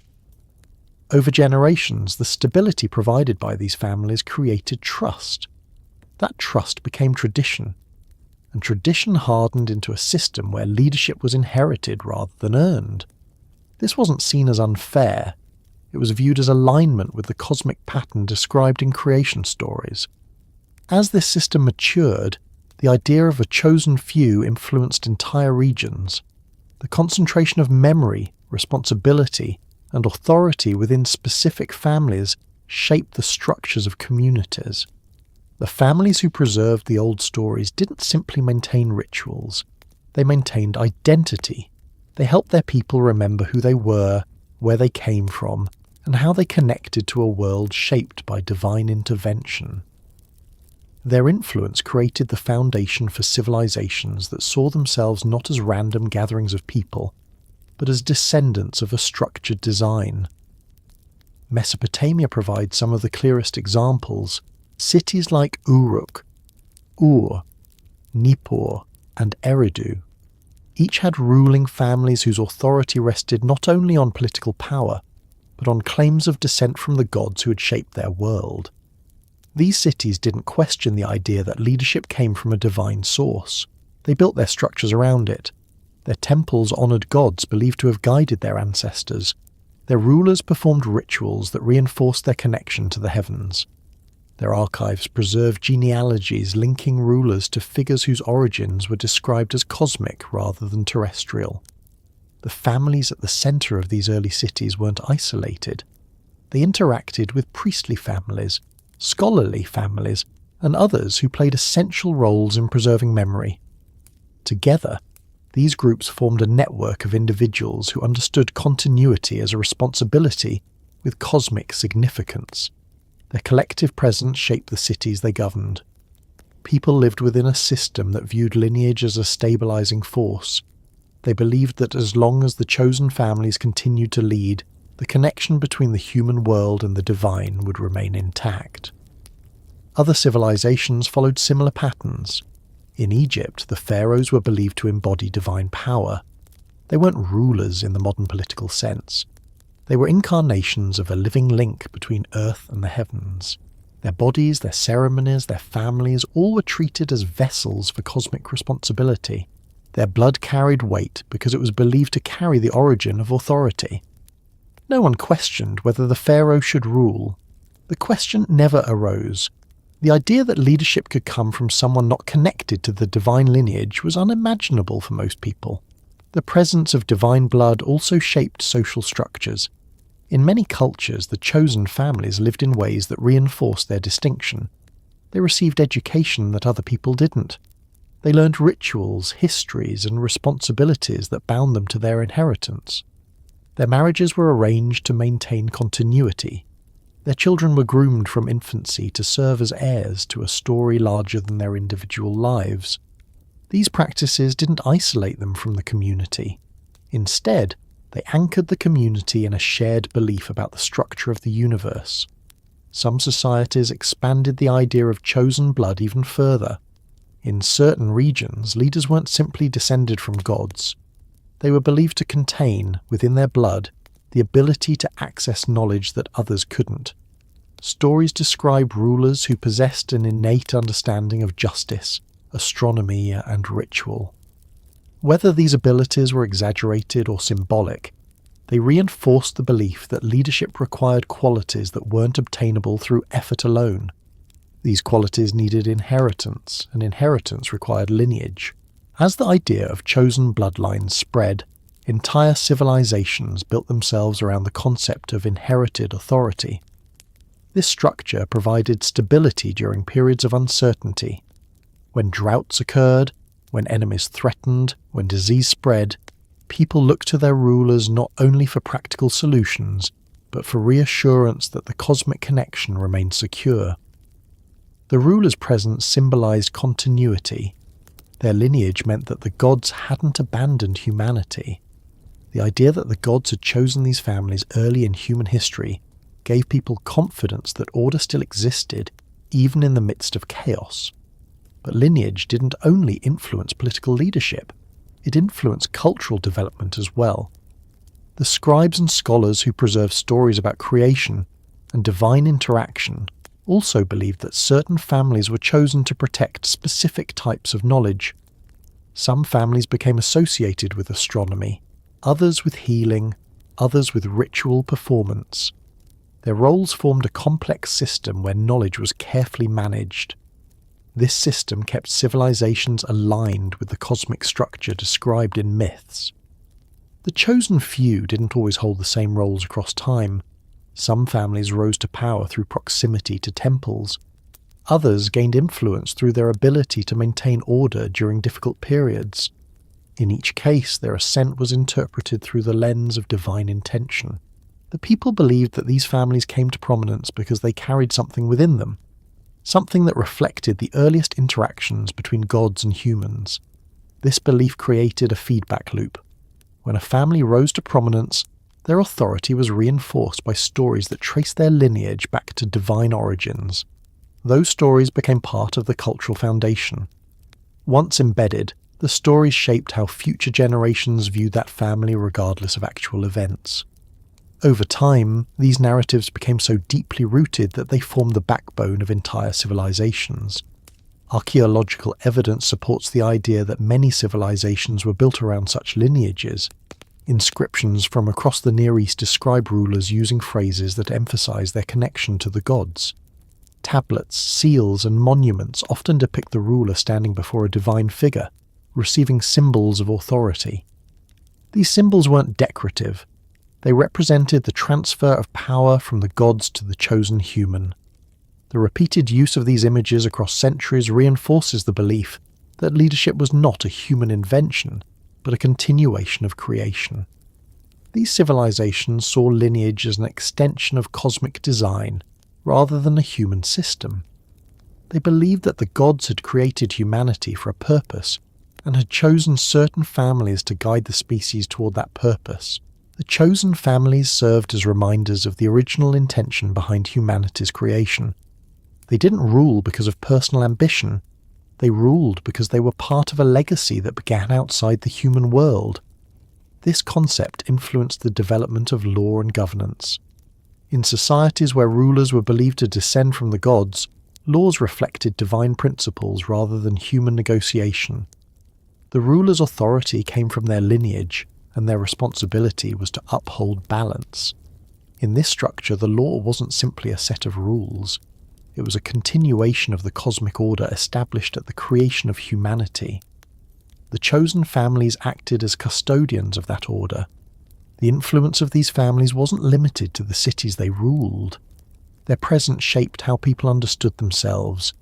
Over generations, the stability provided by these families created trust. That trust became tradition, and tradition hardened into a system where leadership was inherited rather than earned. This wasn't seen as unfair. It was viewed as alignment with the cosmic pattern described in creation stories. As this system matured, the idea of a chosen few influenced entire regions. The concentration of memory, responsibility, and authority within specific families shaped the structures of communities. The families who preserved the old stories didn't simply maintain rituals. They maintained identity. They helped their people remember who they were, where they came from, and how they connected to a world shaped by divine intervention. Their influence created the foundation for civilizations that saw themselves not as random gatherings of people, but as descendants of a structured design. Mesopotamia provides some of the clearest examples. Cities like Uruk, Ur, Nippur, and Eridu each had ruling families whose authority rested not only on political power, but on claims of descent from the gods who had shaped their world. These cities didn't question the idea that leadership came from a divine source. They built their structures around it. Their temples honoured gods believed to have guided their ancestors. Their rulers performed rituals that reinforced their connection to the heavens. Their archives preserve genealogies linking rulers to figures whose origins were described as cosmic rather than terrestrial. The families at the centre of these early cities weren't isolated. They interacted with priestly families, scholarly families, and others who played essential roles in preserving memory. Together, these groups formed a network of individuals who understood continuity as a responsibility with cosmic significance. Their collective presence shaped the cities they governed. People lived within a system that viewed lineage as a stabilizing force. They believed that as long as the chosen families continued to lead, the connection between the human world and the divine would remain intact. Other civilizations followed similar patterns. In Egypt, the pharaohs were believed to embody divine power. They weren't rulers in the modern political sense. They were incarnations of a living link between earth and the heavens. Their bodies, their ceremonies, their families, all were treated as vessels for cosmic responsibility. Their blood carried weight because it was believed to carry the origin of authority. No one questioned whether the pharaoh should rule. The question never arose. The idea that leadership could come from someone not connected to the divine lineage was unimaginable for most people. The presence of divine blood also shaped social structures. In many cultures, the chosen families lived in ways that reinforced their distinction. They received education that other people didn't. They learned rituals, histories, and responsibilities that bound them to their inheritance. Their marriages were arranged to maintain continuity. Their children were groomed from infancy to serve as heirs to a story larger than their individual lives. These practices didn't isolate them from the community. Instead, they anchored the community in a shared belief about the structure of the universe. Some societies expanded the idea of chosen blood even further. In certain regions, leaders weren't simply descended from gods. They were believed to contain, within their blood, the ability to access knowledge that others couldn't. Stories describe rulers who possessed an innate understanding of justice, astronomy, and ritual. Whether these abilities were exaggerated or symbolic, they reinforced the belief that leadership required qualities that weren't obtainable through effort alone. These qualities needed inheritance, and inheritance required lineage. As the idea of chosen bloodlines spread, entire civilizations built themselves around the concept of inherited authority. This structure provided stability during periods of uncertainty. When droughts occurred, when enemies threatened, when disease spread, people looked to their rulers not only for practical solutions, but for reassurance that the cosmic connection remained secure. The ruler's presence symbolized continuity. Their lineage meant that the gods hadn't abandoned humanity. The idea that the gods had chosen these families early in human history gave people confidence that order still existed, even in the midst of chaos. But lineage didn't only influence political leadership, it influenced cultural development as well. The scribes and scholars who preserved stories about creation and divine interaction also believed that certain families were chosen to protect specific types of knowledge. Some families became associated with astronomy, others with healing, others with ritual performance. Their roles formed a complex system where knowledge was carefully managed. This system kept civilizations aligned with the cosmic structure described in myths. The chosen few didn't always hold the same roles across time. Some families rose to power through proximity to temples. Others gained influence through their ability to maintain order during difficult periods. In each case, their ascent was interpreted through the lens of divine intention. The people believed that these families came to prominence because they carried something within them, something that reflected the earliest interactions between gods and humans. This belief created a feedback loop. When a family rose to prominence, their authority was reinforced by stories that traced their lineage back to divine origins. Those stories became part of the cultural foundation. Once embedded, the stories shaped how future generations viewed that family regardless of actual events. Over time, these narratives became so deeply rooted that they formed the backbone of entire civilizations. Archaeological evidence supports the idea that many civilizations were built around such lineages. Inscriptions from across the Near East describe rulers using phrases that emphasize their connection to the gods. Tablets, seals, and monuments often depict the ruler standing before a divine figure, receiving symbols of authority. These symbols weren't decorative. They represented the transfer of power from the gods to the chosen human. The repeated use of these images across centuries reinforces the belief that leadership was not a human invention, but a continuation of creation. These civilizations saw lineage as an extension of cosmic design, rather than a human system. They believed that the gods had created humanity for a purpose, and had chosen certain families to guide the species toward that purpose. The chosen families served as reminders of the original intention behind humanity's creation. They didn't rule because of personal ambition. They ruled because they were part of a legacy that began outside the human world. This concept influenced the development of law and governance. In societies where rulers were believed to descend from the gods, laws reflected divine principles rather than human negotiation. The ruler's authority came from their lineage, and their responsibility was to uphold balance. In this structure, the law wasn't simply a set of rules. It was a continuation of the cosmic order established at the creation of humanity. The chosen families acted as custodians of that order. The influence of these families wasn't limited to the cities they ruled. Their presence shaped how people understood themselves.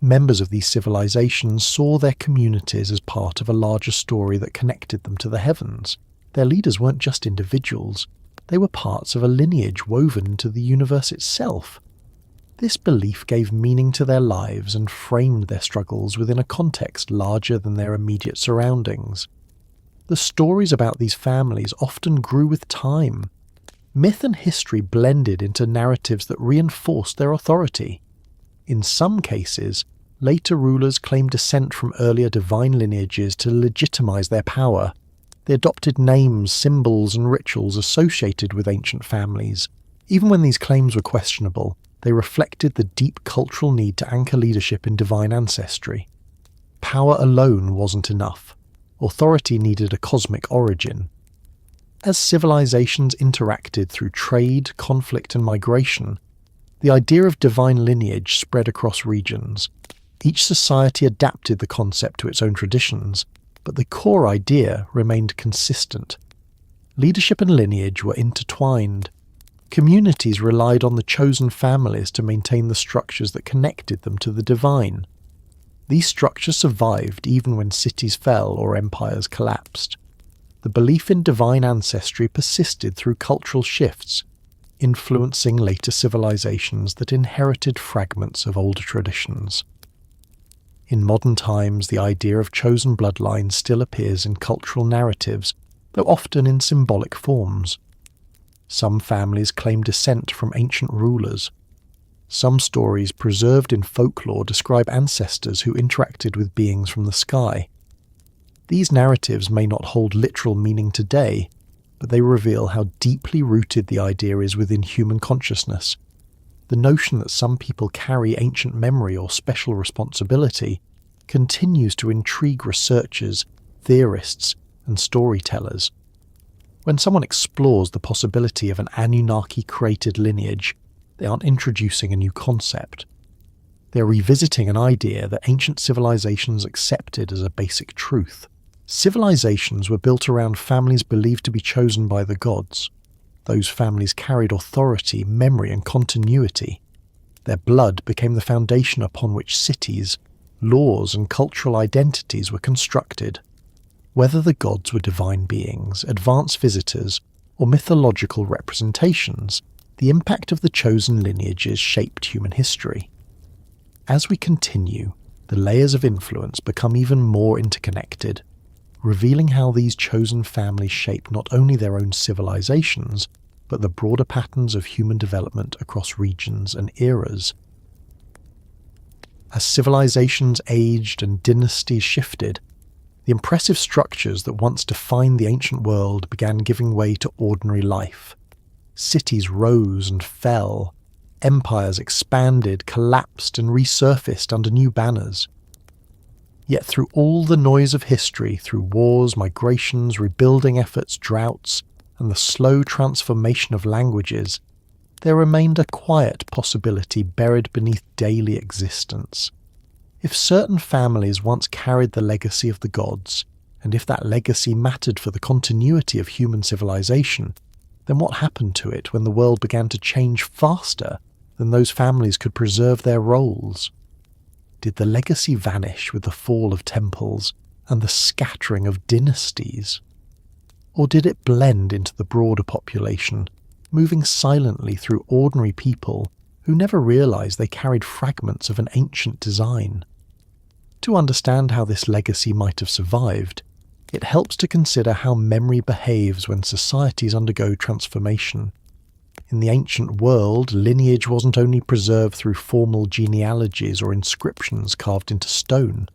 Members of these civilizations saw their communities as part of a larger story that connected them to the heavens. Their leaders weren't just individuals, they were parts of a lineage woven into the universe itself. This belief gave meaning to their lives and framed their struggles within a context larger than their immediate surroundings. The stories about these families often grew with time. Myth and history blended into narratives that reinforced their authority. In some cases, later rulers claimed descent from earlier divine lineages to legitimize their power. They adopted names, symbols, and rituals associated with ancient families. Even when these claims were questionable, they reflected the deep cultural need to anchor leadership in divine ancestry. Power alone wasn't enough. Authority needed a cosmic origin. As civilizations interacted through trade, conflict, and migration, The idea of divine lineage spread across regions. Each society adapted the concept to its own traditions, but the core idea remained consistent. Leadership and lineage were intertwined. Communities relied on the chosen families to maintain the structures that connected them to the divine. These structures survived even when cities fell or empires collapsed. The belief in divine ancestry persisted through cultural shifts, influencing later civilizations that inherited fragments of older traditions. In modern times, the idea of chosen bloodlines still appears in cultural narratives, though often in symbolic forms. Some families claim descent from ancient rulers. Some stories preserved in folklore describe ancestors who interacted with beings from the sky. These narratives may not hold literal meaning today, but they reveal how deeply rooted the idea is within human consciousness. The notion that some people carry ancient memory or special responsibility continues to intrigue researchers, theorists, and storytellers. When someone explores the possibility of an Anunnaki-created lineage, they aren't introducing a new concept. They're revisiting an idea that ancient civilizations accepted as a basic truth. Civilizations were built around families believed to be chosen by the gods. Those families carried authority, memory, and continuity. Their blood became the foundation upon which cities, laws, and cultural identities were constructed. Whether the gods were divine beings, advanced visitors, or mythological representations, the impact of the chosen lineages shaped human history. As we continue, the layers of influence become even more interconnected, revealing how these chosen families shape not only their own civilizations, but the broader patterns of human development across regions and eras. As civilizations aged and dynasties shifted, the impressive structures that once defined the ancient world began giving way to ordinary life. Cities rose and fell, empires expanded, collapsed, and resurfaced under new banners. Yet through all the noise of history, through wars, migrations, rebuilding efforts, droughts, and the slow transformation of languages, there remained a quiet possibility buried beneath daily existence. If certain families once carried the legacy of the gods, and if that legacy mattered for the continuity of human civilization, then what happened to it when the world began to change faster than those families could preserve their roles? Did the legacy vanish with the fall of temples and the scattering of dynasties? Or did it blend into the broader population, moving silently through ordinary people who never realized they carried fragments of an ancient design? To understand how this legacy might have survived, it helps to consider how memory behaves when societies undergo transformation. In the ancient world, lineage wasn't only preserved through formal genealogies or inscriptions carved into stone.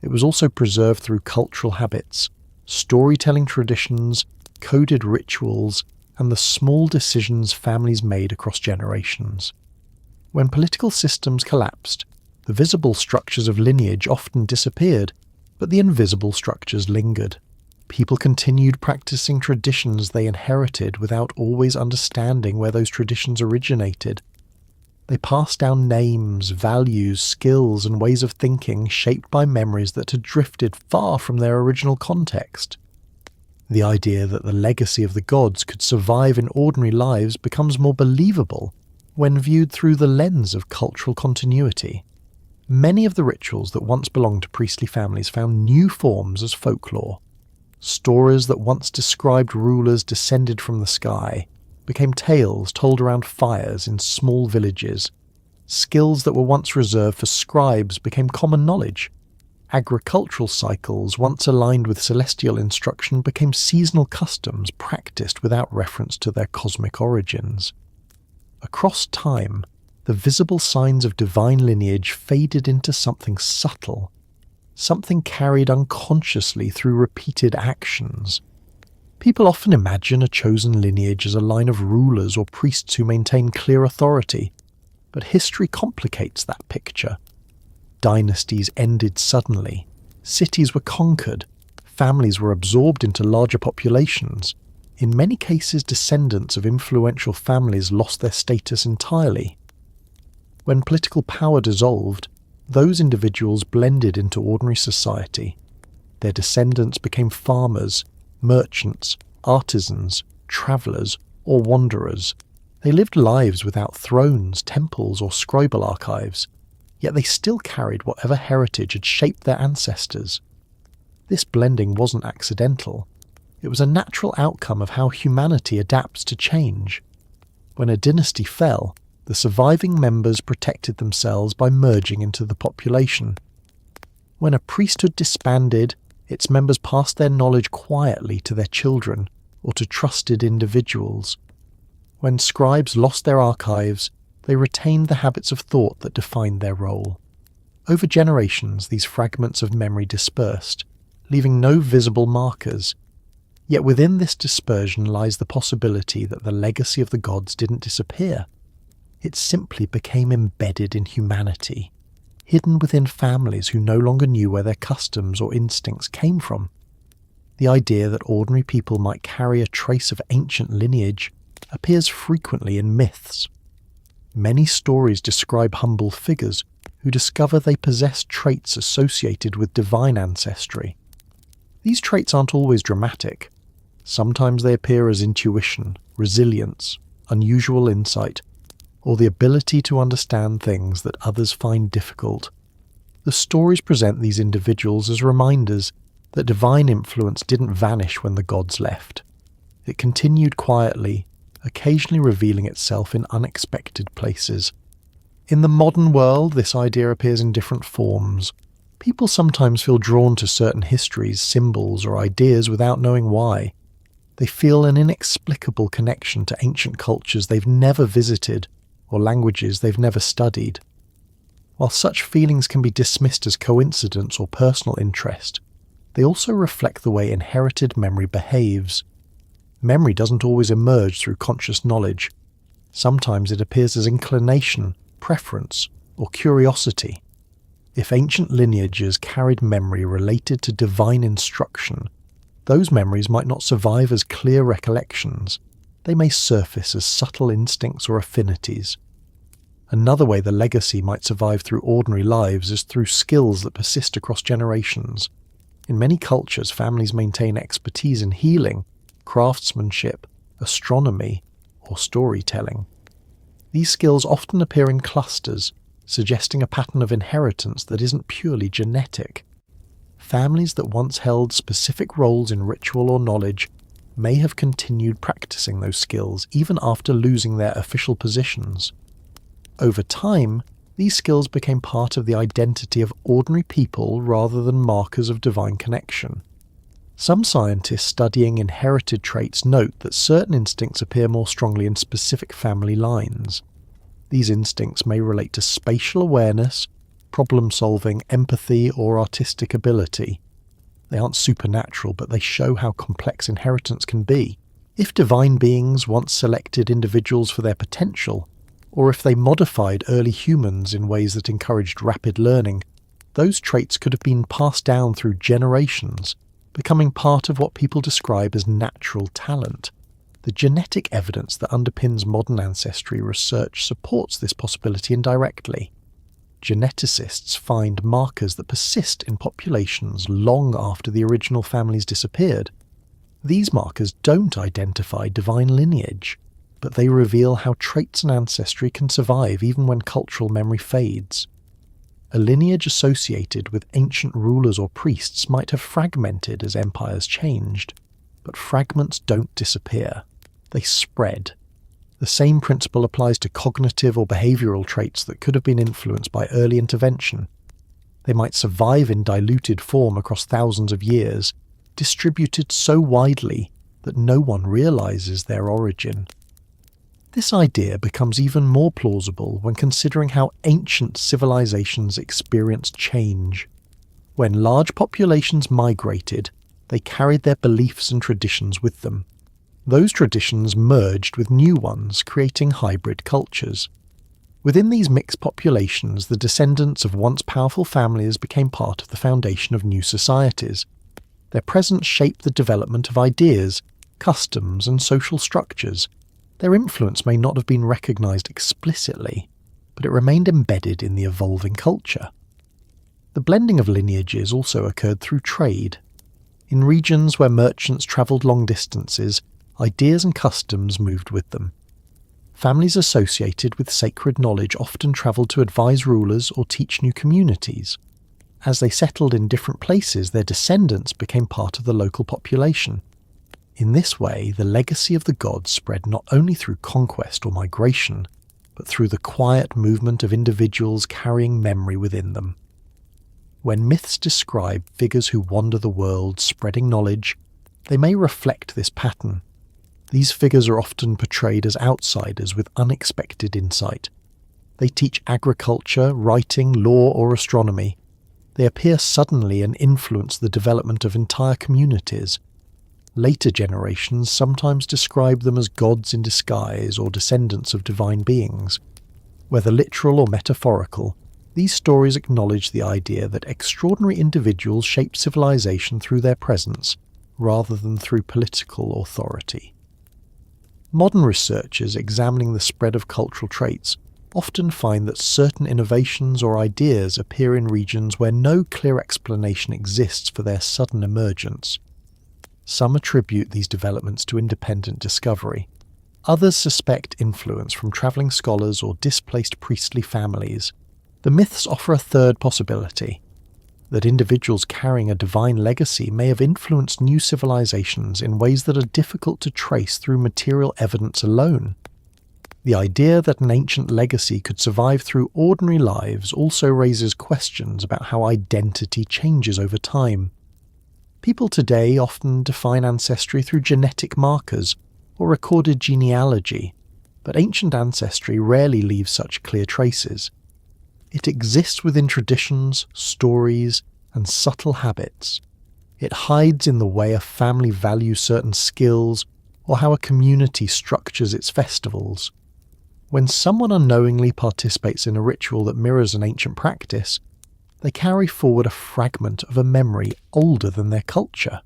It was also preserved through cultural habits, storytelling traditions, coded rituals, and the small decisions families made across generations. When political systems collapsed, the visible structures of lineage often disappeared, but the invisible structures lingered. People continued practicing traditions they inherited without always understanding where those traditions originated. They passed down names, values, skills, and ways of thinking shaped by memories that had drifted far from their original context. The idea that the legacy of the gods could survive in ordinary lives becomes more believable when viewed through the lens of cultural continuity. Many of the rituals that once belonged to priestly families found new forms as folklore. Stories that once described rulers descended from the sky became tales told around fires in small villages. Skills that were once reserved for scribes became common knowledge. Agricultural cycles, once aligned with celestial instruction, became seasonal customs practiced without reference to their cosmic origins. Across time, the visible signs of divine lineage faded into something subtle, something carried unconsciously through repeated actions. People often imagine a chosen lineage as a line of rulers or priests who maintain clear authority, but history complicates that picture. Dynasties ended suddenly, cities were conquered, families were absorbed into larger populations. In many cases, descendants of influential families lost their status entirely. When political power dissolved, those individuals blended into ordinary society. Their descendants became farmers, merchants, artisans, travellers, or wanderers. They lived lives without thrones, temples, or scribal archives, yet they still carried whatever heritage had shaped their ancestors. This blending wasn't accidental. It was a natural outcome of how humanity adapts to change. When a dynasty fell, the surviving members protected themselves by merging into the population. When a priesthood disbanded, its members passed their knowledge quietly to their children or to trusted individuals. When scribes lost their archives, they retained the habits of thought that defined their role. Over generations, these fragments of memory dispersed, leaving no visible markers. Yet within this dispersion lies the possibility that the legacy of the gods didn't disappear. It simply became embedded in humanity, hidden within families who no longer knew where their customs or instincts came from. The idea that ordinary people might carry a trace of ancient lineage appears frequently in myths. Many stories describe humble figures who discover they possess traits associated with divine ancestry. These traits aren't always dramatic. Sometimes they appear as intuition, resilience, unusual insight, or the ability to understand things that others find difficult. The stories present these individuals as reminders that divine influence didn't vanish when the gods left. It continued quietly, occasionally revealing itself in unexpected places. In the modern world, this idea appears in different forms. People sometimes feel drawn to certain histories, symbols, or ideas without knowing why. They feel an inexplicable connection to ancient cultures they've never visited or languages they've never studied. While such feelings can be dismissed as coincidence or personal interest, they also reflect the way inherited memory behaves. Memory doesn't always emerge through conscious knowledge. Sometimes it appears as inclination, preference, or curiosity. If ancient lineages carried memory related to divine instruction, those memories might not survive as clear recollections. They may surface as subtle instincts or affinities. Another way the legacy might survive through ordinary lives is through skills that persist across generations. In many cultures, families maintain expertise in healing, craftsmanship, astronomy, or storytelling. These skills often appear in clusters, suggesting a pattern of inheritance that isn't purely genetic. Families that once held specific roles in ritual or knowledge may have continued practicing those skills even after losing their official positions. Over time, these skills became part of the identity of ordinary people rather than markers of divine connection. Some scientists studying inherited traits note that certain instincts appear more strongly in specific family lines. These instincts may relate to spatial awareness, problem-solving, empathy, or artistic ability. They aren't supernatural, but they show how complex inheritance can be. If divine beings once selected individuals for their potential, or if they modified early humans in ways that encouraged rapid learning, those traits could have been passed down through generations, becoming part of what people describe as natural talent. The genetic evidence that underpins modern ancestry research supports this possibility indirectly. Geneticists find markers that persist in populations long after the original families disappeared. These markers don't identify divine lineage, but they reveal how traits and ancestry can survive even when cultural memory fades. A lineage associated with ancient rulers or priests might have fragmented as empires changed, but fragments don't disappear. They spread. The same principle applies to cognitive or behavioral traits that could have been influenced by early intervention. They might survive in diluted form across thousands of years, distributed so widely that no one realizes their origin. This idea becomes even more plausible when considering how ancient civilizations experienced change. When large populations migrated, they carried their beliefs and traditions with them. Those traditions merged with new ones, creating hybrid cultures. Within these mixed populations, the descendants of once powerful families became part of the foundation of new societies. Their presence shaped the development of ideas, customs, and social structures. Their influence may not have been recognized explicitly, but it remained embedded in the evolving culture. The blending of lineages also occurred through trade. In regions where merchants travelled long distances, ideas and customs moved with them. Families associated with sacred knowledge often travelled to advise rulers or teach new communities. As they settled in different places, their descendants became part of the local population. In this way, the legacy of the gods spread not only through conquest or migration, but through the quiet movement of individuals carrying memory within them. When myths describe figures who wander the world spreading knowledge, they may reflect this pattern. These figures are often portrayed as outsiders with unexpected insight. They teach agriculture, writing, law, or astronomy. They appear suddenly and influence the development of entire communities. Later generations sometimes describe them as gods in disguise or descendants of divine beings. Whether literal or metaphorical, these stories acknowledge the idea that extraordinary individuals shape civilization through their presence, rather than through political authority. Modern researchers examining the spread of cultural traits often find that certain innovations or ideas appear in regions where no clear explanation exists for their sudden emergence. Some attribute these developments to independent discovery. Others suspect influence from travelling scholars or displaced priestly families. The myths offer a third possibility, that individuals carrying a divine legacy may have influenced new civilizations in ways that are difficult to trace through material evidence alone. The idea that an ancient legacy could survive through ordinary lives also raises questions about how identity changes over time. People today often define ancestry through genetic markers or recorded genealogy, but ancient ancestry rarely leaves such clear traces. It exists within traditions, stories, and subtle habits. It hides in the way a family values certain skills or how a community structures its festivals. When someone unknowingly participates in a ritual that mirrors an ancient practice, they carry forward a fragment of a memory older than their culture.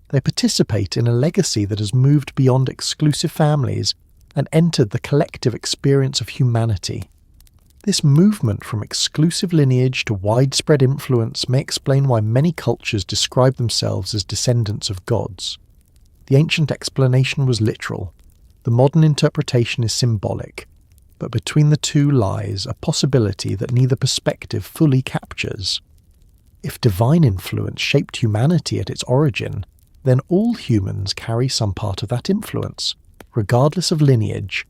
They participate in a legacy that has moved beyond exclusive families and entered the collective experience of humanity. This movement from exclusive lineage to widespread influence may explain why many cultures describe themselves as descendants of gods. The ancient explanation was literal. The modern interpretation is symbolic. But between the two lies a possibility that neither perspective fully captures. If divine influence shaped humanity at its origin, then all humans carry some part of that influence, regardless of lineage.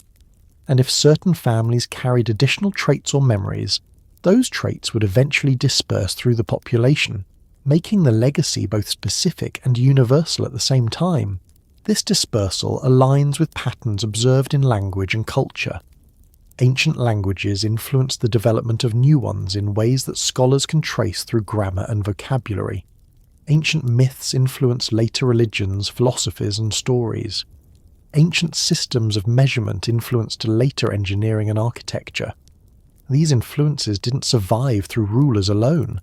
And if certain families carried additional traits or memories, those traits would eventually disperse through the population, making the legacy both specific and universal at the same time. This dispersal aligns with patterns observed in language and culture. Ancient languages influenced the development of new ones in ways that scholars can trace through grammar and vocabulary. Ancient myths influenced later religions, philosophies, and stories. Ancient systems of measurement influenced later engineering and architecture. These influences didn't survive through rulers alone.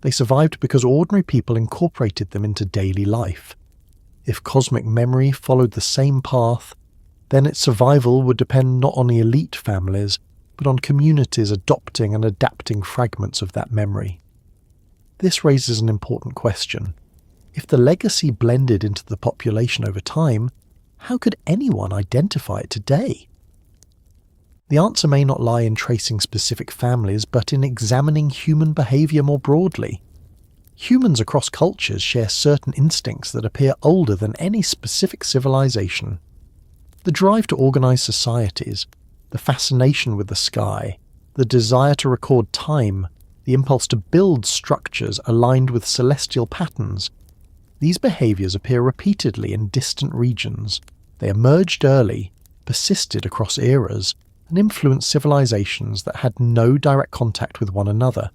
They survived because ordinary people incorporated them into daily life. If cosmic memory followed the same path, then its survival would depend not on the elite families, but on communities adopting and adapting fragments of that memory. This raises an important question. If the legacy blended into the population over time, how could anyone identify it today? The answer may not lie in tracing specific families, but in examining human behaviour more broadly. Humans across cultures share certain instincts that appear older than any specific civilization. The drive to organise societies, the fascination with the sky, the desire to record time, the impulse to build structures aligned with celestial patterns. These behaviours appear repeatedly in distant regions. They emerged early, persisted across eras, and influenced civilizations that had no direct contact with one another.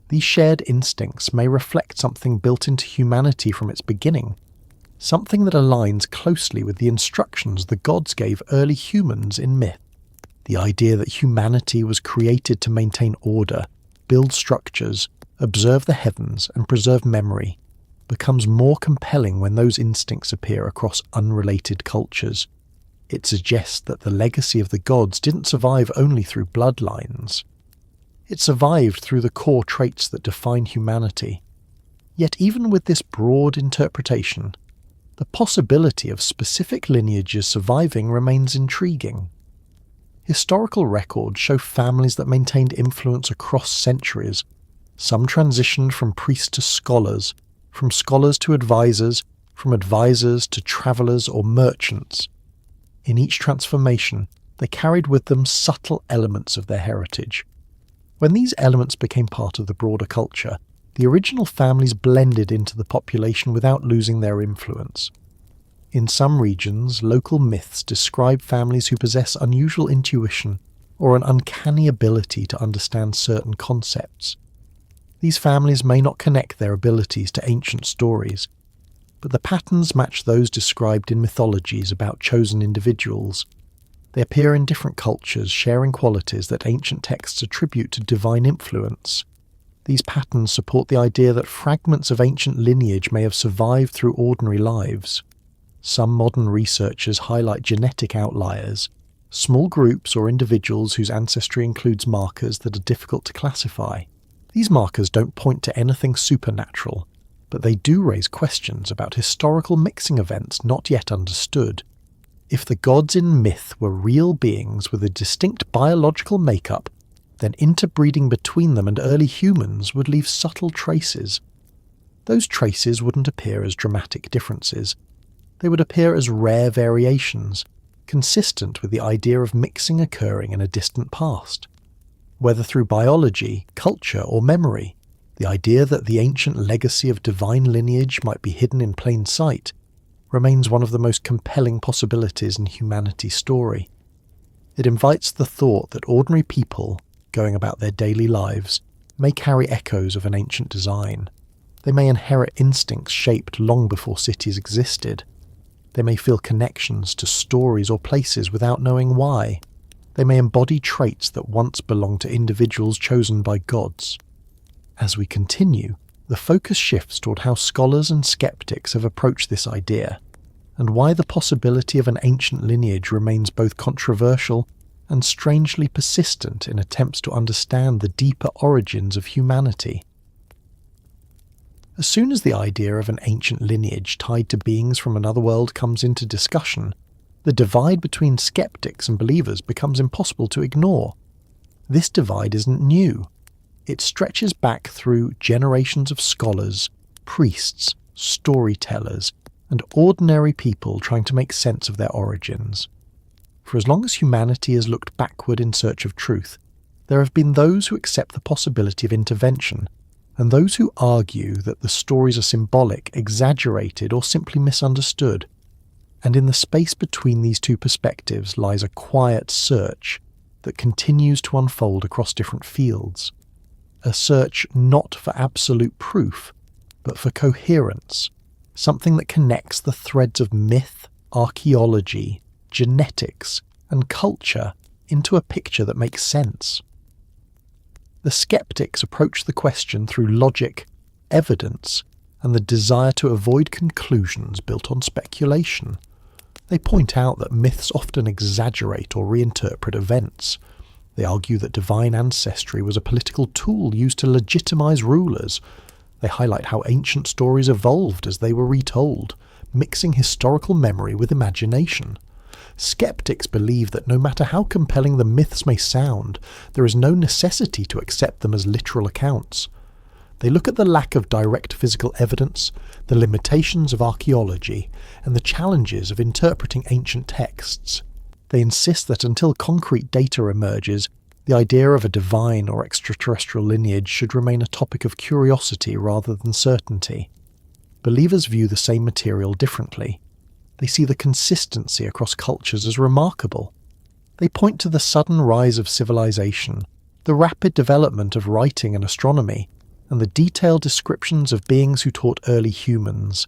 These shared instincts may reflect something built into humanity from its beginning, something that aligns closely with the instructions the gods gave early humans in myth. The idea that humanity was created to maintain order, build structures, observe the heavens, and preserve memory becomes more compelling when those instincts appear across unrelated cultures. It suggests that the legacy of the gods didn't survive only through bloodlines. It survived through the core traits that define humanity. Yet even with this broad interpretation, the possibility of specific lineages surviving remains intriguing. Historical records show families that maintained influence across centuries. Some transitioned from priests to scholars, from scholars to advisors, from advisors to travellers or merchants. In each transformation, they carried with them subtle elements of their heritage. When these elements became part of the broader culture, the original families blended into the population without losing their influence. In some regions, local myths describe families who possess unusual intuition or an uncanny ability to understand certain concepts. These families may not connect their abilities to ancient stories, but the patterns match those described in mythologies about chosen individuals. They appear in different cultures, sharing qualities that ancient texts attribute to divine influence. These patterns support the idea that fragments of ancient lineage may have survived through ordinary lives. Some modern researchers highlight genetic outliers, small groups or individuals whose ancestry includes markers that are difficult to classify. These markers don't point to anything supernatural, but they do raise questions about historical mixing events not yet understood. If the gods in myth were real beings with a distinct biological makeup, then interbreeding between them and early humans would leave subtle traces. Those traces wouldn't appear as dramatic differences. They would appear as rare variations, consistent with the idea of mixing occurring in a distant past. Whether through biology, culture, or memory, the idea that the ancient legacy of divine lineage might be hidden in plain sight remains one of the most compelling possibilities in humanity's story. It invites the thought that ordinary people, going about their daily lives, may carry echoes of an ancient design. They may inherit instincts shaped long before cities existed. They may feel connections to stories or places without knowing why. They may embody traits that once belonged to individuals chosen by gods. As we continue, the focus shifts toward how scholars and skeptics have approached this idea, and why the possibility of an ancient lineage remains both controversial and strangely persistent in attempts to understand the deeper origins of humanity. As soon as the idea of an ancient lineage tied to beings from another world comes into discussion, the divide between skeptics and believers becomes impossible to ignore. This divide isn't new. It stretches back through generations of scholars, priests, storytellers, and ordinary people trying to make sense of their origins. For as long as humanity has looked backward in search of truth, there have been those who accept the possibility of intervention, and those who argue that the stories are symbolic, exaggerated, or simply misunderstood. And in the space between these two perspectives lies a quiet search that continues to unfold across different fields. A search not for absolute proof, but for coherence, something that connects the threads of myth, archaeology, genetics, and culture into a picture that makes sense. The skeptics approach the question through logic, evidence, and the desire to avoid conclusions built on speculation. They point out that myths often exaggerate or reinterpret events. They argue that divine ancestry was a political tool used to legitimize rulers. They highlight how ancient stories evolved as they were retold, mixing historical memory with imagination. Skeptics believe that no matter how compelling the myths may sound, there is no necessity to accept them as literal accounts. They look at the lack of direct physical evidence, the limitations of archaeology, and the challenges of interpreting ancient texts. They insist that until concrete data emerges, the idea of a divine or extraterrestrial lineage should remain a topic of curiosity rather than certainty. Believers view the same material differently. They see the consistency across cultures as remarkable. They point to the sudden rise of civilization, the rapid development of writing and astronomy, and the detailed descriptions of beings who taught early humans.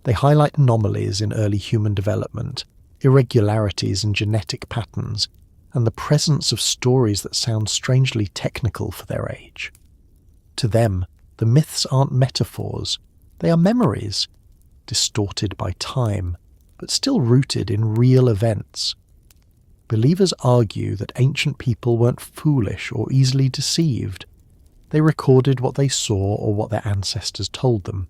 They highlight anomalies in early human development, irregularities in genetic patterns, and the presence of stories that sound strangely technical for their age. To them, the myths aren't metaphors, they are memories, distorted by time, but still rooted in real events. Believers argue that ancient people weren't foolish or easily deceived. They recorded what they saw or what their ancestors told them.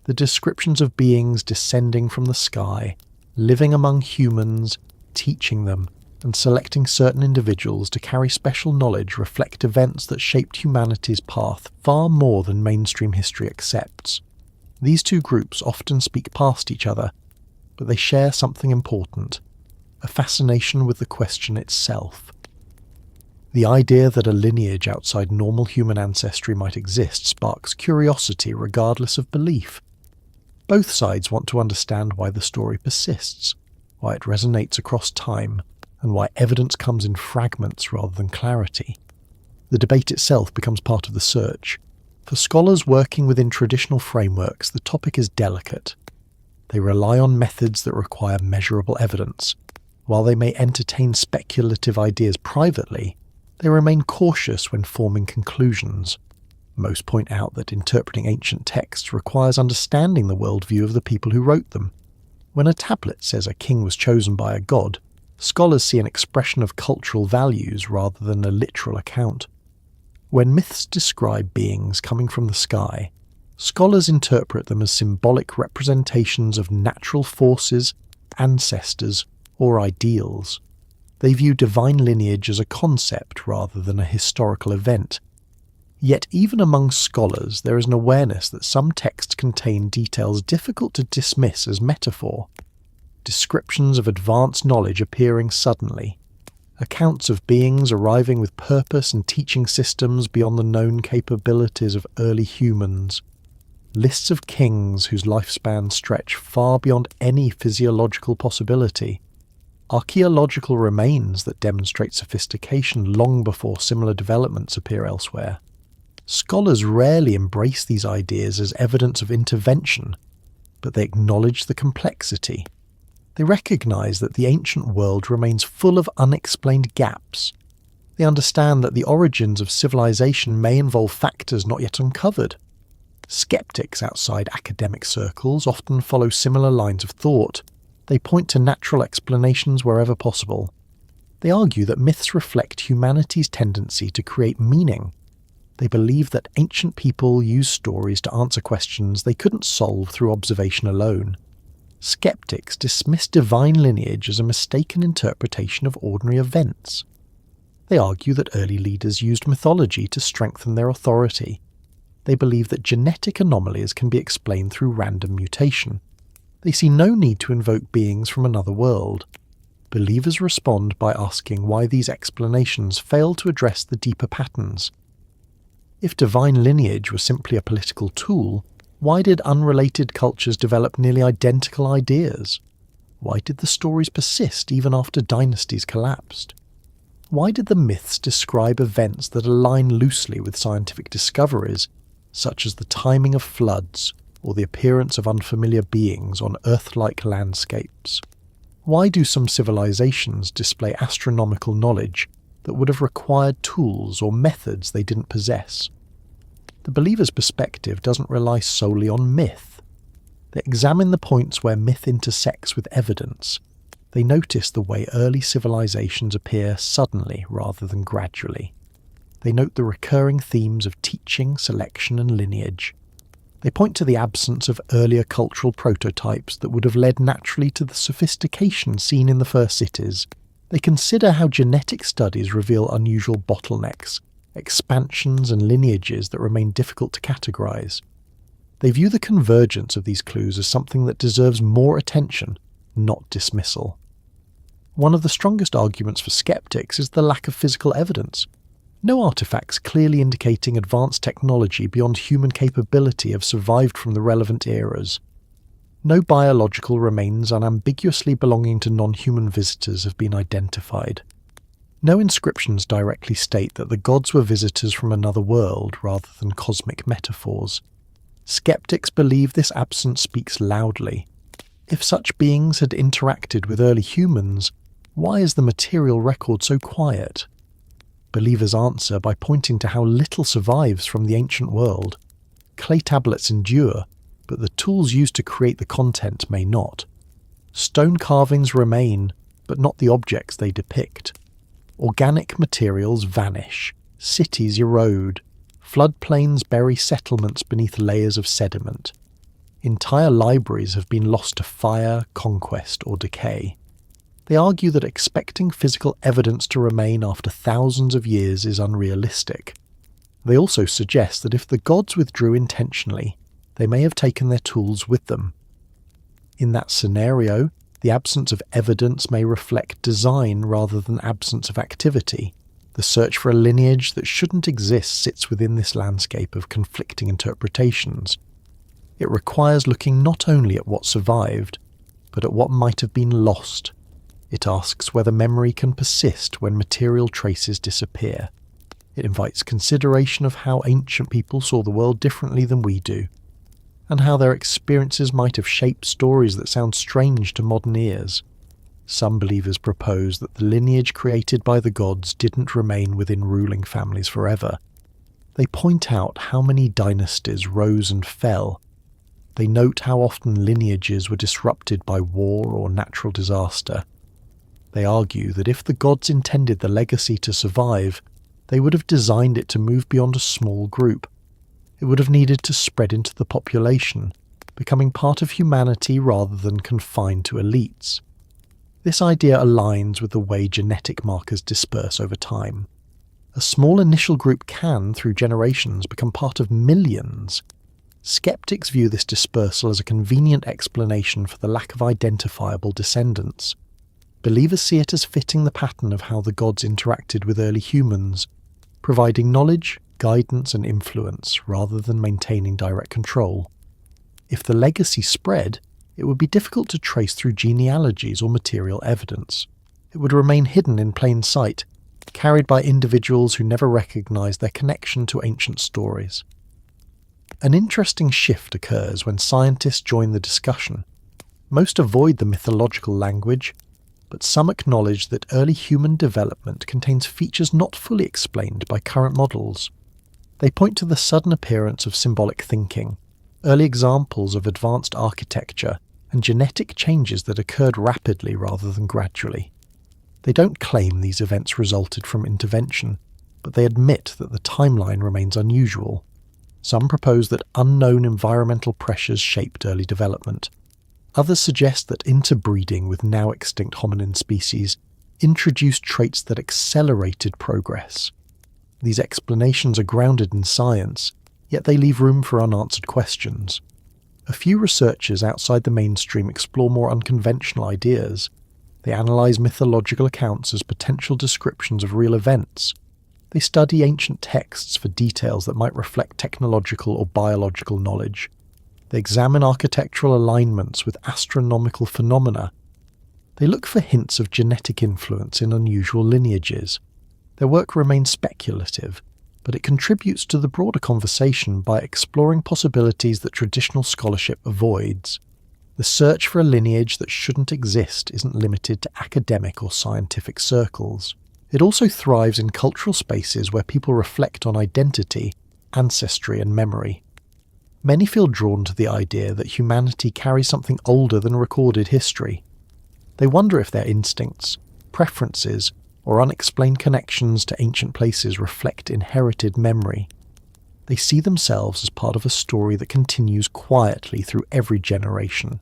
The descriptions of beings descending from the sky, living among humans, teaching them, and selecting certain individuals to carry special knowledge reflect events that shaped humanity's path far more than mainstream history accepts. These two groups often speak past each other, but they share something important: a fascination with the question itself. The idea that a lineage outside normal human ancestry might exist sparks curiosity regardless of belief. Both sides want to understand why the story persists, why it resonates across time, and why evidence comes in fragments rather than clarity. The debate itself becomes part of the search. For scholars working within traditional frameworks, the topic is delicate. They rely on methods that require measurable evidence. While they may entertain speculative ideas privately, they remain cautious when forming conclusions. Most point out that interpreting ancient texts requires understanding the worldview of the people who wrote them. When a tablet says a king was chosen by a god, scholars see an expression of cultural values rather than a literal account. When myths describe beings coming from the sky, scholars interpret them as symbolic representations of natural forces, ancestors, or ideals. They view divine lineage as a concept rather than a historical event. Yet even among scholars there is an awareness that some texts contain details difficult to dismiss as metaphor. Descriptions of advanced knowledge appearing suddenly, accounts of beings arriving with purpose and teaching systems beyond the known capabilities of early humans, lists of kings whose lifespans stretch far beyond any physiological possibility, archaeological remains that demonstrate sophistication long before similar developments appear elsewhere. Scholars rarely embrace these ideas as evidence of intervention, but they acknowledge the complexity. They recognize that the ancient world remains full of unexplained gaps. They understand that the origins of civilization may involve factors not yet uncovered. Skeptics outside academic circles often follow similar lines of thought. They point to natural explanations wherever possible. They argue that myths reflect humanity's tendency to create meaning. They believe that ancient people used stories to answer questions they couldn't solve through observation alone. Skeptics dismiss divine lineage as a mistaken interpretation of ordinary events. They argue that early leaders used mythology to strengthen their authority. They believe that genetic anomalies can be explained through random mutation. They see no need to invoke beings from another world. Believers respond by asking why these explanations fail to address the deeper patterns. If divine lineage was simply a political tool, why did unrelated cultures develop nearly identical ideas? Why did the stories persist even after dynasties collapsed? Why did the myths describe events that align loosely with scientific discoveries, such as the timing of floods or the appearance of unfamiliar beings on Earth-like landscapes? Why do some civilizations display astronomical knowledge that would have required tools or methods they didn't possess? The believer's perspective doesn't rely solely on myth. They examine the points where myth intersects with evidence. They notice the way early civilizations appear suddenly rather than gradually. They note the recurring themes of teaching, selection, and lineage. They point to the absence of earlier cultural prototypes that would have led naturally to the sophistication seen in the first cities. They consider how genetic studies reveal unusual bottlenecks, expansions and lineages that remain difficult to categorize. They view the convergence of these clues as something that deserves more attention, not dismissal. One of the strongest arguments for skeptics is the lack of physical evidence. No artifacts clearly indicating advanced technology beyond human capability have survived from the relevant eras. No biological remains unambiguously belonging to non-human visitors have been identified. No inscriptions directly state that the gods were visitors from another world rather than cosmic metaphors. Skeptics believe this absence speaks loudly. If such beings had interacted with early humans, why is the material record so quiet? Believers answer by pointing to how little survives from the ancient world. Clay tablets endure, but the tools used to create the content may not. Stone carvings remain, but not the objects they depict. Organic materials vanish, cities erode, floodplains bury settlements beneath layers of sediment. Entire libraries have been lost to fire, conquest, or decay. They argue that expecting physical evidence to remain after thousands of years is unrealistic. They also suggest that if the gods withdrew intentionally, they may have taken their tools with them. In that scenario, the absence of evidence may reflect design rather than absence of activity. The search for a lineage that shouldn't exist sits within this landscape of conflicting interpretations. It requires looking not only at what survived, but at what might have been lost. It asks whether memory can persist when material traces disappear. It invites consideration of how ancient people saw the world differently than we do, and how their experiences might have shaped stories that sound strange to modern ears. Some believers propose that the lineage created by the gods didn't remain within ruling families forever. They point out how many dynasties rose and fell. They note how often lineages were disrupted by war or natural disaster. They argue that if the gods intended the legacy to survive, they would have designed it to move beyond a small group. It would have needed to spread into the population, becoming part of humanity rather than confined to elites. This idea aligns with the way genetic markers disperse over time. A small initial group can, through generations, become part of millions. Skeptics view this dispersal as a convenient explanation for the lack of identifiable descendants. Believers see it as fitting the pattern of how the gods interacted with early humans, providing knowledge, guidance and influence rather than maintaining direct control. If the legacy spread, it would be difficult to trace through genealogies or material evidence. It would remain hidden in plain sight, carried by individuals who never recognized their connection to ancient stories. An interesting shift occurs when scientists join the discussion. Most avoid the mythological language, but some acknowledge that early human development contains features not fully explained by current models. They point to the sudden appearance of symbolic thinking, early examples of advanced architecture, and genetic changes that occurred rapidly rather than gradually. They don't claim these events resulted from intervention, but they admit that the timeline remains unusual. Some propose that unknown environmental pressures shaped early development. Others suggest that interbreeding with now extinct hominin species introduced traits that accelerated progress. These explanations are grounded in science, yet they leave room for unanswered questions. A few researchers outside the mainstream explore more unconventional ideas. They analyze mythological accounts as potential descriptions of real events. They study ancient texts for details that might reflect technological or biological knowledge. They examine architectural alignments with astronomical phenomena. They look for hints of genetic influence in unusual lineages. Their work remains speculative, but it contributes to the broader conversation by exploring possibilities that traditional scholarship avoids. The search for a lineage that shouldn't exist isn't limited to academic or scientific circles. It also thrives in cultural spaces where people reflect on identity, ancestry, and memory. Many feel drawn to the idea that humanity carries something older than recorded history. They wonder if their instincts, preferences, or unexplained connections to ancient places reflect inherited memory. They see themselves as part of a story that continues quietly through every generation.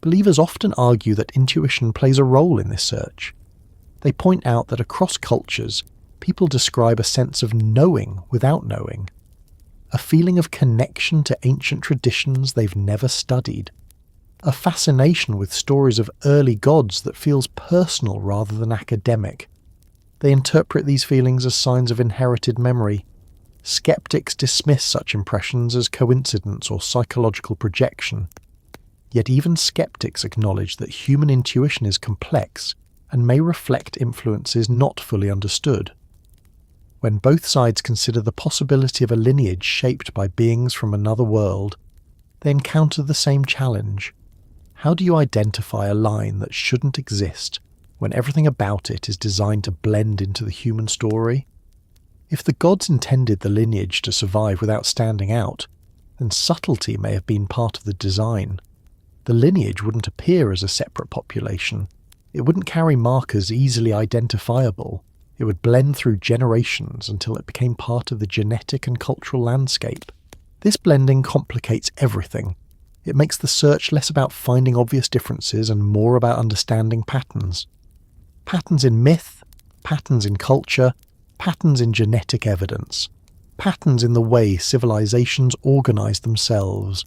Believers often argue that intuition plays a role in this search. They point out that across cultures, people describe a sense of knowing without knowing, a feeling of connection to ancient traditions they've never studied, a fascination with stories of early gods that feels personal rather than academic. They interpret these feelings as signs of inherited memory. Skeptics dismiss such impressions as coincidence or psychological projection. Yet even skeptics acknowledge that human intuition is complex and may reflect influences not fully understood. When both sides consider the possibility of a lineage shaped by beings from another world, they encounter the same challenge. How do you identify a line that shouldn't exist when everything about it is designed to blend into the human story? If the gods intended the lineage to survive without standing out, then subtlety may have been part of the design. The lineage wouldn't appear as a separate population. It wouldn't carry markers easily identifiable. It would blend through generations until it became part of the genetic and cultural landscape. This blending complicates everything. It makes the search less about finding obvious differences and more about understanding patterns. Patterns in myth, patterns in culture, patterns in genetic evidence, patterns in the way civilizations organize themselves.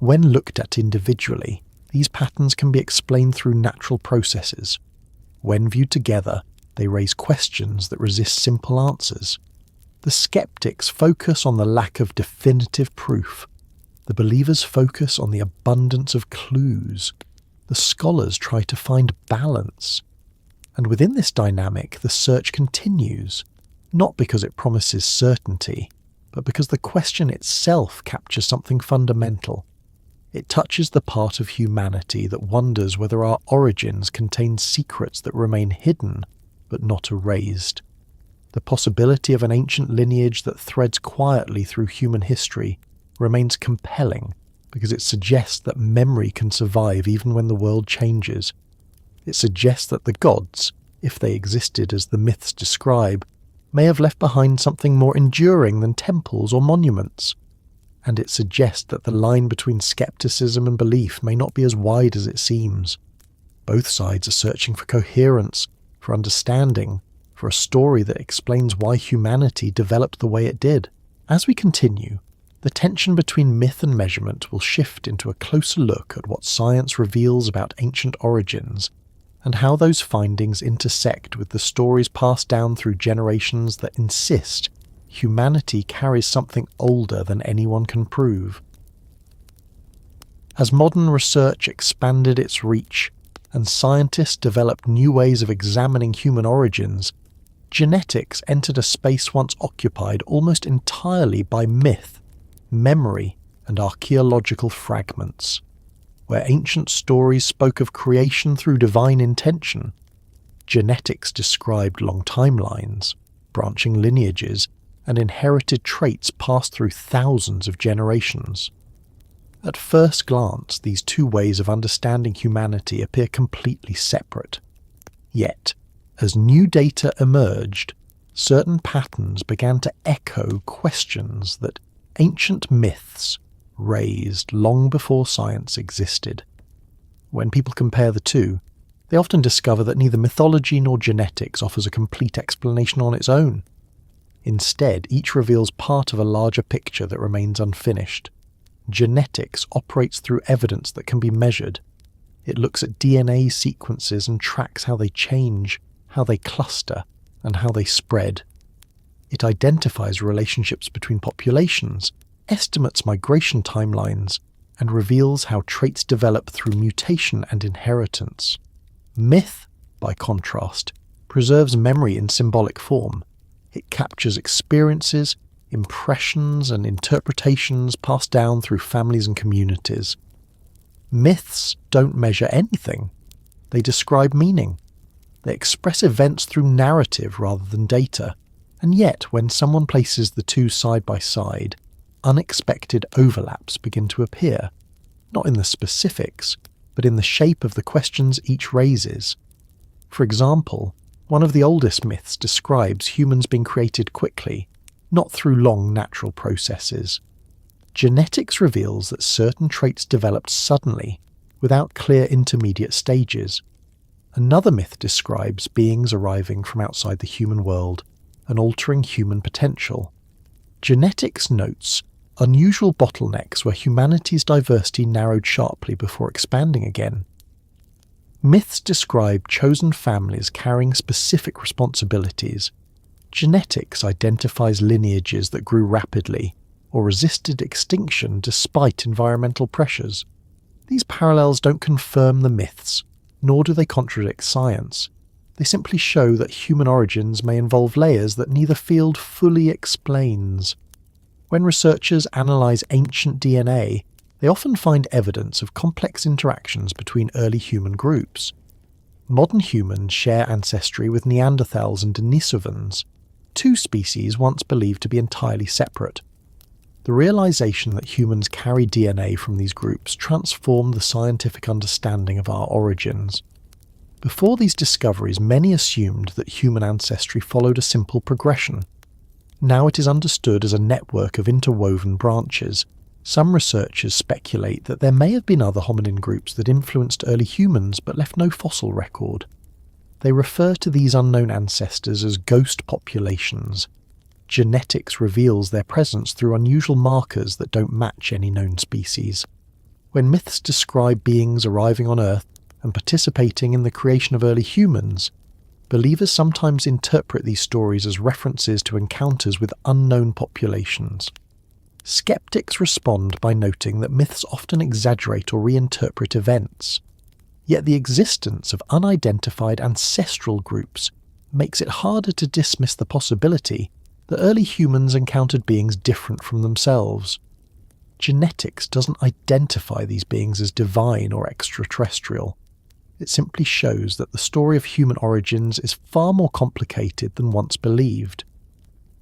When looked at individually, these patterns can be explained through natural processes. When viewed together, they raise questions that resist simple answers. The skeptics focus on the lack of definitive proof. The believers focus on the abundance of clues. The scholars try to find balance. And within this dynamic, the search continues, not because it promises certainty, but because the question itself captures something fundamental. It touches the part of humanity that wonders whether our origins contain secrets that remain hidden but not erased. The possibility of an ancient lineage that threads quietly through human history remains compelling because it suggests that memory can survive even when the world changes. It suggests that the gods, if they existed as the myths describe, may have left behind something more enduring than temples or monuments. And it suggests that the line between skepticism and belief may not be as wide as it seems. Both sides are searching for coherence, for understanding, for a story that explains why humanity developed the way it did. As we continue, the tension between myth and measurement will shift into a closer look at what science reveals about ancient origins, and how those findings intersect with the stories passed down through generations that insist humanity carries something older than anyone can prove. As modern research expanded its reach, and scientists developed new ways of examining human origins, genetics entered a space once occupied almost entirely by myth, memory, and archaeological fragments. Where ancient stories spoke of creation through divine intention, genetics described long timelines, branching lineages, and inherited traits passed through thousands of generations. At first glance, these two ways of understanding humanity appear completely separate. Yet, as new data emerged, certain patterns began to echo questions that ancient myths raised long before science existed. When people compare the two, they often discover that neither mythology nor genetics offers a complete explanation on its own. Instead, each reveals part of a larger picture that remains unfinished. Genetics operates through evidence that can be measured. It looks at DNA sequences and tracks how they change, how they cluster, and how they spread. It identifies relationships between populations, estimates migration timelines, and reveals how traits develop through mutation and inheritance. Myth, by contrast, preserves memory in symbolic form. It captures experiences, impressions, and interpretations passed down through families and communities. Myths don't measure anything. They describe meaning. They express events through narrative rather than data. And yet, when someone places the two side by side, unexpected overlaps begin to appear, not in the specifics, but in the shape of the questions each raises. For example, one of the oldest myths describes humans being created quickly, not through long natural processes. Genetics reveals that certain traits developed suddenly, without clear intermediate stages. Another myth describes beings arriving from outside the human world and altering human potential. Genetics notes unusual bottlenecks where humanity's diversity narrowed sharply before expanding again. Myths describe chosen families carrying specific responsibilities. Genetics identifies lineages that grew rapidly or resisted extinction despite environmental pressures. These parallels don't confirm the myths, nor do they contradict science. They simply show that human origins may involve layers that neither field fully explains. When researchers analyze ancient DNA, they often find evidence of complex interactions between early human groups. Modern humans share ancestry with Neanderthals and Denisovans, two species once believed to be entirely separate. The realization that humans carry DNA from these groups transformed the scientific understanding of our origins. Before these discoveries, many assumed that human ancestry followed a simple progression. Now it is understood as a network of interwoven branches. Some researchers speculate that there may have been other hominin groups that influenced early humans but left no fossil record. They refer to these unknown ancestors as ghost populations. Genetics reveals their presence through unusual markers that don't match any known species. When myths describe beings arriving on Earth and participating in the creation of early humans, believers sometimes interpret these stories as references to encounters with unknown populations. Skeptics respond by noting that myths often exaggerate or reinterpret events. Yet the existence of unidentified ancestral groups makes it harder to dismiss the possibility that early humans encountered beings different from themselves. Genetics doesn't identify these beings as divine or extraterrestrial. It simply shows that the story of human origins is far more complicated than once believed.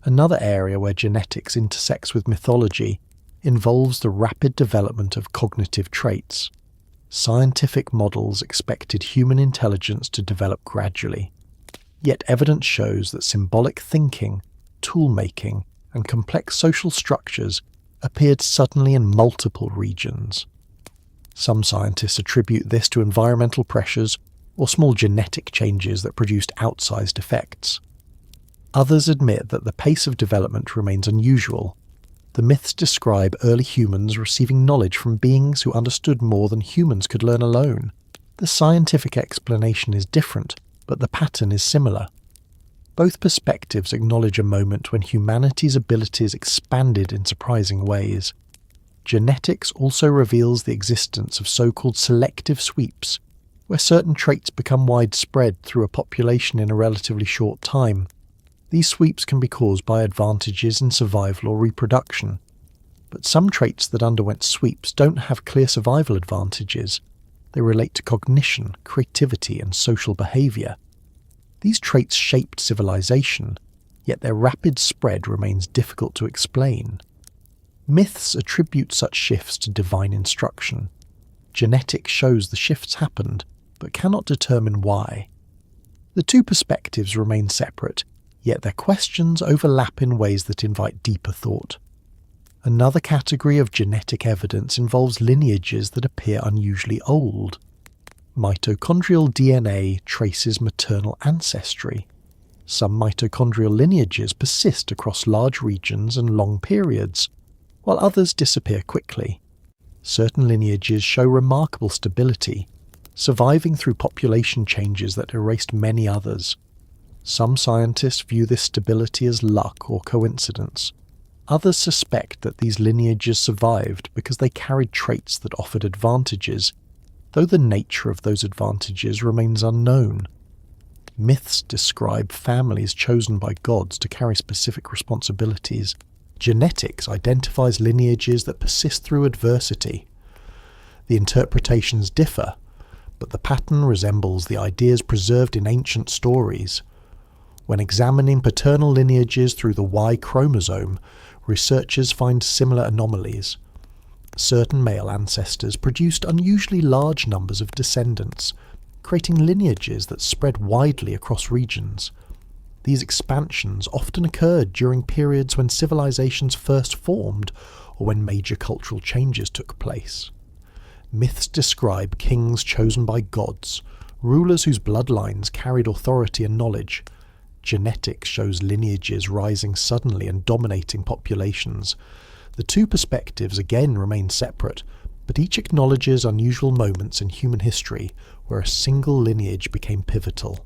Another area where genetics intersects with mythology involves the rapid development of cognitive traits. Scientific models expected human intelligence to develop gradually. Yet evidence shows that symbolic thinking, tool-making, and complex social structures appeared suddenly in multiple regions. Some scientists attribute this to environmental pressures or small genetic changes that produced outsized effects. Others admit that the pace of development remains unusual. The myths describe early humans receiving knowledge from beings who understood more than humans could learn alone. The scientific explanation is different, but the pattern is similar. Both perspectives acknowledge a moment when humanity's abilities expanded in surprising ways. Genetics also reveals the existence of so-called selective sweeps, where certain traits become widespread through a population in a relatively short time. These sweeps can be caused by advantages in survival or reproduction, but some traits that underwent sweeps don't have clear survival advantages. They relate to cognition, creativity, and social behavior. These traits shaped civilization, yet their rapid spread remains difficult to explain. Myths attribute such shifts to divine instruction. Genetics shows the shifts happened, but cannot determine why. The two perspectives remain separate, yet their questions overlap in ways that invite deeper thought. Another category of genetic evidence involves lineages that appear unusually old. Mitochondrial DNA traces maternal ancestry. Some mitochondrial lineages persist across large regions and long periods, while others disappear quickly. Certain lineages show remarkable stability, surviving through population changes that erased many others. Some scientists view this stability as luck or coincidence. Others suspect that these lineages survived because they carried traits that offered advantages, though the nature of those advantages remains unknown. Myths describe families chosen by gods to carry specific responsibilities. Genetics identifies lineages that persist through adversity. The interpretations differ, but the pattern resembles the ideas preserved in ancient stories. When examining paternal lineages through the Y chromosome, researchers find similar anomalies. Certain male ancestors produced unusually large numbers of descendants, creating lineages that spread widely across regions. These expansions often occurred during periods when civilizations first formed or when major cultural changes took place. Myths describe kings chosen by gods, rulers whose bloodlines carried authority and knowledge. Genetics shows lineages rising suddenly and dominating populations. The two perspectives again remain separate, but each acknowledges unusual moments in human history where a single lineage became pivotal.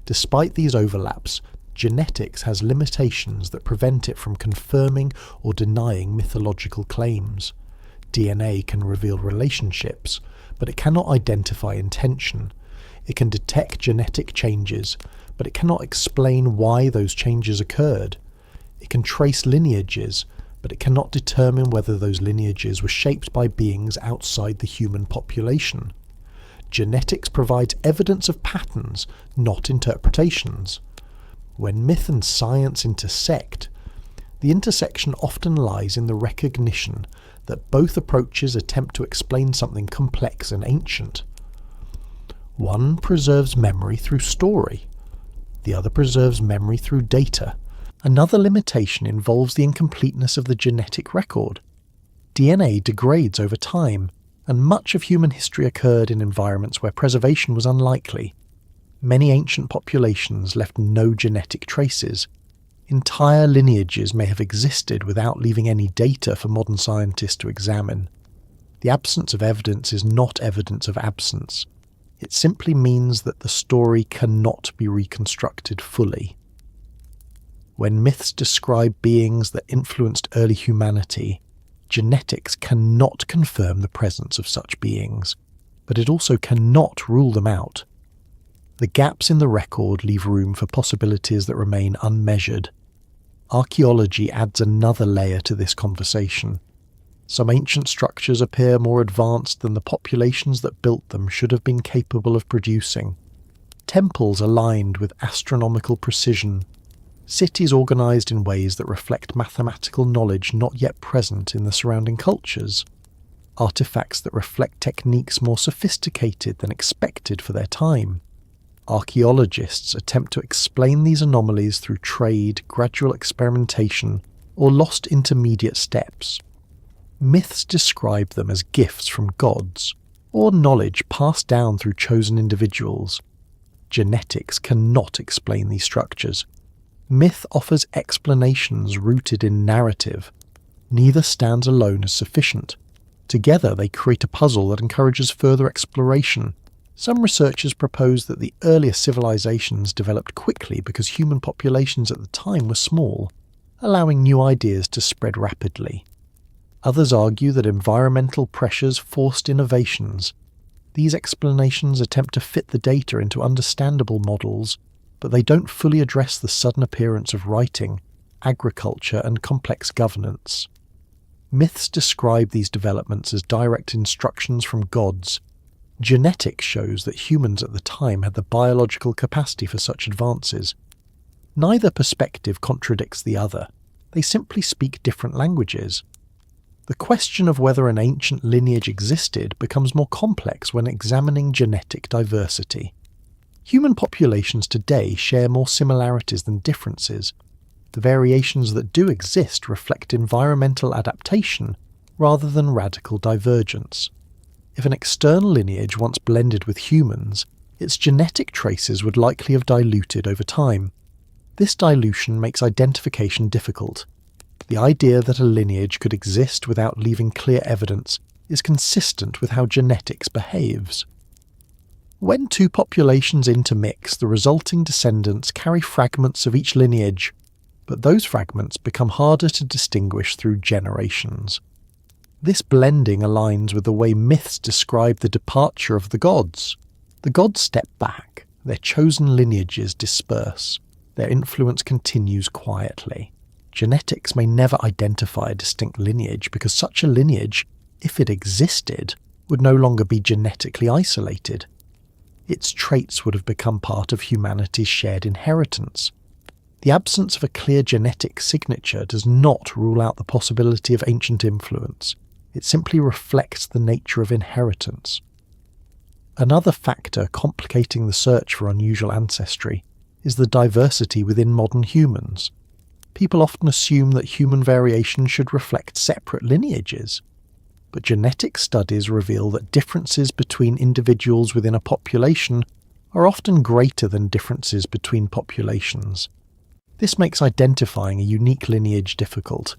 Despite these overlaps, genetics has limitations that prevent it from confirming or denying mythological claims. DNA can reveal relationships, but it cannot identify intention. It can detect genetic changes, but it cannot explain why those changes occurred. It can trace lineages, but it cannot determine whether those lineages were shaped by beings outside the human population. Genetics provides evidence of patterns, not interpretations. When myth and science intersect, The intersection often lies in the recognition that both approaches attempt to explain something complex and ancient. One preserves memory through story. The other preserves memory through data. Another limitation involves the incompleteness of the genetic record. DNA degrades over time, and much of human history occurred in environments where preservation was unlikely. Many ancient populations left no genetic traces. Entire lineages may have existed without leaving any data for modern scientists to examine. The absence of evidence is not evidence of absence. It simply means that the story cannot be reconstructed fully. When myths describe beings that influenced early humanity, genetics cannot confirm the presence of such beings, but it also cannot rule them out. The gaps in the record leave room for possibilities that remain unmeasured. Archaeology adds another layer to this conversation. Some ancient structures appear more advanced than the populations that built them should have been capable of producing. Temples aligned with astronomical precision. Cities organised in ways that reflect mathematical knowledge not yet present in the surrounding cultures. Artefacts that reflect techniques more sophisticated than expected for their time. Archaeologists attempt to explain these anomalies through trade, gradual experimentation, or lost intermediate steps. Myths describe them as gifts from gods, or knowledge passed down through chosen individuals. Genetics cannot explain these structures. Myth offers explanations rooted in narrative. Neither stands alone as sufficient. Together they create a puzzle that encourages further exploration. Some researchers propose that the earliest civilizations developed quickly because human populations at the time were small, allowing new ideas to spread rapidly. Others argue that environmental pressures forced innovations. These explanations attempt to fit the data into understandable models, but they don't fully address the sudden appearance of writing, agriculture, and complex governance. Myths describe these developments as direct instructions from gods. Genetics shows that humans at the time had the biological capacity for such advances. Neither perspective contradicts the other. They simply speak different languages. The question of whether an ancient lineage existed becomes more complex when examining genetic diversity. Human populations today share more similarities than differences. The variations that do exist reflect environmental adaptation rather than radical divergence. If an external lineage once blended with humans, its genetic traces would likely have diluted over time. This dilution makes identification difficult. The idea that a lineage could exist without leaving clear evidence is consistent with how genetics behaves. When two populations intermix, the resulting descendants carry fragments of each lineage, but those fragments become harder to distinguish through generations. This blending aligns with the way myths describe the departure of the gods. The gods step back, their chosen lineages disperse, their influence continues quietly. Genetics may never identify a distinct lineage because such a lineage, if it existed, would no longer be genetically isolated. Its traits would have become part of humanity's shared inheritance. The absence of a clear genetic signature does not rule out the possibility of ancient influence. It simply reflects the nature of inheritance. Another factor complicating the search for unusual ancestry is the diversity within modern humans. People often assume that human variation should reflect separate lineages, but genetic studies reveal that differences between individuals within a population are often greater than differences between populations. This makes identifying a unique lineage difficult.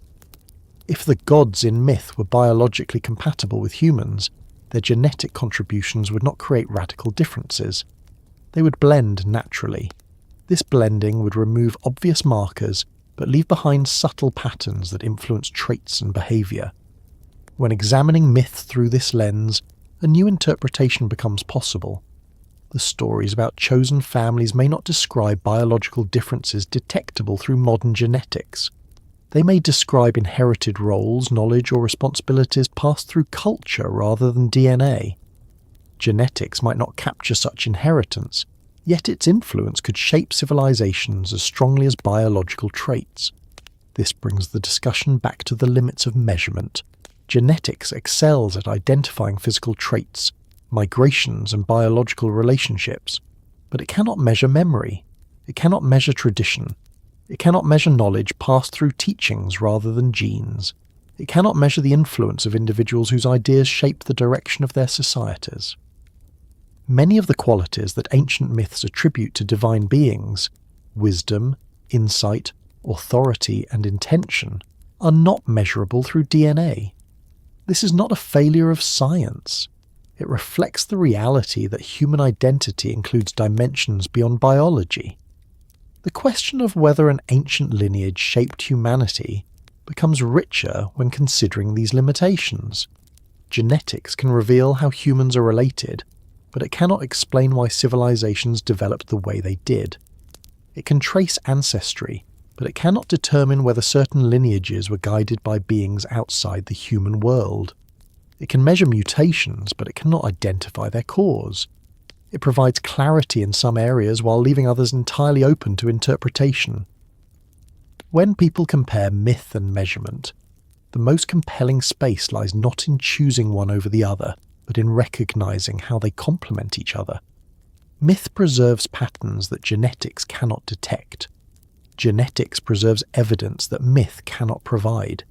If the gods in myth were biologically compatible with humans, their genetic contributions would not create radical differences. They would blend naturally. This blending would remove obvious markers, but leave behind subtle patterns that influence traits and behaviour. When examining myth through this lens, a new interpretation becomes possible. The stories about chosen families may not describe biological differences detectable through modern genetics. They may describe inherited roles, knowledge, or responsibilities passed through culture rather than DNA. Genetics might not capture such inheritance, yet its influence could shape civilizations as strongly as biological traits. This brings the discussion back to the limits of measurement. Genetics excels at identifying physical traits, migrations, and biological relationships, but it cannot measure memory. It cannot measure tradition. It cannot measure knowledge passed through teachings rather than genes. It cannot measure the influence of individuals whose ideas shape the direction of their societies. Many of the qualities that ancient myths attribute to divine beings, wisdom, insight, authority, and intention, are not measurable through DNA. This is not a failure of science. It reflects the reality that human identity includes dimensions beyond biology. The question of whether an ancient lineage shaped humanity becomes richer when considering these limitations. Genetics can reveal how humans are related, but it cannot explain why civilizations developed the way they did. It can trace ancestry, but it cannot determine whether certain lineages were guided by beings outside the human world. It can measure mutations, but it cannot identify their cause. It provides clarity in some areas while leaving others entirely open to interpretation. When people compare myth and measurement, the most compelling space lies not in choosing one over the other, but in recognizing how they complement each other. Myth preserves patterns that genetics cannot detect. Genetics preserves evidence that myth cannot provide.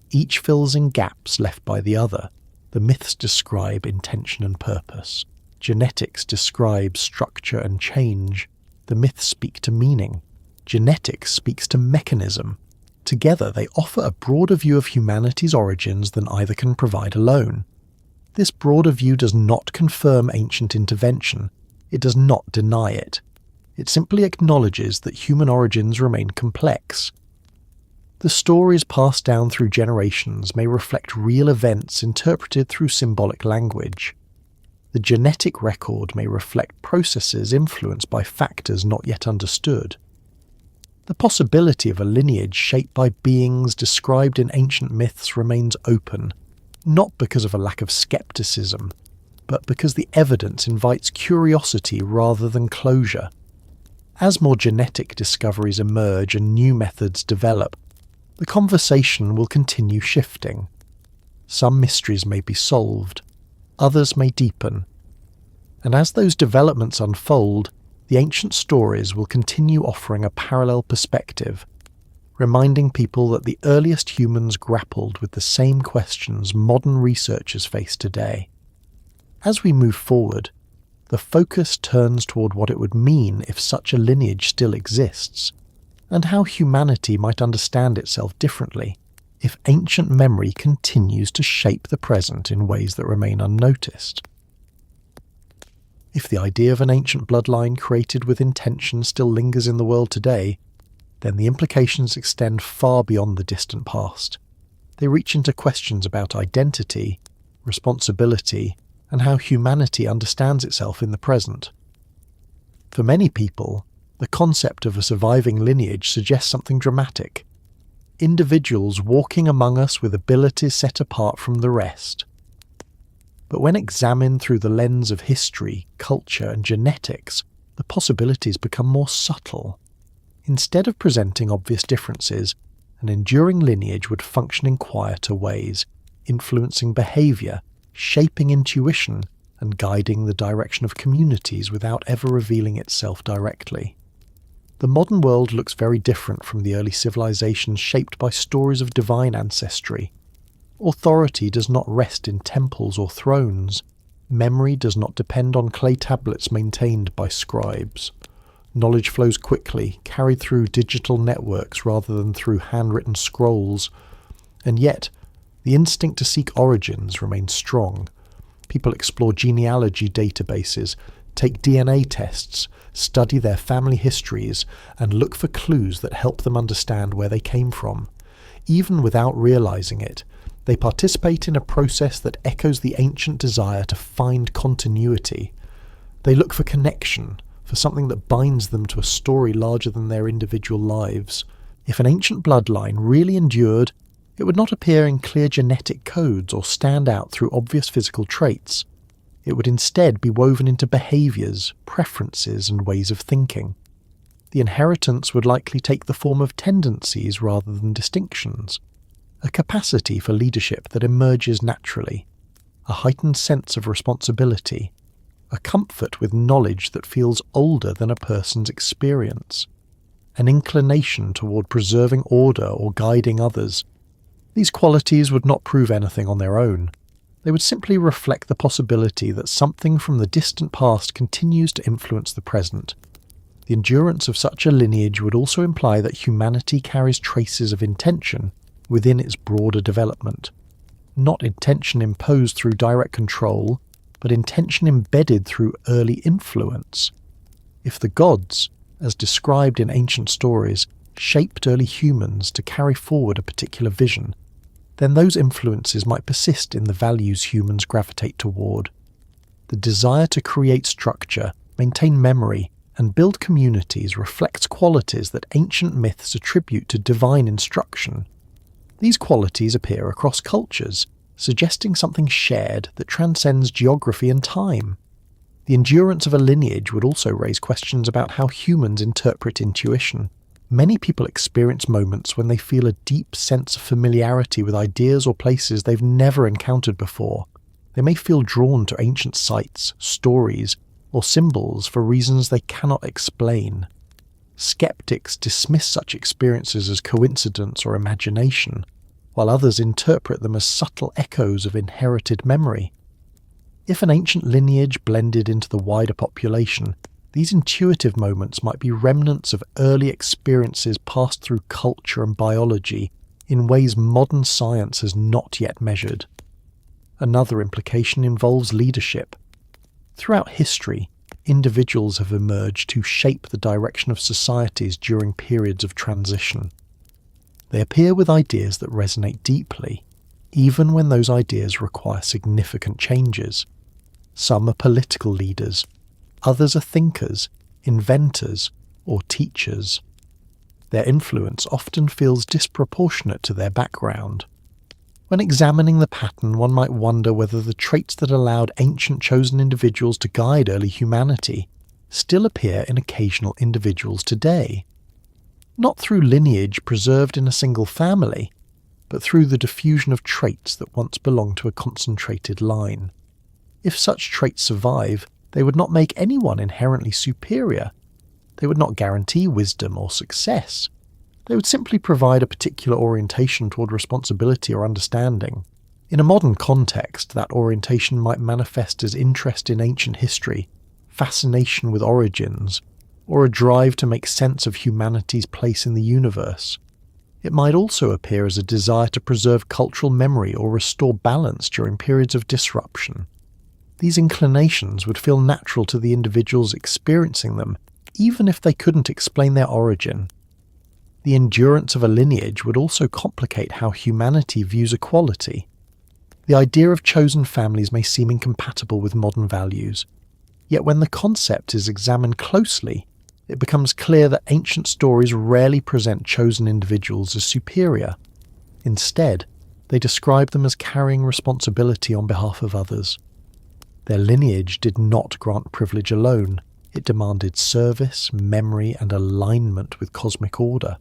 Each fills in gaps left by the other. The myths describe intention and purpose. Genetics describes structure and change. The myths speak to meaning. Genetics speaks to mechanism. Together they offer a broader view of humanity's origins than either can provide alone. This broader view does not confirm ancient intervention. It does not deny it. It simply acknowledges that human origins remain complex. The stories passed down through generations may reflect real events interpreted through symbolic language. The genetic record may reflect processes influenced by factors not yet understood. The possibility of a lineage shaped by beings described in ancient myths remains open, not because of a lack of skepticism, but because the evidence invites curiosity rather than closure. As more genetic discoveries emerge and new methods develop, the conversation will continue shifting. Some mysteries may be solved, others may deepen. And as those developments unfold, the ancient stories will continue offering a parallel perspective, reminding people that the earliest humans grappled with the same questions modern researchers face today. As we move forward, the focus turns toward what it would mean if such a lineage still exists, and how humanity might understand itself differently if ancient memory continues to shape the present in ways that remain unnoticed. If the idea of an ancient bloodline created with intention still lingers in the world today, then the implications extend far beyond the distant past. They reach into questions about identity, responsibility, and how humanity understands itself in the present. For many people, the concept of a surviving lineage suggests something dramatic. Individuals walking among us with abilities set apart from the rest. But when examined through the lens of history, culture, and genetics, the possibilities become more subtle. Instead of presenting obvious differences, an enduring lineage would function in quieter ways, influencing behaviour, shaping intuition, and guiding the direction of communities without ever revealing itself directly. The modern world looks very different from the early civilizations shaped by stories of divine ancestry. Authority does not rest in temples or thrones. Memory does not depend on clay tablets maintained by scribes. Knowledge flows quickly, carried through digital networks rather than through handwritten scrolls. And yet, the instinct to seek origins remains strong. People explore genealogy databases, take DNA tests, study their family histories, and look for clues that help them understand where they came from. Even without realizing it, they participate in a process that echoes the ancient desire to find continuity. They look for connection, for something that binds them to a story larger than their individual lives. If an ancient bloodline really endured, it would not appear in clear genetic codes or stand out through obvious physical traits. It would instead be woven into behaviours, preferences, and ways of thinking. The inheritance would likely take the form of tendencies rather than distinctions, a capacity for leadership that emerges naturally, a heightened sense of responsibility, a comfort with knowledge that feels older than a person's experience, an inclination toward preserving order or guiding others. These qualities would not prove anything on their own. They would simply reflect the possibility that something from the distant past continues to influence the present. The endurance of such a lineage would also imply that humanity carries traces of intention within its broader development. Not intention imposed through direct control, but intention embedded through early influence. If the gods, as described in ancient stories, shaped early humans to carry forward a particular vision, then those influences might persist in the values humans gravitate toward. The desire to create structure, maintain memory, and build communities reflects qualities that ancient myths attribute to divine instruction. These qualities appear across cultures, suggesting something shared that transcends geography and time. The endurance of a lineage would also raise questions about how humans interpret intuition. Many people experience moments when they feel a deep sense of familiarity with ideas or places they've never encountered before. They may feel drawn to ancient sites, stories, or symbols for reasons they cannot explain. Skeptics dismiss such experiences as coincidence or imagination, while others interpret them as subtle echoes of inherited memory. If an ancient lineage blended into the wider population, these intuitive moments might be remnants of early experiences passed through culture and biology in ways modern science has not yet measured. Another implication involves leadership. Throughout history, individuals have emerged to shape the direction of societies during periods of transition. They appear with ideas that resonate deeply, even when those ideas require significant changes. Some are political leaders, others are thinkers, inventors, or teachers. Their influence often feels disproportionate to their background. When examining the pattern, one might wonder whether the traits that allowed ancient chosen individuals to guide early humanity still appear in occasional individuals today. Not through lineage preserved in a single family, but through the diffusion of traits that once belonged to a concentrated line. If such traits survive, they would not make anyone inherently superior. They would not guarantee wisdom or success. They would simply provide a particular orientation toward responsibility or understanding. In a modern context, that orientation might manifest as interest in ancient history, fascination with origins, or a drive to make sense of humanity's place in the universe. It might also appear as a desire to preserve cultural memory or restore balance during periods of disruption. These inclinations would feel natural to the individuals experiencing them, even if they couldn't explain their origin. The endurance of a lineage would also complicate how humanity views equality. The idea of chosen families may seem incompatible with modern values, yet when the concept is examined closely, it becomes clear that ancient stories rarely present chosen individuals as superior. Instead, they describe them as carrying responsibility on behalf of others. Their lineage did not grant privilege alone, it demanded service, memory, and alignment with cosmic order.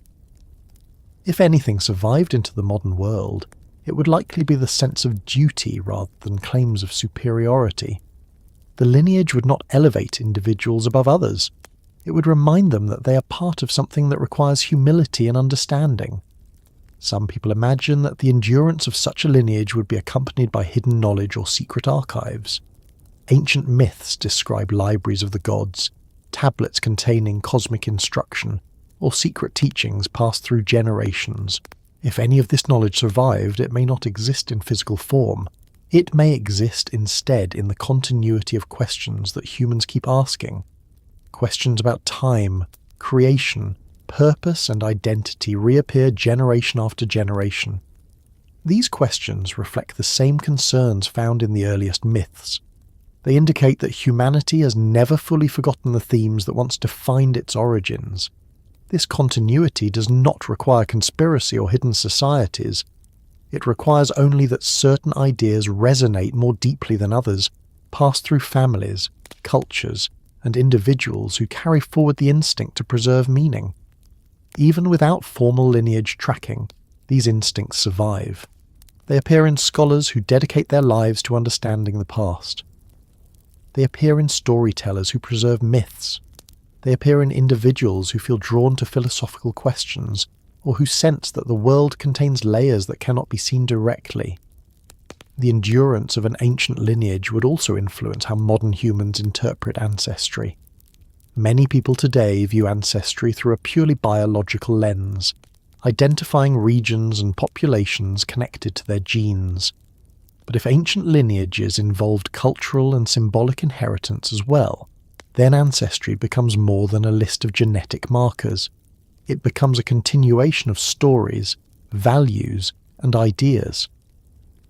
If anything survived into the modern world, it would likely be the sense of duty rather than claims of superiority. The lineage would not elevate individuals above others. It would remind them that they are part of something that requires humility and understanding. Some people imagine that the endurance of such a lineage would be accompanied by hidden knowledge or secret archives. Ancient myths describe libraries of the gods, tablets containing cosmic instruction, or secret teachings passed through generations. If any of this knowledge survived, it may not exist in physical form. It may exist instead in the continuity of questions that humans keep asking. Questions about time, creation, purpose, and identity reappear generation after generation. These questions reflect the same concerns found in the earliest myths. They indicate that humanity has never fully forgotten the themes that once defined its origins. This continuity does not require conspiracy or hidden societies. It requires only that certain ideas resonate more deeply than others, pass through families, cultures, and individuals who carry forward the instinct to preserve meaning. Even without formal lineage tracking, these instincts survive. They appear in scholars who dedicate their lives to understanding the past. They appear in storytellers who preserve myths. They appear in individuals who feel drawn to philosophical questions, or who sense that the world contains layers that cannot be seen directly. The endurance of an ancient lineage would also influence how modern humans interpret ancestry. Many people today view ancestry through a purely biological lens, identifying regions and populations connected to their genes. But if ancient lineages involved cultural and symbolic inheritance as well, then ancestry becomes more than a list of genetic markers. It becomes a continuation of stories, values, and ideas.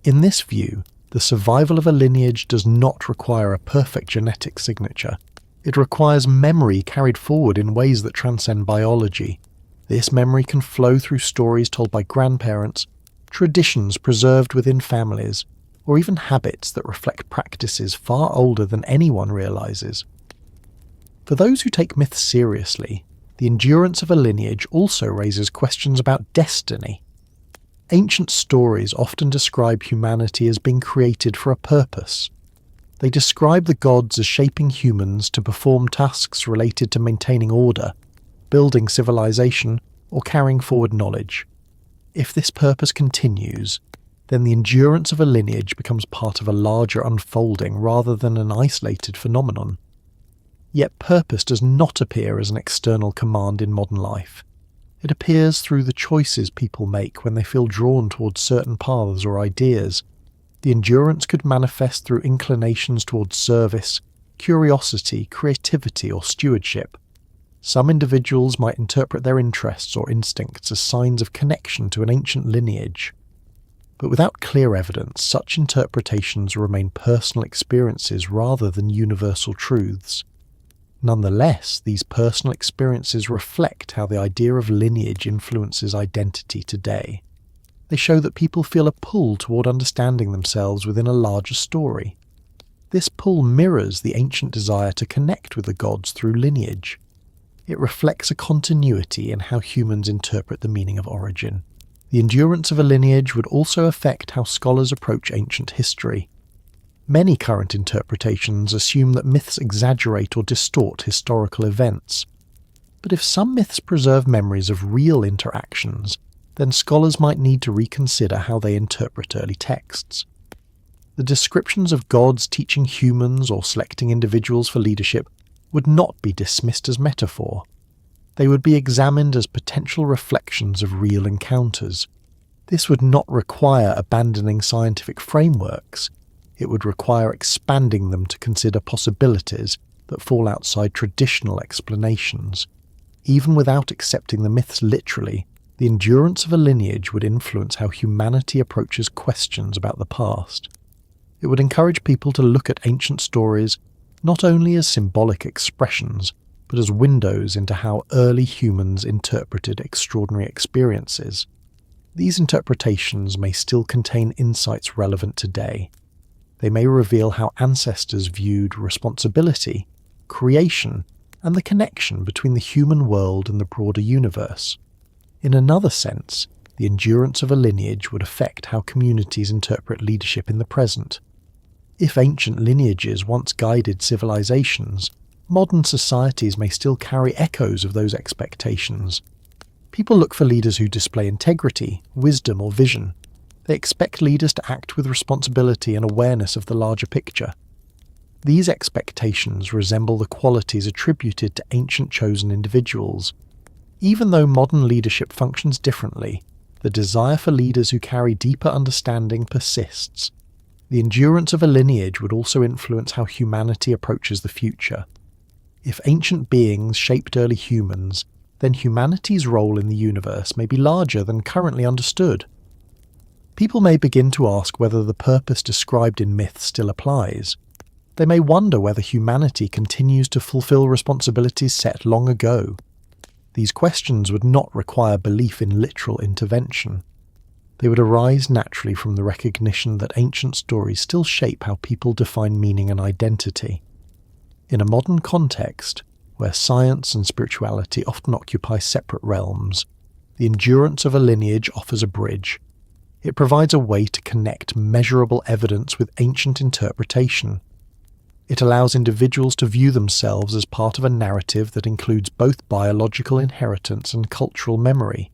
In this view, the survival of a lineage does not require a perfect genetic signature. It requires memory carried forward in ways that transcend biology. This memory can flow through stories told by grandparents, traditions preserved within families, or even habits that reflect practices far older than anyone realizes. For those who take myths seriously, the endurance of a lineage also raises questions about destiny. Ancient stories often describe humanity as being created for a purpose. They describe the gods as shaping humans to perform tasks related to maintaining order, building civilization, or carrying forward knowledge. If this purpose continues, then the endurance of a lineage becomes part of a larger unfolding rather than an isolated phenomenon. Yet purpose does not appear as an external command in modern life. It appears through the choices people make when they feel drawn towards certain paths or ideas. The endurance could manifest through inclinations towards service, curiosity, creativity, or stewardship. Some individuals might interpret their interests or instincts as signs of connection to an ancient lineage. But without clear evidence, such interpretations remain personal experiences rather than universal truths. Nonetheless, these personal experiences reflect how the idea of lineage influences identity today. They show that people feel a pull toward understanding themselves within a larger story. This pull mirrors the ancient desire to connect with the gods through lineage. It reflects a continuity in how humans interpret the meaning of origin. The endurance of a lineage would also affect how scholars approach ancient history. Many current interpretations assume that myths exaggerate or distort historical events. But if some myths preserve memories of real interactions, then scholars might need to reconsider how they interpret early texts. The descriptions of gods teaching humans or selecting individuals for leadership would not be dismissed as metaphor. They would be examined as potential reflections of real encounters. This would not require abandoning scientific frameworks. It would require expanding them to consider possibilities that fall outside traditional explanations. Even without accepting the myths literally, the endurance of a lineage would influence how humanity approaches questions about the past. It would encourage people to look at ancient stories not only as symbolic expressions, but as windows into how early humans interpreted extraordinary experiences. These interpretations may still contain insights relevant today. They may reveal how ancestors viewed responsibility, creation, and the connection between the human world and the broader universe. In another sense, the endurance of a lineage would affect how communities interpret leadership in the present. If ancient lineages once guided civilizations, modern societies may still carry echoes of those expectations. People look for leaders who display integrity, wisdom, or vision. They expect leaders to act with responsibility and awareness of the larger picture. These expectations resemble the qualities attributed to ancient chosen individuals. Even though modern leadership functions differently, the desire for leaders who carry deeper understanding persists. The endurance of a lineage would also influence how humanity approaches the future. If ancient beings shaped early humans, then humanity's role in the universe may be larger than currently understood. People may begin to ask whether the purpose described in myths still applies. They may wonder whether humanity continues to fulfill responsibilities set long ago. These questions would not require belief in literal intervention. They would arise naturally from the recognition that ancient stories still shape how people define meaning and identity. In a modern context, where science and spirituality often occupy separate realms, the endurance of a lineage offers a bridge. It provides a way to connect measurable evidence with ancient interpretation. It allows individuals to view themselves as part of a narrative that includes both biological inheritance and cultural memory.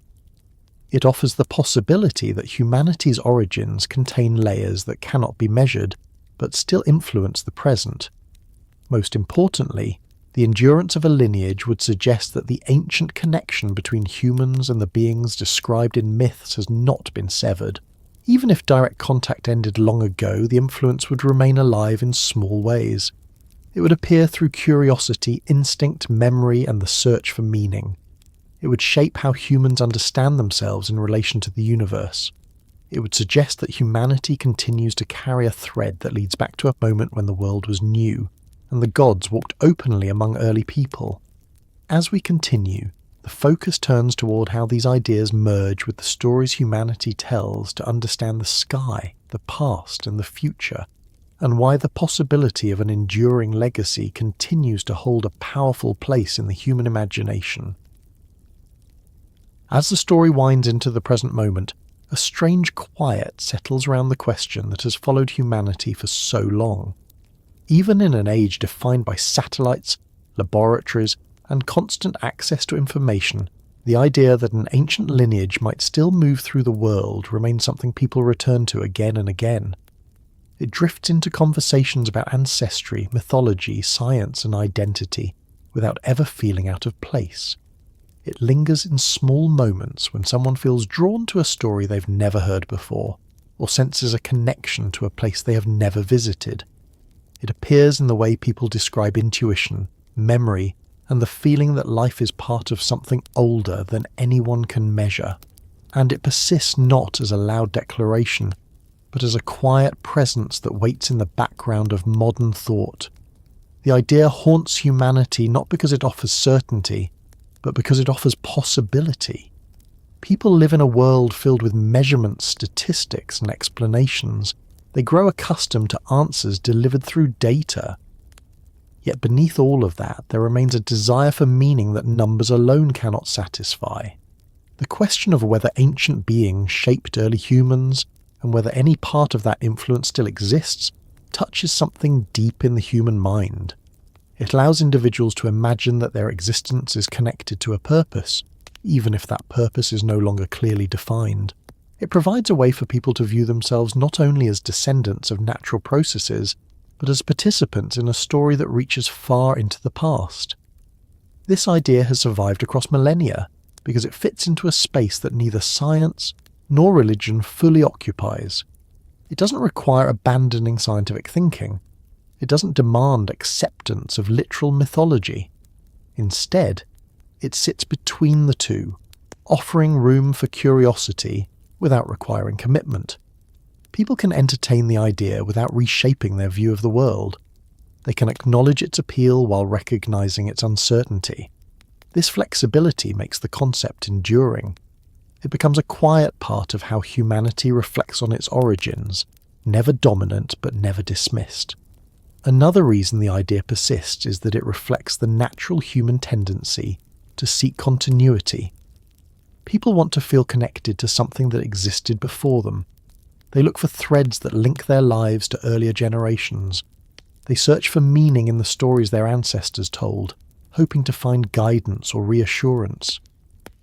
It offers the possibility that humanity's origins contain layers that cannot be measured, but still influence the present. Most importantly, the endurance of a lineage would suggest that the ancient connection between humans and the beings described in myths has not been severed. Even if direct contact ended long ago, the influence would remain alive in small ways. It would appear through curiosity, instinct, memory, and the search for meaning. It would shape how humans understand themselves in relation to the universe. It would suggest that humanity continues to carry a thread that leads back to a moment when the world was new, and the gods walked openly among early people. As we continue, the focus turns toward how these ideas merge with the stories humanity tells to understand the sky, the past, and the future, and why the possibility of an enduring legacy continues to hold a powerful place in the human imagination. As the story winds into the present moment, a strange quiet settles around the question that has followed humanity for so long. Even in an age defined by satellites, laboratories, and constant access to information, the idea that an ancient lineage might still move through the world remains something people return to again and again. It drifts into conversations about ancestry, mythology, science, and identity, without ever feeling out of place. It lingers in small moments when someone feels drawn to a story they've never heard before, or senses a connection to a place they have never visited. It appears in the way people describe intuition, memory, and the feeling that life is part of something older than anyone can measure. And it persists not as a loud declaration, but as a quiet presence that waits in the background of modern thought. The idea haunts humanity not because it offers certainty, but because it offers possibility. People live in a world filled with measurements, statistics, and explanations. They grow accustomed to answers delivered through data. Yet beneath all of that, there remains a desire for meaning that numbers alone cannot satisfy. The question of whether ancient beings shaped early humans, and whether any part of that influence still exists, touches something deep in the human mind. It allows individuals to imagine that their existence is connected to a purpose, even if that purpose is no longer clearly defined. It provides a way for people to view themselves not only as descendants of natural processes, but as participants in a story that reaches far into the past. This idea has survived across millennia because it fits into a space that neither science nor religion fully occupies. It doesn't require abandoning scientific thinking. It doesn't demand acceptance of literal mythology. Instead, it sits between the two, offering room for curiosity without requiring commitment. People can entertain the idea without reshaping their view of the world. They can acknowledge its appeal while recognizing its uncertainty. This flexibility makes the concept enduring. It becomes a quiet part of how humanity reflects on its origins, never dominant but never dismissed. Another reason the idea persists is that it reflects the natural human tendency to seek continuity. People want to feel connected to something that existed before them. They look for threads that link their lives to earlier generations. They search for meaning in the stories their ancestors told, hoping to find guidance or reassurance.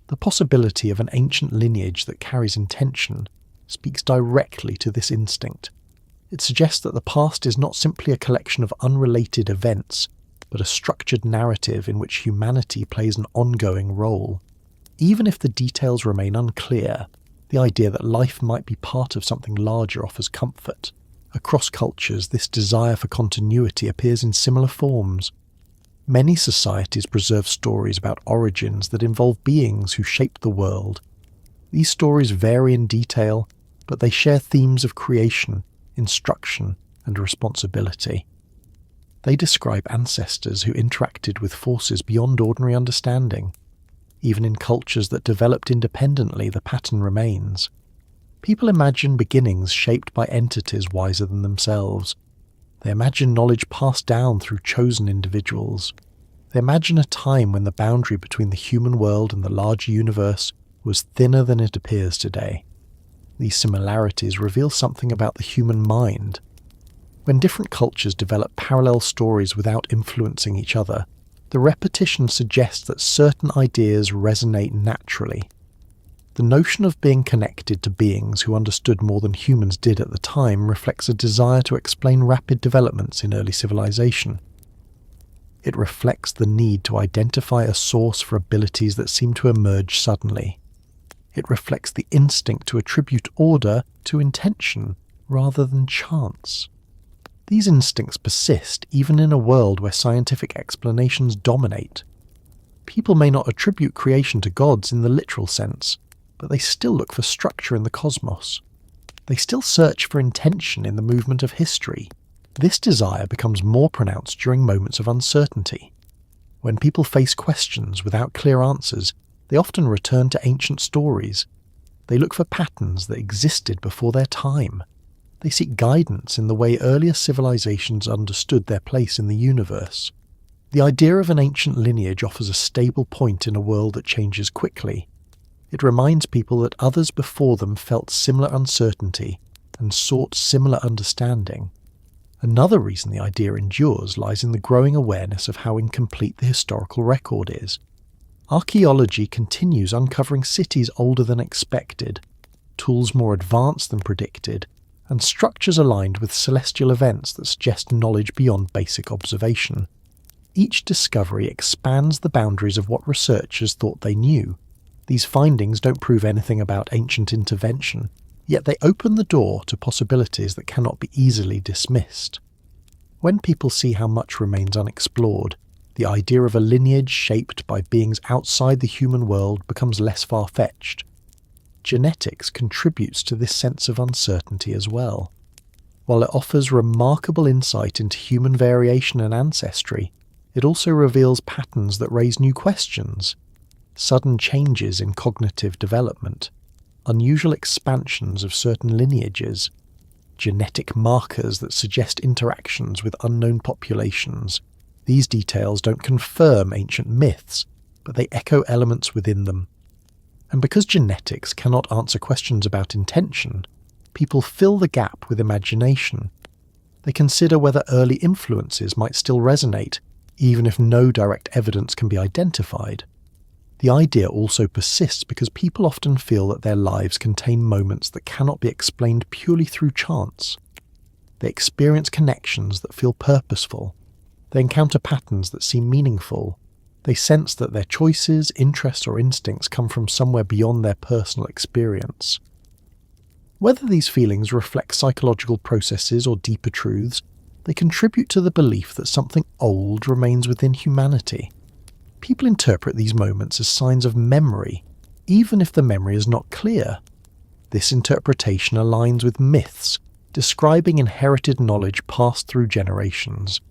The possibility of an ancient lineage that carries intention speaks directly to this instinct. It suggests that the past is not simply a collection of unrelated events, but a structured narrative in which humanity plays an ongoing role. Even if the details remain unclear, the idea that life might be part of something larger offers comfort. Across cultures, this desire for continuity appears in similar forms. Many societies preserve stories about origins that involve beings who shaped the world. These stories vary in detail, but they share themes of creation, instruction, and responsibility. They describe ancestors who interacted with forces beyond ordinary understanding. Even in cultures that developed independently, the pattern remains. People imagine beginnings shaped by entities wiser than themselves. They imagine knowledge passed down through chosen individuals. They imagine a time when the boundary between the human world and the larger universe was thinner than it appears today. These similarities reveal something about the human mind. When different cultures develop parallel stories without influencing each other, the repetition suggests that certain ideas resonate naturally. The notion of being connected to beings who understood more than humans did at the time reflects a desire to explain rapid developments in early civilization. It reflects the need to identify a source for abilities that seem to emerge suddenly. It reflects the instinct to attribute order to intention rather than chance. These instincts persist even in a world where scientific explanations dominate. People may not attribute creation to gods in the literal sense, but they still look for structure in the cosmos. They still search for intention in the movement of history. This desire becomes more pronounced during moments of uncertainty. When people face questions without clear answers, they often return to ancient stories. They look for patterns that existed before their time. They seek guidance in the way earlier civilizations understood their place in the universe. The idea of an ancient lineage offers a stable point in a world that changes quickly. It reminds people that others before them felt similar uncertainty and sought similar understanding. Another reason the idea endures lies in the growing awareness of how incomplete the historical record is. Archaeology continues uncovering cities older than expected, tools more advanced than predicted, and structures aligned with celestial events that suggest knowledge beyond basic observation. Each discovery expands the boundaries of what researchers thought they knew. These findings don't prove anything about ancient intervention, yet they open the door to possibilities that cannot be easily dismissed. When people see how much remains unexplored, the idea of a lineage shaped by beings outside the human world becomes less far-fetched. Genetics contributes to this sense of uncertainty as well. While it offers remarkable insight into human variation and ancestry, it also reveals patterns that raise new questions. Sudden changes in cognitive development, unusual expansions of certain lineages, genetic markers that suggest interactions with unknown populations. These details don't confirm ancient myths, but they echo elements within them. And because genetics cannot answer questions about intention, people fill the gap with imagination. They consider whether early influences might still resonate, even if no direct evidence can be identified. The idea also persists because people often feel that their lives contain moments that cannot be explained purely through chance. They experience connections that feel purposeful. They encounter patterns that seem meaningful. They sense that their choices, interests, or instincts come from somewhere beyond their personal experience. Whether these feelings reflect psychological processes or deeper truths, they contribute to the belief that something old remains within humanity. People interpret these moments as signs of memory, even if the memory is not clear. This interpretation aligns with myths, describing inherited knowledge passed through generations.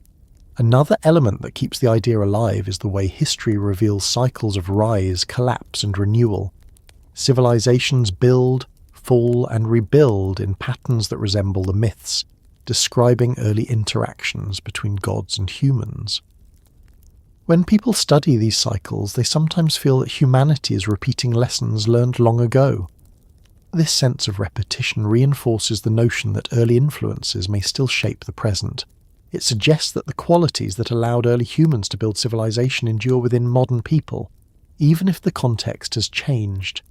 Another element that keeps the idea alive is the way history reveals cycles of rise, collapse, and renewal. Civilizations build, fall, and rebuild in patterns that resemble the myths, describing early interactions between gods and humans. When people study these cycles, they sometimes feel that humanity is repeating lessons learned long ago. This sense of repetition reinforces the notion that early influences may still shape the present. It suggests that the qualities that allowed early humans to build civilization endure within modern people, even if the context has changed.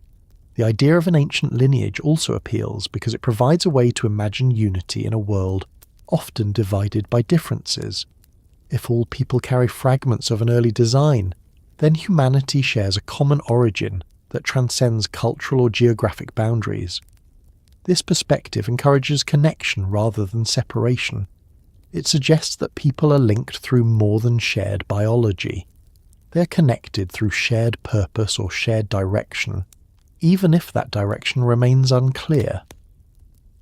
The idea of an ancient lineage also appeals because it provides a way to imagine unity in a world often divided by differences. If all people carry fragments of an early design, then humanity shares a common origin that transcends cultural or geographic boundaries. This perspective encourages connection rather than separation. It suggests that people are linked through more than shared biology. They are connected through shared purpose or shared direction, even if that direction remains unclear.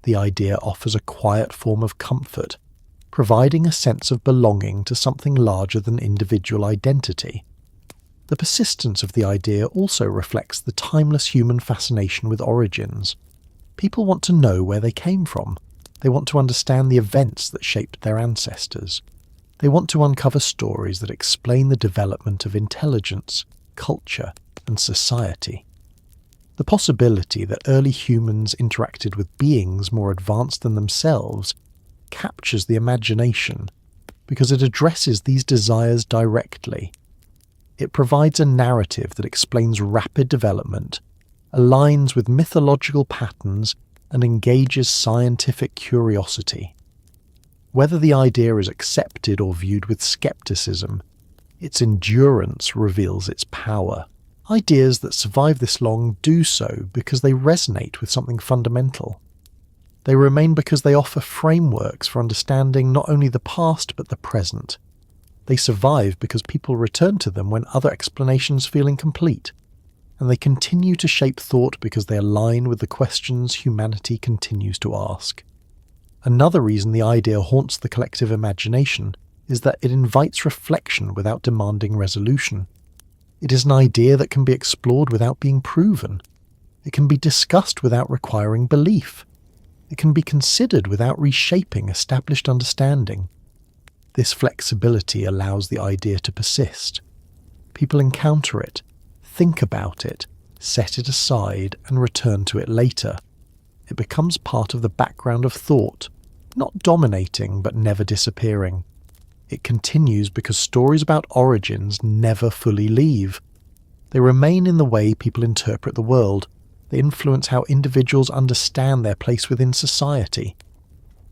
The idea offers a quiet form of comfort, providing a sense of belonging to something larger than individual identity. The persistence of the idea also reflects the timeless human fascination with origins. People want to know where they came from. They want to understand the events that shaped their ancestors. They want to uncover stories that explain the development of intelligence, culture, and society. The possibility that early humans interacted with beings more advanced than themselves captures the imagination because it addresses these desires directly. It provides a narrative that explains rapid development, aligns with mythological patterns, and engages scientific curiosity. Whether the idea is accepted or viewed with skepticism, its endurance reveals its power. Ideas that survive this long do so because they resonate with something fundamental. They remain because they offer frameworks for understanding not only the past but the present. They survive because people return to them when other explanations feel incomplete. And they continue to shape thought because they align with the questions humanity continues to ask. Another reason the idea haunts the collective imagination is that it invites reflection without demanding resolution. It is an idea that can be explored without being proven. It can be discussed without requiring belief. It can be considered without reshaping established understanding. This flexibility allows the idea to persist. People encounter it, think about it, set it aside, and return to it later. It becomes part of the background of thought, not dominating but never disappearing. It continues because stories about origins never fully leave. They remain in the way people interpret the world. They influence how individuals understand their place within society.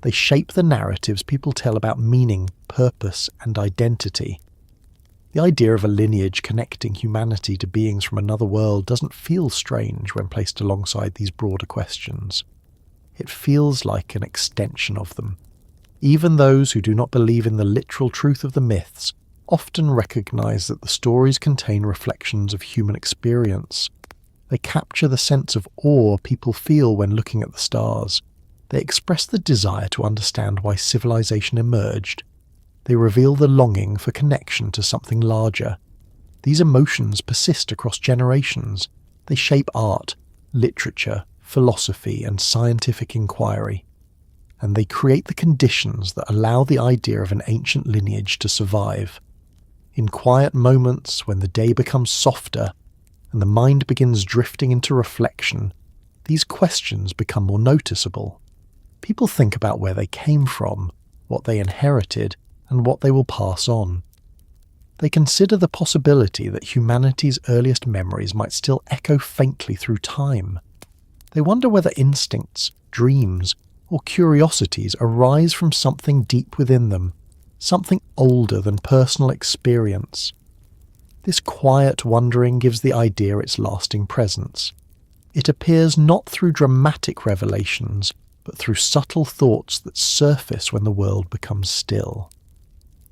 They shape the narratives people tell about meaning, purpose, and identity. The idea of a lineage connecting humanity to beings from another world doesn't feel strange when placed alongside these broader questions. It feels like an extension of them. Even those who do not believe in the literal truth of the myths often recognize that the stories contain reflections of human experience. They capture the sense of awe people feel when looking at the stars. They express the desire to understand why civilization emerged. They reveal the longing for connection to something larger. These emotions persist across generations. They shape art, literature, philosophy, and scientific inquiry. And they create the conditions that allow the idea of an ancient lineage to survive. In quiet moments, when the day becomes softer and the mind begins drifting into reflection, these questions become more noticeable. People think about where they came from, what they inherited, and what they will pass on. They consider the possibility that humanity's earliest memories might still echo faintly through time. They wonder whether instincts, dreams, or curiosities arise from something deep within them, something older than personal experience. This quiet wondering gives the idea its lasting presence. It appears not through dramatic revelations, but through subtle thoughts that surface when the world becomes still.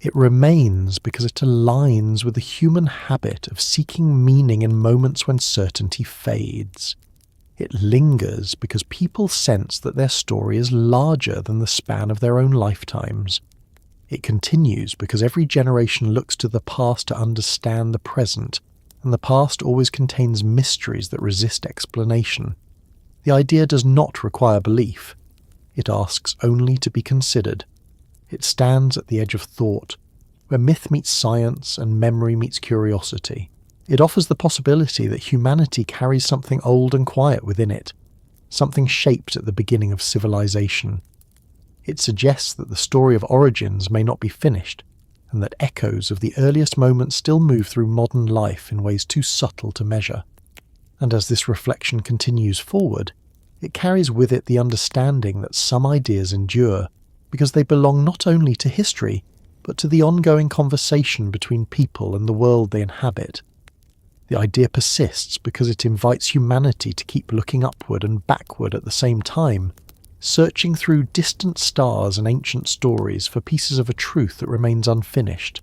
It remains because it aligns with the human habit of seeking meaning in moments when certainty fades. It lingers because people sense that their story is larger than the span of their own lifetimes. It continues because every generation looks to the past to understand the present, and the past always contains mysteries that resist explanation. The idea does not require belief. It asks only to be considered. It stands at the edge of thought, where myth meets science and memory meets curiosity. It offers the possibility that humanity carries something old and quiet within it, something shaped at the beginning of civilization. It suggests that the story of origins may not be finished, and that echoes of the earliest moments still move through modern life in ways too subtle to measure. And as this reflection continues forward, it carries with it the understanding that some ideas endure because they belong not only to history, but to the ongoing conversation between people and the world they inhabit. The idea persists because it invites humanity to keep looking upward and backward at the same time, searching through distant stars and ancient stories for pieces of a truth that remains unfinished.